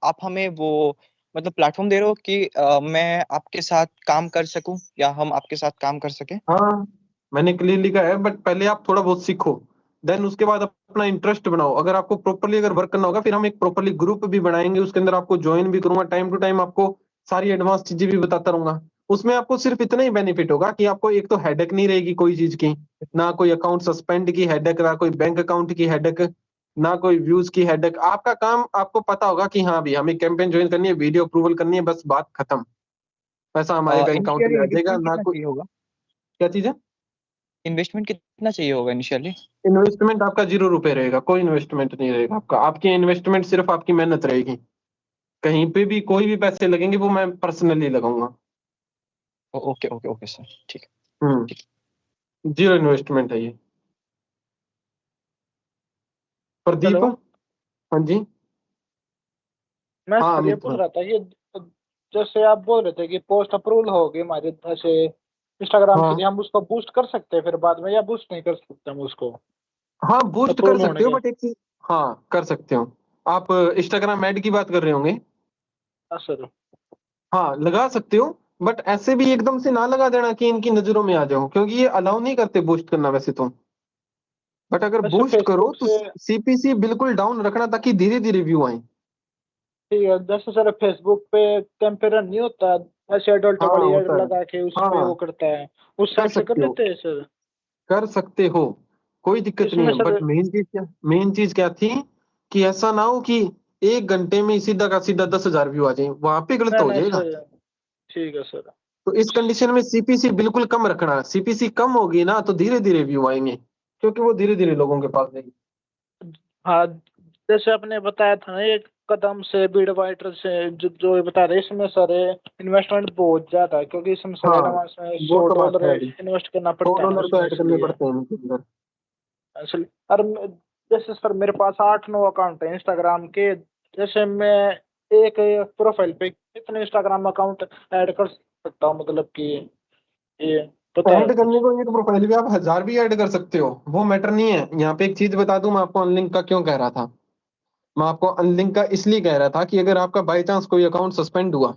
आप हमें वो मतलब प्लेटफॉर्म दे रहे हो कि मैं आपके साथ काम कर सकूं या हम आपके साथ काम कर सकें? हाँ मैंने क्लियरली कहा है, बट पहले आप थोड़ा बहुत सीखो, देन उसके बाद अपना इंटरेस्ट बनाओ। अगर आपको प्रॉपरली अगर वर्क करना होगा फिर हम एक प्रॉपरली ग्रुप भी बनाएंगे, उसके अंदर आपको ज्वाइन भी करूंगा, टाइम टू टाइम आपको सारी एडवांस चीजें भी बताता रहूंगा। उसमें आपको सिर्फ इतना ही बेनिफिट होगा कि आपको एक तो हेडेक नहीं रहेगी कोई चीज की, ना कोई अकाउंट सस्पेंड की हेडेक, ना कोई बैंक अकाउंट की हेडेक, ना कोई व्यूज की हेडेक। आपका काम आपको पता होगा कि हाँ भी हमें कैंपेन ज्वाइन करनी है, वीडियो अप्रूवल करनी है, बस बात खत्म। पैसा हमारे बैंक अकाउंट इनिशियली में आ जाएगा, इन्वेस्टमेंट ना कितना कोई चाहिए होगा? क्या चीज है। इन्वेस्टमेंट कितना चाहिए होगा इनिशियली? इन्वेस्टमेंट आपका 0 रुपए रहेगा, कोई इन्वेस्टमेंट नहीं रहेगा आपका। आपकी इन्वेस्टमेंट सिर्फ आपकी मेहनत रहेगी। कहीं पे भी कोई भी पैसे लगेंगे वो मैं पर्सनली लगाऊंगा। ओके ओके ओके सर, ठीक है। हम्म 0 इन्वेस्टमेंट है ये। प्रदीप, हेलो। हाँ जी। मैं हाँ सर ये अमित, पूछ हाँ रहा था कि जैसे आप बोल रहे थे कि पोस्ट अप्रूवल होगी हमारे जैसे इंस्टाग्राम के हाँ लिए, हम उसको बूस्ट कर सकते हैं फिर बाद में, या बूस्ट नहीं कर सकते हम उसको हाँ बूस्ट कर अप्रूवल होने सकते हो, के? बट एक चीज, हाँ कर सकते हो। आप इंस्टाग्राम ऐड की बात कर रहे होंगे। हाँ सर। हाँ लगा सकते हो, बट ऐसे भी एकदम से ना लगा देना कि इनकी नजरों में आ जाओ, क्योंकि ये अलाउ नहीं करते बूस्ट करना वैसे तो। बट अगर वैसे बूस्ट करो फेसबुक तो से सीपीसी बिल्कुल डाउन रखना ताकि धीरे धीरे व्यू आए। ठीक है, जैसे सर फेसबुक पे कैंपेन नहीं होता, ऐसे एडल्ट हाँ वाली एड होता है। लगा के उस पे हाँ वो करता है, उस कर साइड से कर सकते हो, लेते हैं सर? कर सकते हो, कोई दिक्कत नहीं इसमें है। सर बट मेन चीज क्या थी कि ऐसा ना हो कि 1 घंटे में सीधा का सीधा 10,000 व्यू आ जाए, वहां पे गलत नहीं हो नहीं जाएगा। सर, ठीक है सर। तो इस कंडीशन में सीपीसी बिल्कुल कम रखना। सीपीसी कम होगी ना तो धीरे धीरे व्यू आएंगे, क्योंकि वो धीरे धीरे लोगों के पास जाएगी। हाँ, जैसे आपने बताया था ना, एक कदम से बीड वाइटर से जो ये बता रहे, इसमें सर इन्वेस्टमेंट बहुत ज्यादा है, क्योंकि इसमें सर हाँ एडवांस में वो तो बात $100 है अभी, इन्वेस्ट करना 100 पड़ता है ना डॉलर तो उसमें, ऐड करने इसलिए पड़ते हैं उनके अंदर। असल और जैसे सर मेरे पास 8-9 अकाउंट है इंस्टाग्राम के। जैसे मैं एक प्रोफाइल पे कितने इंस्टाग्राम अकाउंट ऐड कर सकता हूँ, मतलब कि ये पता है ऐड कुछ? करने को एक प्रोफाइल पे आप 1000 भी ऐड कर सकते हो, वो मैटर नहीं है। यहाँ पे एक चीज बता दूं, मैं आपको अनलिंक का क्यों कह रहा था। मैं आपको अनलिंक का इसलिए कह रहा था कि अगर आपका बाई चांस कोई अकाउंट सस्पेंड हुआ,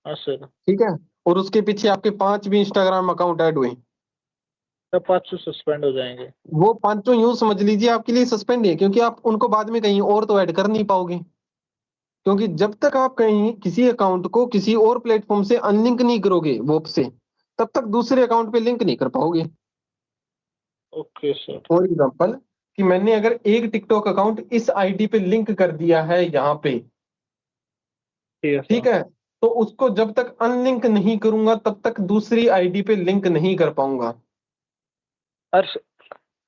हाँ सर, ठीक है, और उसके पीछे आपके 5 भी इंस्टाग्राम अकाउंट ऐड हुए, तब 500 सस्पेंड हो जाएंगे। वो पांचों यूं समझ लीजिए आपके लिए सस्पेंड है, क्योंकि आप उनको बाद में कहीं और तो ऐड कर नहीं पाओगे। क्योंकि जब तक आप कहीं किसी अकाउंट को किसी और प्लेटफॉर्म से अनलिंक नहीं करोगे वोप से, तब तक दूसरे अकाउंट पे लिंक नहीं कर पाओगे। Okay sir. फॉर एग्जाम्पल कि मैंने अगर एक टिकटॉक अकाउंट इस आईडी पे लिंक कर दिया है यहाँ पे, ठीक है ठीक सर। है, तो उसको जब तक अनलिंक नहीं करूंगा तब तक दूसरी आईडी पे लिंक नहीं कर पाऊंगा। और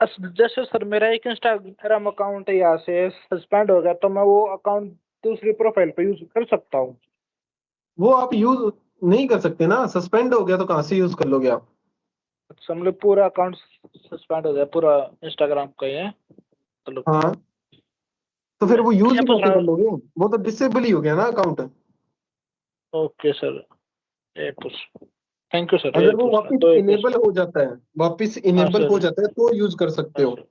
जैसे सर मेरा एक इंस्टाग्राम अकाउंट यहाँ से सस्पेंड हो गया, तो मैं वो अकाउंट दूसरी प्रोफाइल पे यूज कर सकता हूँ? वो आप यूज नहीं कर सकते ना, सस्पेंड हो गया तो कहाँ से यूज कर लोगे आप। अच्छा, मतलब पूरा अकाउंट सस्पेंड हो गया, पूरा इंस्टाग्राम का ही है मतलब? हाँ, तो फिर वो यूज क्या ही पूछ कैसे रहा कर हूँ? लोगे, वो तो डिसेबल ही हो गया ना अकाउंट। ओके सर, ये पूछ, थैंक यू सर, ये अगर वो पूछना वापस तो, ये इनेबल पूछना। हो जाता है, वापस हाँ इनेबल हो सर। जाता है तो यूज कर सकते हाँ हो। सर,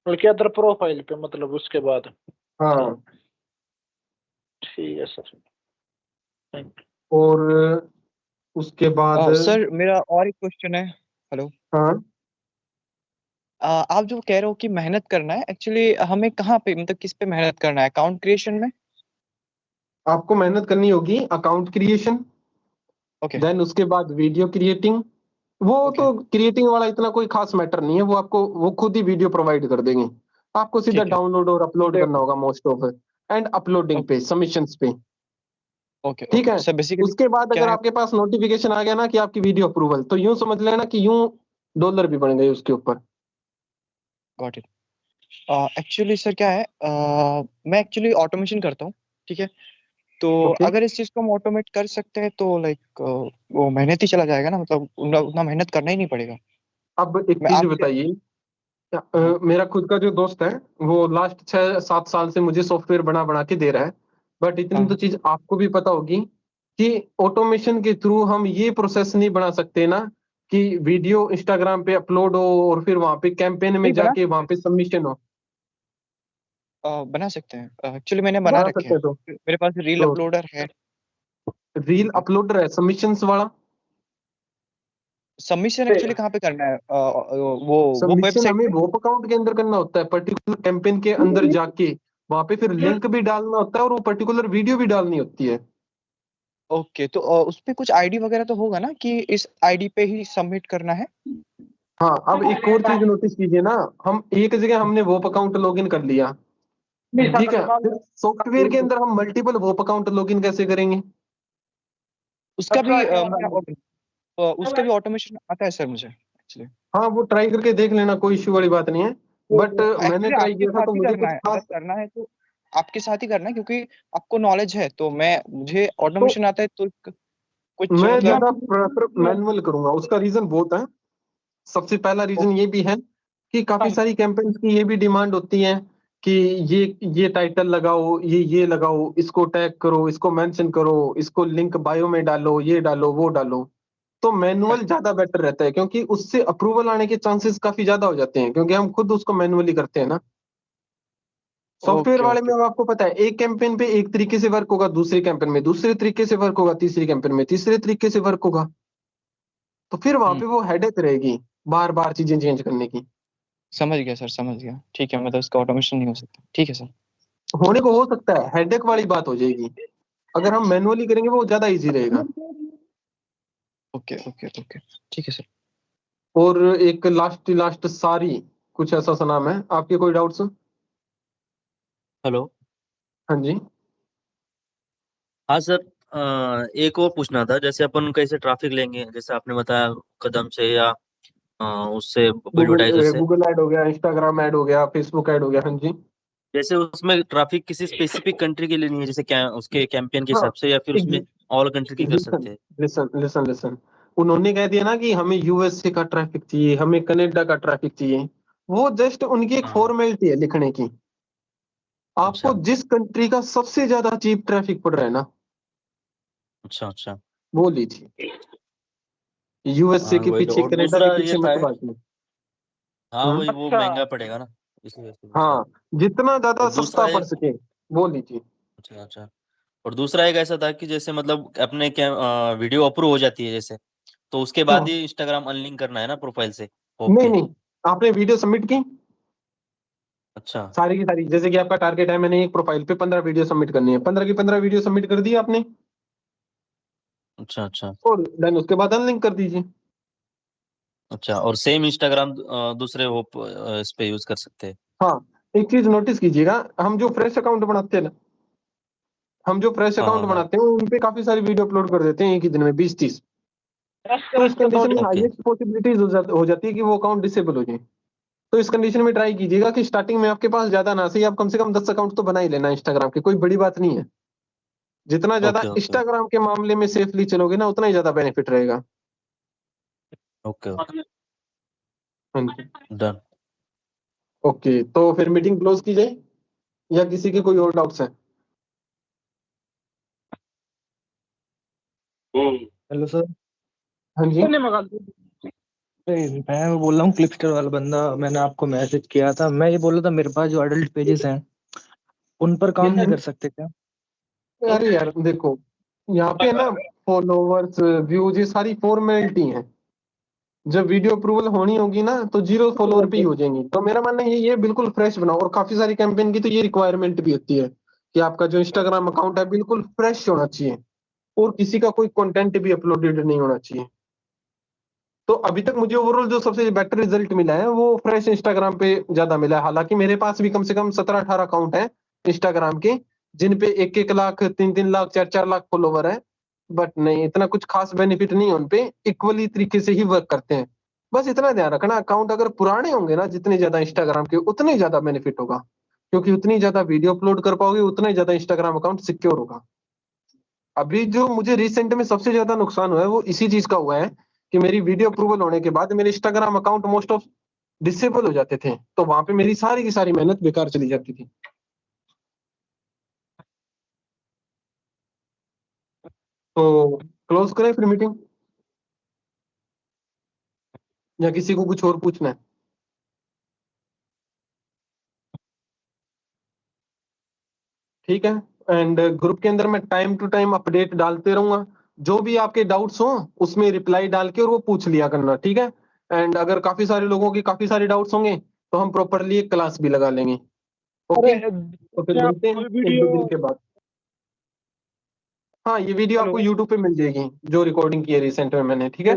बल्कि अदर प्रोफाइल पे, मतलब उसके बाद। हाँ, ठीक है सर, थैंक और उसके बाद सर मेरा और एक क्वेश्चन है। हेलो। हाँ, आप जो कह रहे हो कि मेहनत करना है, एक्चुअली हमें कहाँ पे, मतलब किस पे मेहनत करना है? अकाउंट क्रिएशन में? आपको मेहनत करनी होगी अकाउंट क्रिएशन, ओके। देन उसके बाद वीडियो क्रिएटिंग। वो ओके। तो क्रिएटिंग वाला इतना कोई खास मैटर नहीं है, वो आपको वो खुद ही वीडियो प्रोवाइड कर देंगे। आपको सीधा ठीक है। डाउनलोड और अपलोड यू। करना होगा मोस्ट ऑफ, एंड अपलोडिंग पे, सबमिशंस पे, ओके ठीक ओके है। सर, बेसिकली उसके बाद क्या अगर है? आपके पास नोटिफिकेशन आ गया ना कि आपकी वीडियो अप्रूवल, तो यूं समझ लेना कि यूं डॉलर भी बन गए उसके ऊपर। Got it. एक्चुअली सर क्या है, मैं एक्चुअली ऑटोमेशन करता हूँ, ठीक है। तो ओके, अगर इस चीज को हम ऑटोमेट कर सकते हैं तो लाइक वो मेहनत ही चला जाएगा ना, मतलब उतना उतना मेहनत करना ही नहीं पड़ेगा। अब एक मैं चीज आपसे। बताइए। हाँ। मेरा खुद का जो दोस्त है, वो लास्ट 6-7 साल से मुझे सॉफ्टवेयर बना बना के दे रहा है। बट इतनी तो हाँ। चीज आपको भी पता होगी कि ऑटोमेशन के थ्रू हम ये प्रोसेस नहीं बना सकते ना कि वीडियो इंस्टाग्राम पे अपलोड हो और फिर वहां पे कैंपेन में नहीं बना जाके वहां पे सबमिशन हो। बना सकते हैं, एक्चुअली मैंने बना बना रखे सकते हैं। हैं तो मेरे पास रील तो अपलोडर है। रील अपलोडर है सबमिशंस वाला। सबमिशन एक्चुअली कहाँ पे करना है? वो सबमिशन वेबसाइट हमें पे। वोप अकाउंट के अंदर करना होता है, पर्टिकुलर कैंपेन के अंदर जाके वहां पे फिर लिंक भी डालना होता है और वो पर्टिकुलर वीडियो भी डालनी होती है। ओके, तो उस पे कुछ आईडी वगैरह तो होगा ना कि इस आईडी पे ही सबमिट करना है? हाँ, अब एक और चीज नोटिस कीजिए ना, हम एक जगह हमने वोप अकाउंट लॉगिन कर लिया, ठीक है, फिर सॉफ्टवेयर के अंदर हम मल्टीपल वोप अकाउंट लॉगिन कैसे करेंगे। उसका भी उसका भी ऑटोमेशन आता है सर मुझे एक्चुअली। हाँ, वो ट्राई करके देख लेना, कोई इश्यू वाली बात नहीं है। बट मैंने एक्चुअली ट्राई आपके किया था साथ तो ही मुझे करना कुछ है, अगर खास। करना है तो आपके साथ ही करना है, क्योंकि आपको नॉलेज है तो मैं मुझे तो ऑटोमेशन आता है तो कुछ मैं मतलब। ज्यादा प्रेफर मैनुअल करूंगा, उसका रीजन बहुत है। सबसे पहला रीजन ये भी है कि काफी सारी कैंपेन्स की ये भी डिमांड होती है कि ये टाइटल लगाओ, ये लगाओ, इसको टैग करो, इसको मेंशन करो, इसको लिंक बायो में डालो, ये डालो, वो डालो। तो मैनुअल ज्यादा बेटर रहता है, क्योंकि उससे अप्रूवल आने के चांसेस काफी ज्यादा हो जाते हैं, क्योंकि हम खुद उसको मैनुअली करते हैं ना। सॉफ्टवेयर ओके वाले में ओके। अब आपको पता है एक कैंपेन पे एक तरीके से वर्क होगा, दूसरे कैंपेन में दूसरे तरीके से वर्क होगा, तीसरी कैंपेन में तीसरे तरीके से वर्क होगा। तो फिर वहां पे वो हेडेक रहेगी बार बार चीजें चेंज करने की। समझ गया सर, समझ गया, ठीक है, मतलब इसका ऑटोमेशन नहीं हो सकता, ठीक है सर। होने को हो सकता है, हेडेक वाली बात हो जाएगी। अगर हम मैनुअली करेंगे वो ज्यादा इजी रहेगा। ओके ओके ओके, ठीक है सर। और एक लास्ट लास्ट सारी कुछ ऐसा सा नाम है, आपके कोई डाउट्स? हेलो। हाँ जी। हाँ सर, एक और पूछना था, जैसे अपन कैसे ट्रैफिक लेंगे, जैसे आपने बताया कदम से या उससे एडवर्टाइजर से, गूगल ऐड हो गया, इंस्टाग्राम ऐड हो गया, फेसबुक ऐड हो गया। हाँ जी। जैसे उसमें ट्रैफिक किसी स्पेसिफिक कंट्री के लिए नहीं है, जैसे क्या उसके कैंपेन के हाँ, हिसाब से, या फिर उसमें ऑल कंट्री की कर लिसन सकते हैं? लिसन लिसन लिसन उन्होंने कह दिया ना कि हमें यूएसए का ट्रैफिक चाहिए, हमें कनाडा का ट्रैफिक चाहिए। वो जस्ट उनकी एक हाँ। फॉर्मेलिटी है लिखने की। आपको अच्छा जिस कंट्री का सबसे ज्यादा चीप ट्रैफिक पड़ रहा है ना, अच्छा अच्छा। वो लीजिए। यूएसए हाँ के वही तो, पीछे, और कनाडा के दूसरा ये पीछे था, मत भागिए। हाँ वही, वो अच्छा। महंगा पड़ेगा ना, इसलिए से पूछ रहा हाँ, था। जितना ज्यादा और सस्ता दूसरा पड़ एक, सके वो लीजिए। अच्छा अच्छा, और दूसरा एक ऐसा था कि जैसे मतलब अपने क्या वीडियो अप्रूव हो जाती है जैसे, तो उसके बाद हाँ, ही इंस्टाग्राम अनलिंक करना है ना प्रोफाइल से, होप नहीं के? नहीं, आपने वीडियो सबमिट की अच्छा सारी की सारी, जैसे कि आपका टारगेट है मैंने एक प्रोफाइल पे 15 वीडियो सबमिट करनी है, 15 की 15 वीडियो सबमिट कर दी आपने, अच्छा अच्छा और देन उसके बाद अनलिंक कर दीजिए। अच्छा, और सेम इंस्टाग्राम दूसरे होप इस पे यूज कर सकते हैं? हाँ, एक चीज नोटिस कीजिएगा, हम जो फ्रेश अकाउंट बनाते हैं ना, हम जो फ्रेश हाँ अकाउंट हाँ हाँ। बनाते हैं उन पे काफी सारी वीडियो अपलोड कर देते हैं एक ही दिन में 20-30। तो इस कंडीशन में ओके हाईएस्ट पॉसिबिलिटीज हो जाती है कि वो अकाउंट डिसेबल हो जाए। तो इस कंडीशन में ट्राई कीजिएगा कि स्टार्टिंग में आपके पास ज्यादा ना सही, आप कम से कम 10 अकाउंट तो बना ही लेना इंस्टाग्राम के, कोई बड़ी बात नहीं है। जितना ज्यादा ओके ओके इंस्टाग्राम के मामले में सेफली चलोगे ना, उतना ही ज्यादा बेनिफिट रहेगा। ओके ओके, हाँ जी। डन। ओके, तो फिर मीटिंग क्लोज की जाए या किसी के कोई और डाउट्स हैं? Hello sir. हाँ जी। मैं वो बोल रहा हूँ क्लिपस्टर वाला बंदा, मैंने आपको मैसेज किया था। मैं ये बोल रहा था मेरे पास जो अडल्ट पेजेस हैं उन पर काम नहीं कर सकते क्या? अरे यार देखो, यहाँ पे ना फॉलोवर्स, व्यूज, ये सारी फॉर्मेलिटी हैं। जब वीडियो अप्रूवल होनी होगी ना तो 0 फॉलोवर पे ही हो जाएंगी। तो मेरा मानना ये बिल्कुल फ्रेश बनाओ, और काफी सारी कैंपेन की तो ये रिक्वायरमेंट भी होती है कि आपका जो इंस्टाग्राम अकाउंट है बिल्कुल फ्रेश होना चाहिए, और किसी का कोई कंटेंट भी अपलोडेड नहीं होना चाहिए। तो अभी तक मुझे ओवरऑल जो सबसे बेटर रिजल्ट मिला है वो फ्रेश इंस्टाग्राम पे ज्यादा मिला है। हालांकि मेरे पास भी कम से कम 17-18 अकाउंट है इंस्टाग्राम के, जिन पे 1-1 लाख, 3-3 लाख, 4-4 लाख फॉलोवर है। बट नहीं, इतना कुछ खास बेनिफिट नहीं है उनपे, इक्वली तरीके से ही वर्क करते हैं। बस इतना ध्यान रखना, अकाउंट अगर पुराने होंगे ना जितने ज्यादा इंस्टाग्राम के, उतने ही ज्यादा बेनिफिट होगा, क्योंकि उतनी ज्यादा वीडियो अपलोड कर पाओगे, उतना ही ज्यादा इंस्टाग्राम अकाउंट सिक्योर होगा। अभी जो मुझे रिसेंट में सबसे ज्यादा नुकसान हुआ है वो इसी चीज का हुआ है कि मेरी वीडियो अप्रूवल होने के बाद मेरे Instagram account most of disable हो जाते थे, तो वहां पे मेरी सारी की सारी मेहनत बेकार चली जाती थी। तो क्लोज करें फिर मीटिंग, या किसी को कुछ और पूछना है? ठीक है। एंड ग्रुप के अंदर मैं टाइम टू टाइम अपडेट डालते रहूंगा, जो भी आपके डाउट्स हो उसमें रिप्लाई डाल के और वो पूछ लिया करना, ठीक है। एंड अगर काफी सारे लोगों के काफी सारे डाउट्स होंगे तो हम प्रॉपरली एक क्लास भी लगा लेंगे। ओके, अरे तो फिर क्या मिलते हैं कोई 1-2 वीडियो? दिन के बाद। हाँ, ये वीडियो आपको हेलो। यूट्यूब पे मिल जाएगी जो रिकॉर्डिंग की है रिसेंट में मैंने, ठीक है।